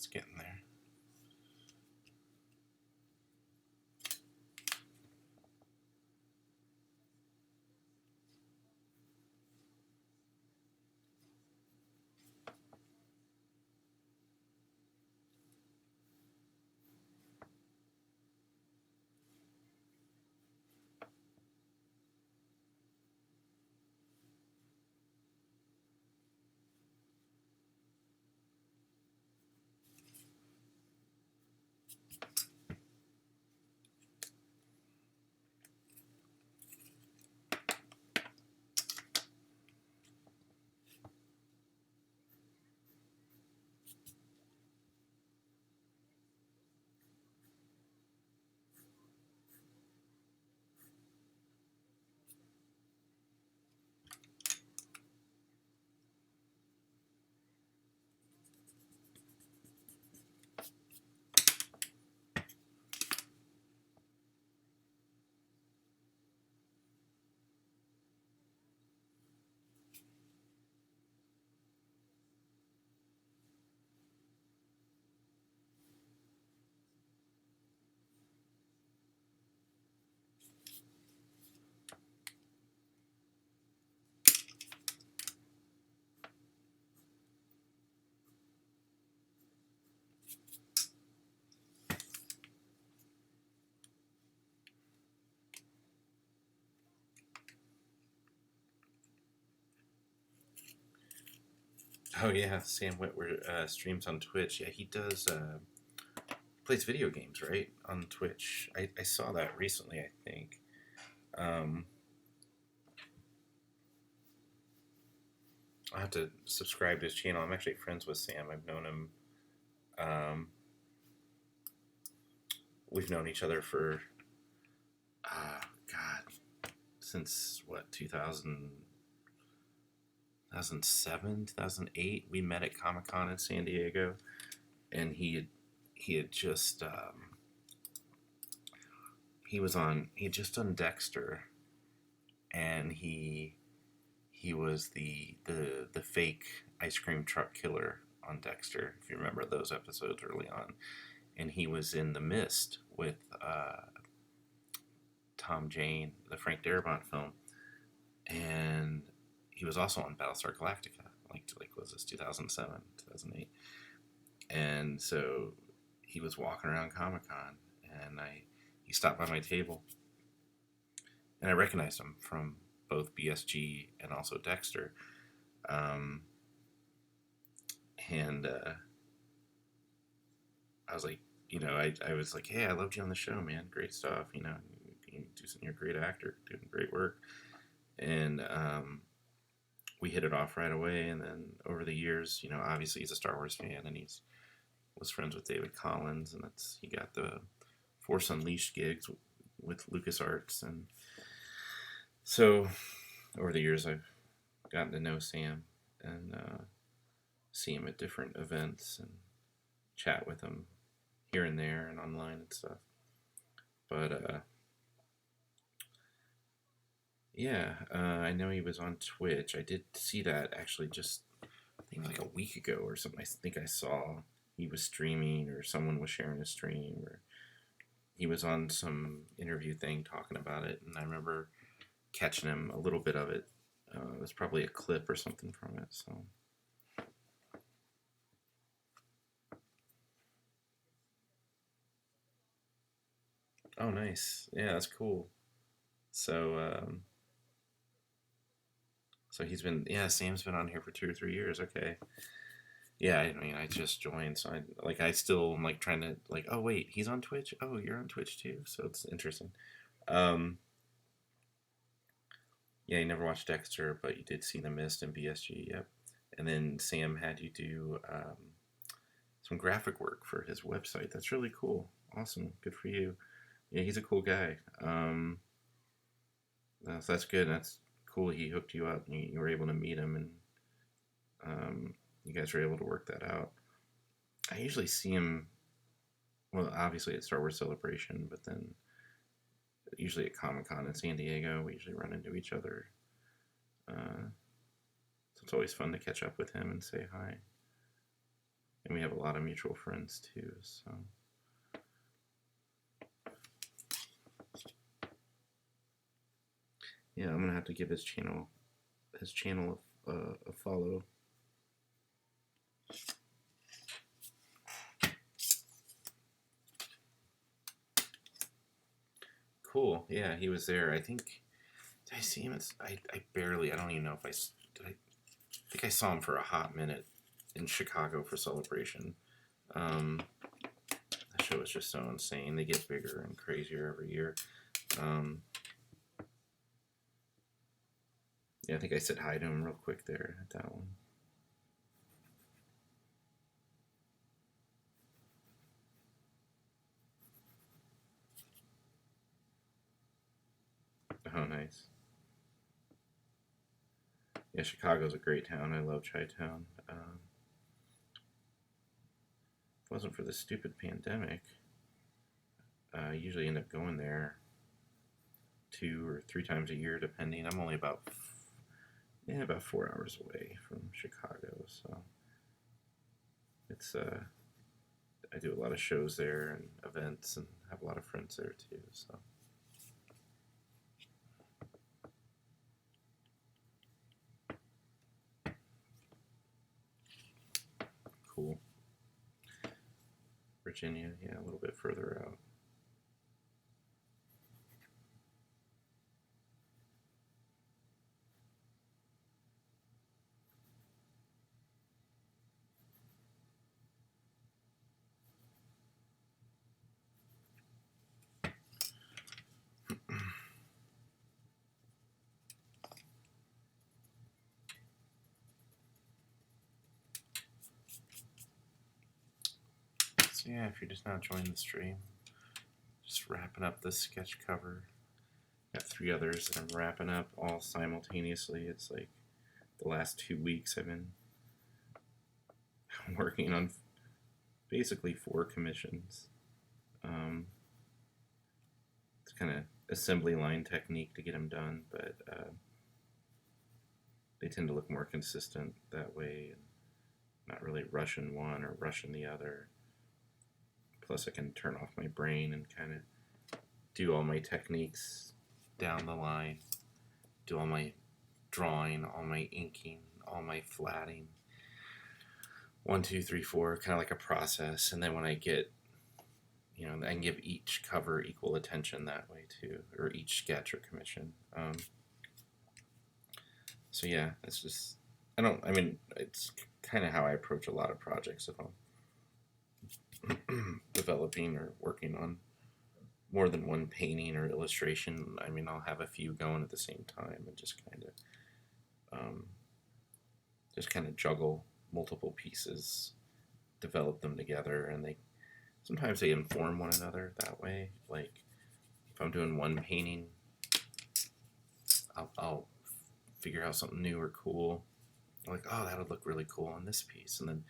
[SPEAKER 1] It's getting there. Oh yeah, Sam Witwer streams on Twitch. Yeah, he does. Plays video games, right, on Twitch. I saw that recently. I think. Um, I have to subscribe to his channel. I'm actually friends with Sam. I've known him. Um, we've known each other for God, since what 2007, 2008. We met at Comic Con in San Diego, and he had just he had just done Dexter, and he was the fake ice cream truck killer on Dexter, if you remember those episodes early on. And he was in The Mist with Tom Jane, the Frank Darabont film, and he was also on Battlestar Galactica. Like was this 2007, 2008? And so he was walking around Comic Con, and he stopped by my table, and I recognized him from both BSG and also Dexter. Um, and I was like, I was like, hey, I loved you on the show, man. Great stuff. You're a great actor, doing great work. And we hit it off right away. And then over the years, obviously he's a Star Wars fan, and was friends with David Collins, and he got the Force Unleashed gigs with LucasArts. And so over the years, I've gotten to know Sam and see him at different events and chat with him here and there and online and stuff. But yeah, I know he was on Twitch. I did see that actually just I think like a week ago or something. I think I saw he was streaming, or someone was sharing a stream, or he was on some interview thing talking about it, and I remember catching him a little bit of it. It was probably a clip or something from it. So. Oh, nice. Yeah, that's cool. So, Sam's been on here for 2 or 3 years. Okay. Yeah, I mean, I just joined, so I still am like trying to like, oh wait, he's on Twitch. Oh, you're on Twitch too. So it's interesting. Um, yeah, you never watched Dexter, but you did see The Mist and BSG. Yep. And then Sam had you do some graphic work for his website. That's really cool. Awesome. Good for you. Yeah, he's a cool guy. So that's good. That's cool. He hooked you up, and you were able to meet him, and you guys were able to work that out. I usually see him, well, obviously at Star Wars Celebration, but then usually at Comic Con in San Diego. We usually run into each other. So it's always fun to catch up with him and say hi. And we have a lot of mutual friends too. So. Yeah, I'm gonna have to give his channel a follow. Cool. Yeah, he was there. I think. Did I see him? I barely. I don't even know if I did. I think I saw him for a hot minute in Chicago for Celebration. The show is just so insane. They get bigger and crazier every year. Yeah, I think I said hi to him real quick there at that one. Oh, nice. Yeah, Chicago's a great town. I love Chi-Town. If it wasn't for the stupid pandemic, I usually end up going there 2 or 3 times a year, depending. I'm only about 4 hours away from Chicago, so it's I do a lot of shows there and events, and have a lot of friends there too. So. Cool. Virginia, yeah, a little bit further out. yeah, if you're just now joining the stream, just wrapping up this sketch cover. Got 3 others that I'm wrapping up all simultaneously. It's like the last 2 weeks I've been working on basically 4 commissions. It's kind of assembly line technique to get them done, but they tend to look more consistent that way, and not really rushing one or rushing the other. Plus I can turn off my brain and kind of do all my techniques down the line, do all my drawing, all my inking, all my flatting. 1, 2, 3, 4, kind of like a process. And then when I get, I can give each cover equal attention that way too, or each sketch or commission. So yeah, it's just, it's kind of how I approach a lot of projects if I'm developing or working on more than one painting or illustration. I'll have a few going at the same time and just kind of juggle multiple pieces, develop them together, and sometimes they inform one another that way. Like if I'm doing one painting, I'll figure out something new or cool. Like, oh, that would look really cool on this piece. And then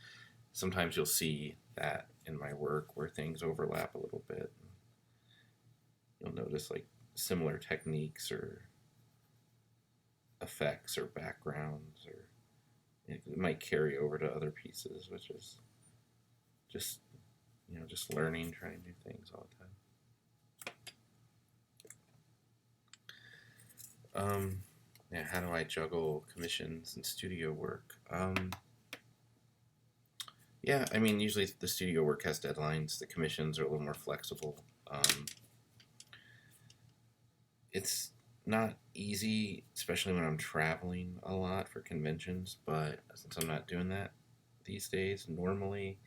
[SPEAKER 1] sometimes you'll see that in my work where things overlap a little bit. You'll notice like similar techniques or effects or backgrounds, or it might carry over to other pieces, which is just learning, trying new things all the time. Yeah, how do I juggle commissions and studio work? Yeah, usually the studio work has deadlines. The commissions are a little more flexible. It's not easy, especially when I'm traveling a lot for conventions, but since I'm not doing that these days, normally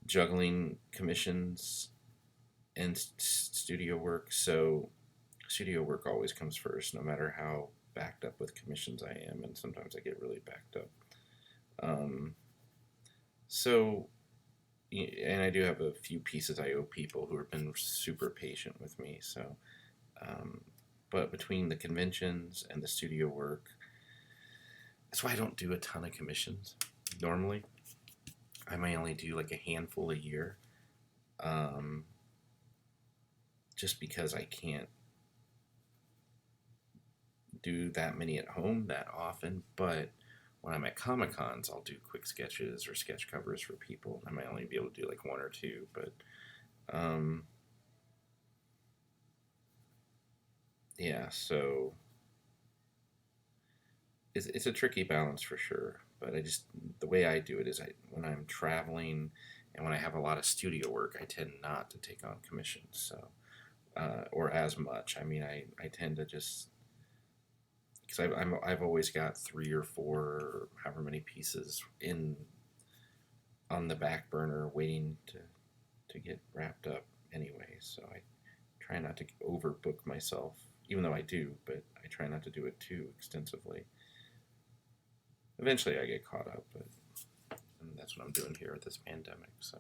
[SPEAKER 1] juggling commissions and studio work, so studio work always comes first, no matter how backed up with commissions I am, and sometimes I get really backed up. And I do have a few pieces I owe people who have been super patient with me, so but between the conventions and the studio work, that's why I don't do a ton of commissions normally. I may only do like a handful a year, just because I can't do that many at home that often. But when I'm at Comic Cons, I'll do quick sketches or sketch covers for people. I might only be able to do like 1 or 2, but yeah, so it's a tricky balance for sure. But the way I do it is when I'm traveling and when I have a lot of studio work, I tend not to take on commissions, so or as much. I tend to just, because I've always got 3 or 4, or however many pieces on the back burner waiting to get wrapped up anyway. So I try not to overbook myself, even though I do, but I try not to do it too extensively. Eventually I get caught up, and that's what I'm doing here with this pandemic. So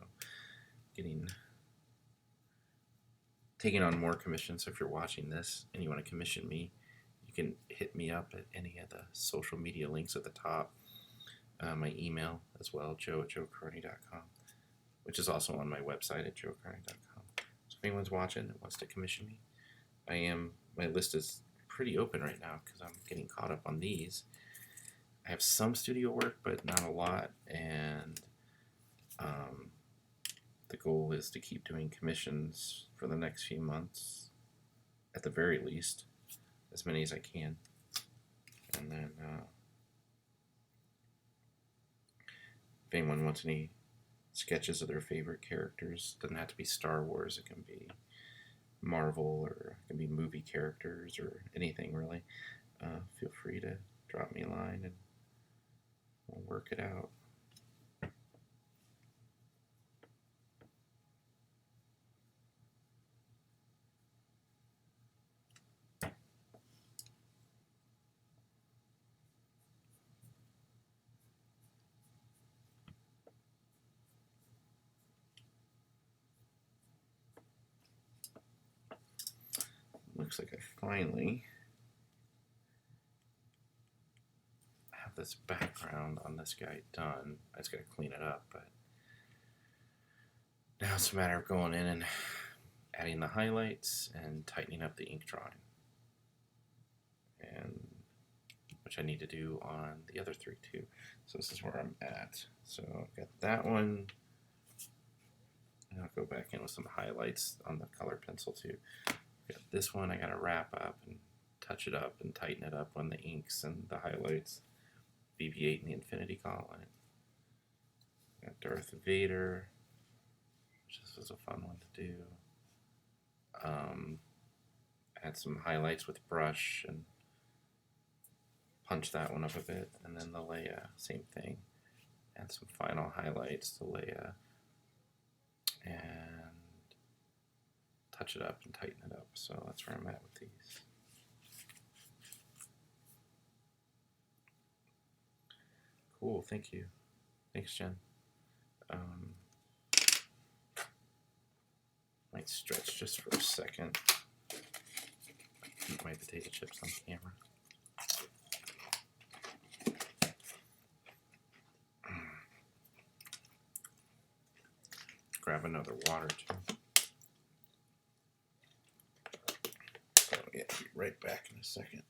[SPEAKER 1] taking on more commissions. So if you're watching this and you want to commission me, you can hit me up at any of the social media links at the top. My email as well, joe@joecarney.com, which is also on my website at joecarney.com. So if anyone's watching and wants to commission me, my list is pretty open right now because I'm getting caught up on these. I have some studio work, but not a lot, and the goal is to keep doing commissions for the next few months, at the very least, as many as I can. And then if anyone wants any sketches of their favorite characters, it doesn't have to be Star Wars, it can be Marvel, or it can be movie characters, or anything really, feel free to drop me a line and we'll work it out. looks like I finally have this background on this guy done. I just gotta clean it up, but now it's a matter of going in and adding the highlights and tightening up the ink drawing, and which I need to do on the other three too. So this is where I'm at. So I've got that one, and I'll go back in with some highlights on the color pencil too. Got this one I gotta wrap up and touch it up and tighten it up on the inks and the highlights. BB-8 and the Infinity Gauntlet. Got Darth Vader, which this was a fun one to do. Add some highlights with brush and punch that one up a bit, and then the Leia, same thing. Add some final highlights to Leia and touch it up and tighten it up. So that's where I'm at with these. Cool, thank you. Thanks, Jen. Might stretch just for a second. Eat my potato chips on camera. Grab another water too. So yeah, I'll be right back in a second.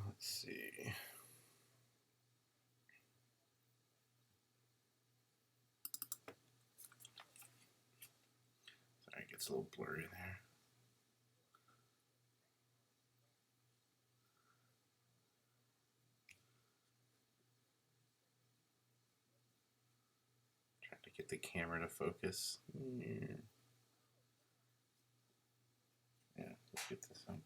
[SPEAKER 1] Let's see. Sorry, it gets a little blurry there. Trying to get the camera to focus. Yeah, let's get this on.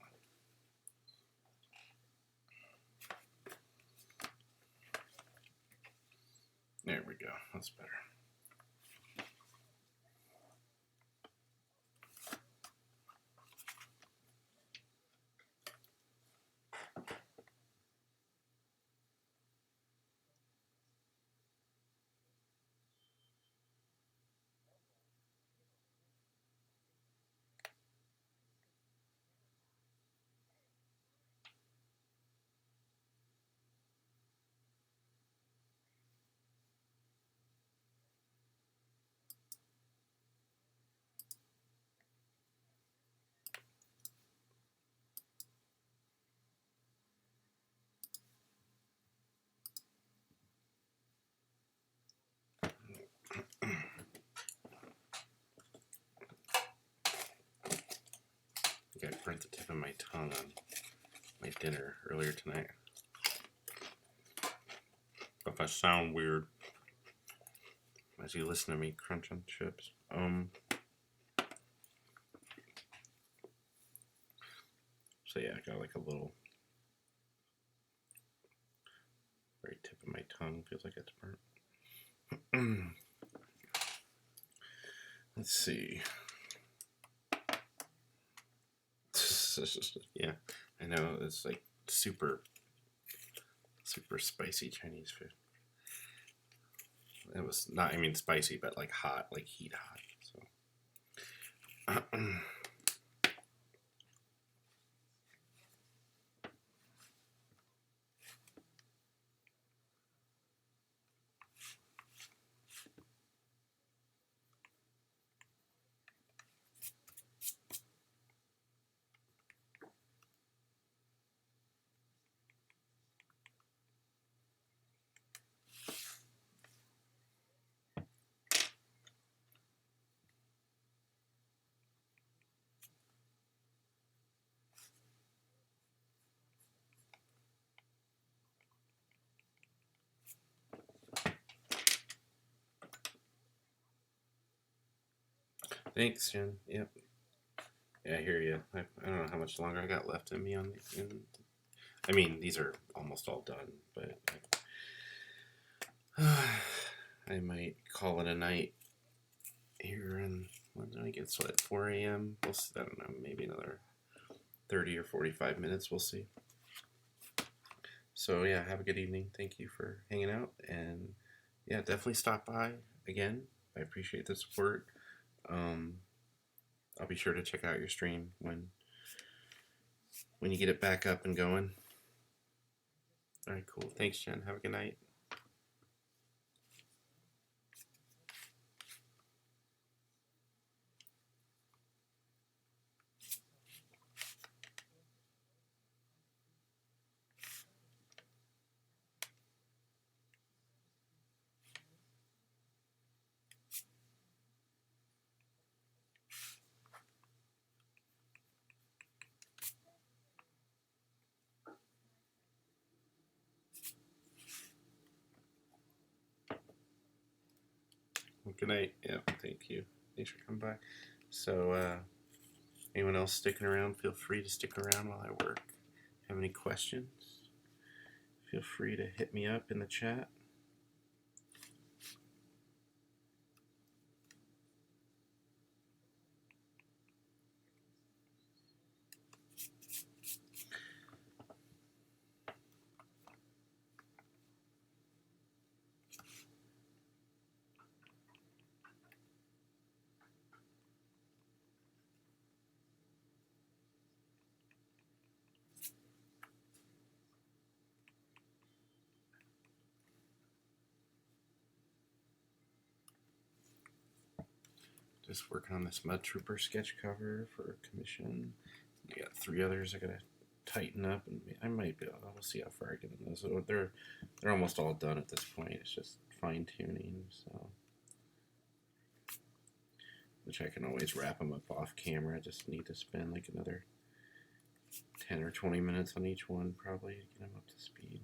[SPEAKER 1] There we go. That's better. I think I burnt the tip of my tongue on my dinner earlier tonight. If I sound weird as you listen to me crunch on chips. So yeah, I got like a little very tip of my tongue feels like it's burnt. Let's see. Yeah, I know it's like super spicy Chinese food. It was not, I mean, spicy, but like hot, like heat hot. So. Thanks, Jen. Yep. Yeah, I hear you. I don't know how much longer I got left in me on the. I mean, these are almost all done, but I might call it a night here. And when do I get so at 4 a.m.? We'll see. I don't know. Maybe another 30 or 45 minutes. We'll see. So yeah, have a good evening. Thank you for hanging out, and yeah, definitely stop by again. I appreciate the support. I'll be sure to check out your stream when you get it back up and going. All right, cool. Thanks, Jen. Have a good night. Well, good night. Yeah, thank you. Thanks for coming by. So, anyone else sticking around, feel free to stick around while I work. Have any questions? Feel free to hit me up in the chat. Just working on this Mud Trooper sketch cover for commission. I got 3 others I gotta tighten up, and I might be able. We'll see how far I get in those. So they're almost all done at this point. It's just fine tuning. So, which I can always wrap them up off camera. I just need to spend like another 10 or 20 minutes on each one probably to get them up to speed.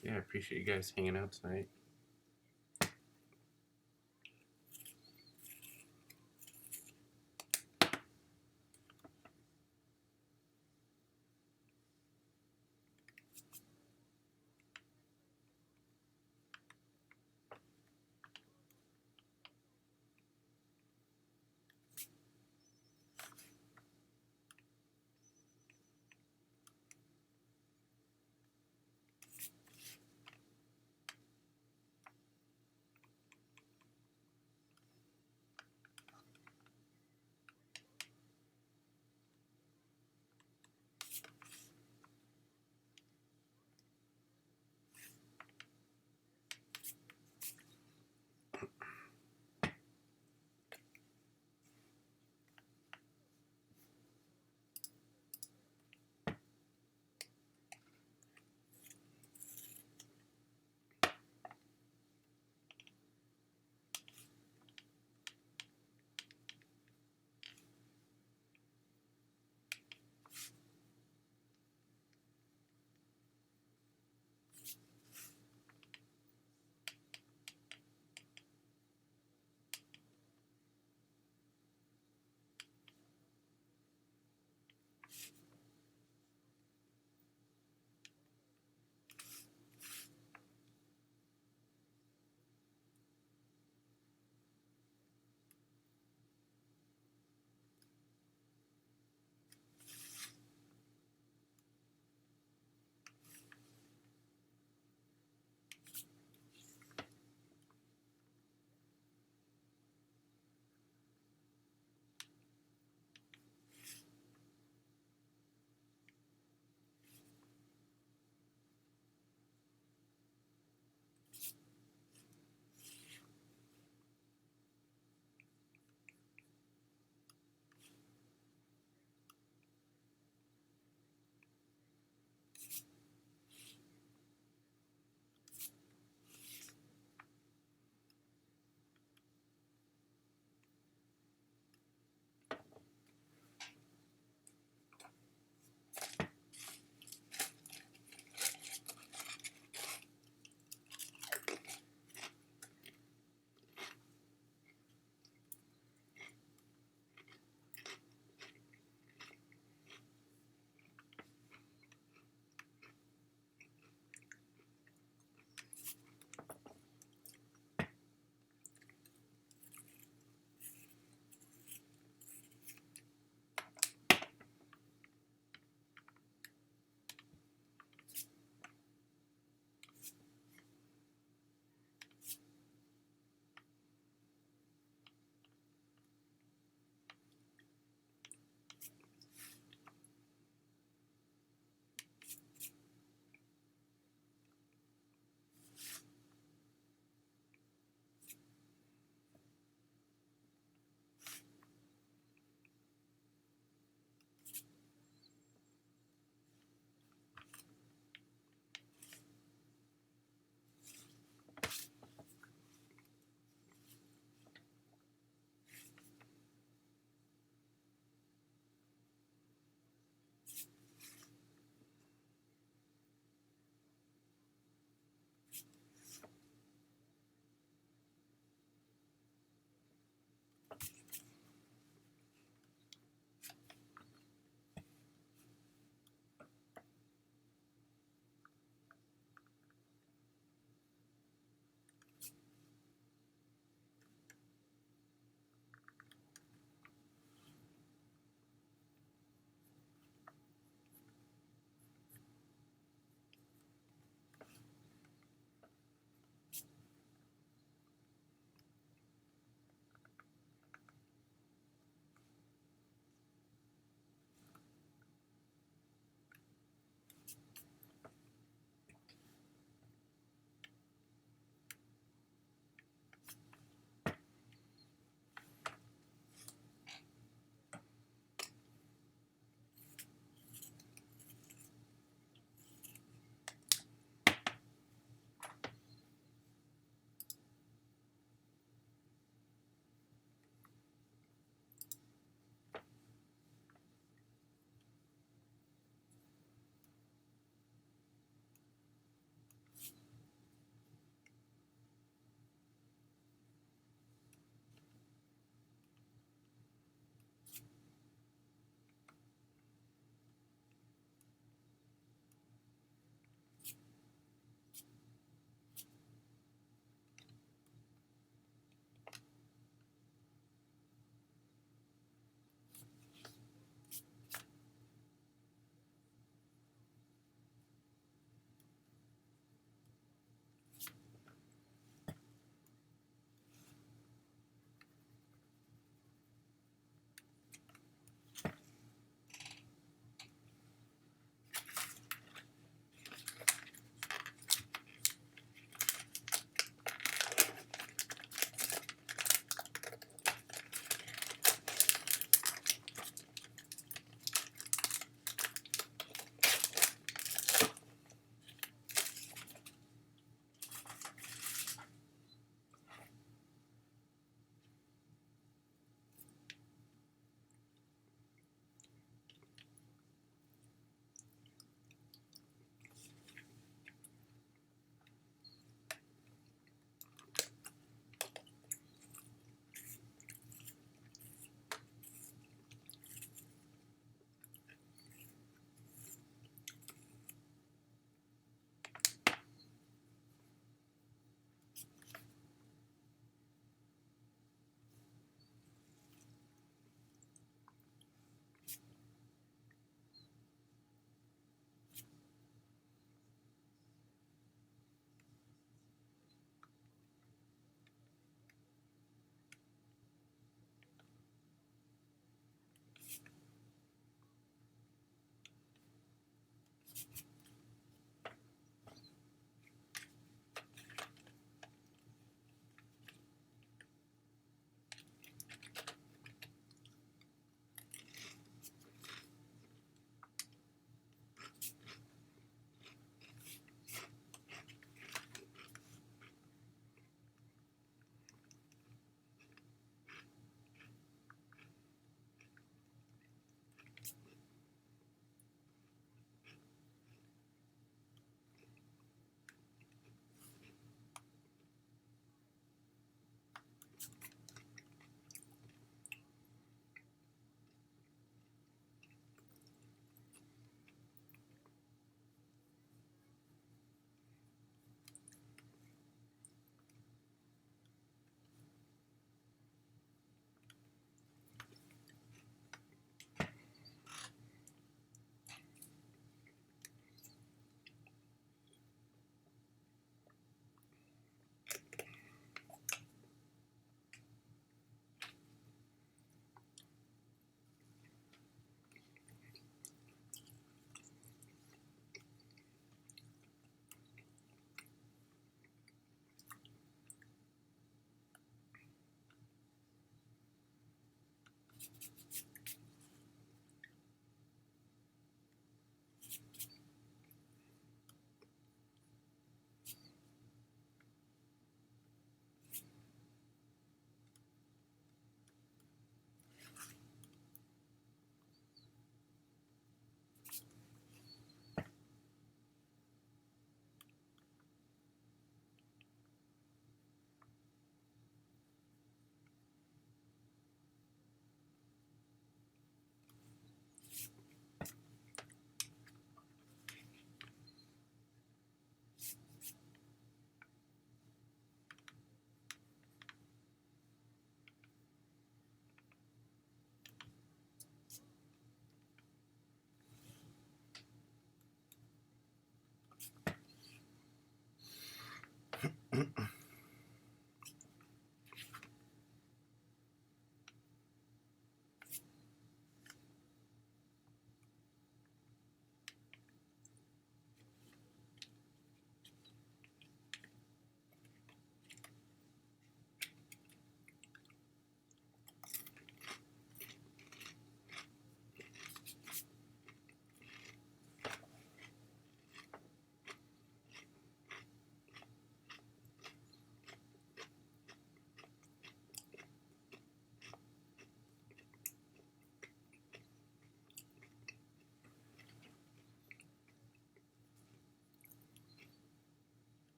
[SPEAKER 1] Yeah, I appreciate you guys hanging out tonight.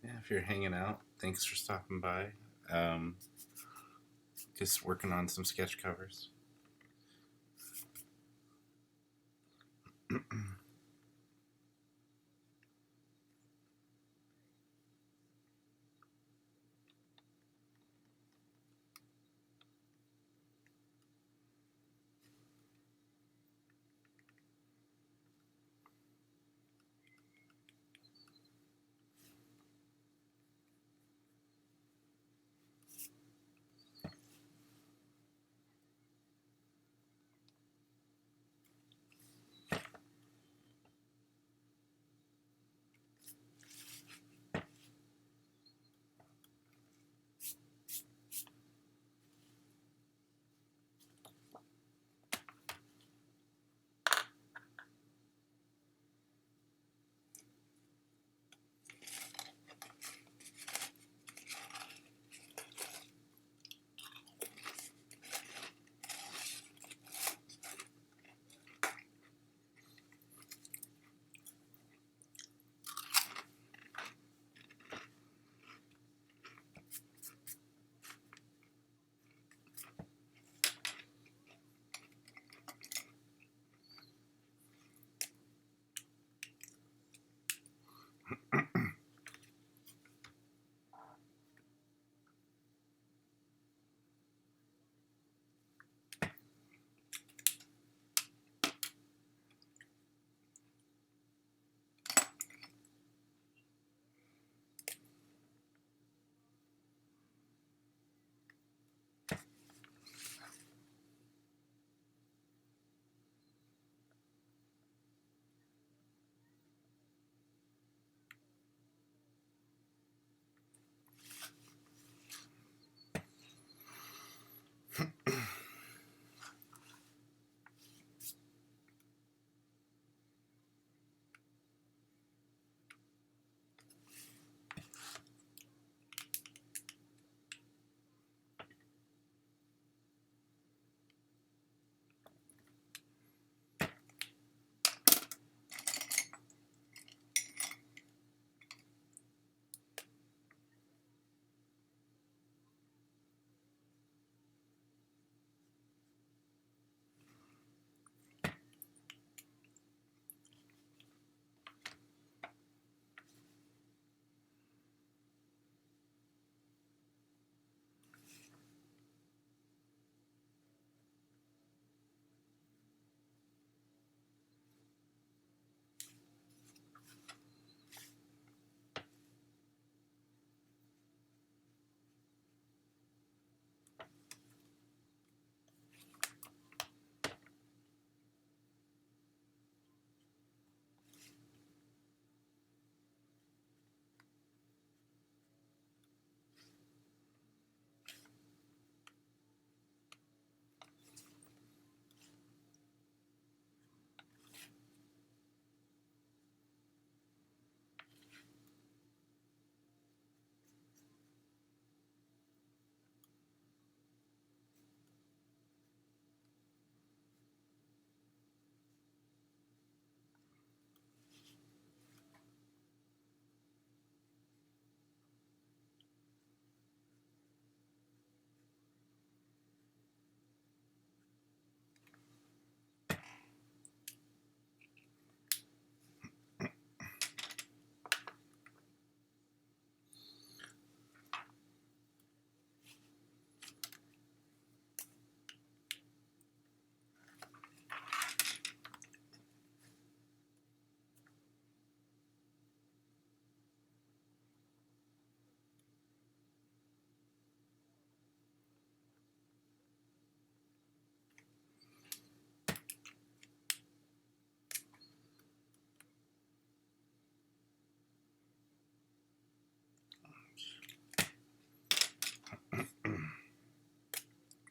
[SPEAKER 1] Yeah, if you're hanging out, thanks for stopping by. Just working on some sketch covers.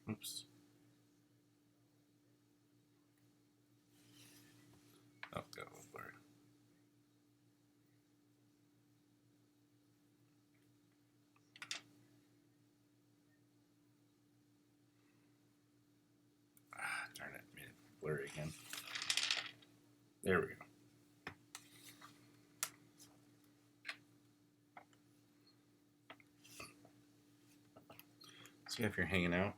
[SPEAKER 1] Oops. Oh, got a little blurry. Ah, darn it. Made it blurry again. There we go. So yeah, if you're hanging out,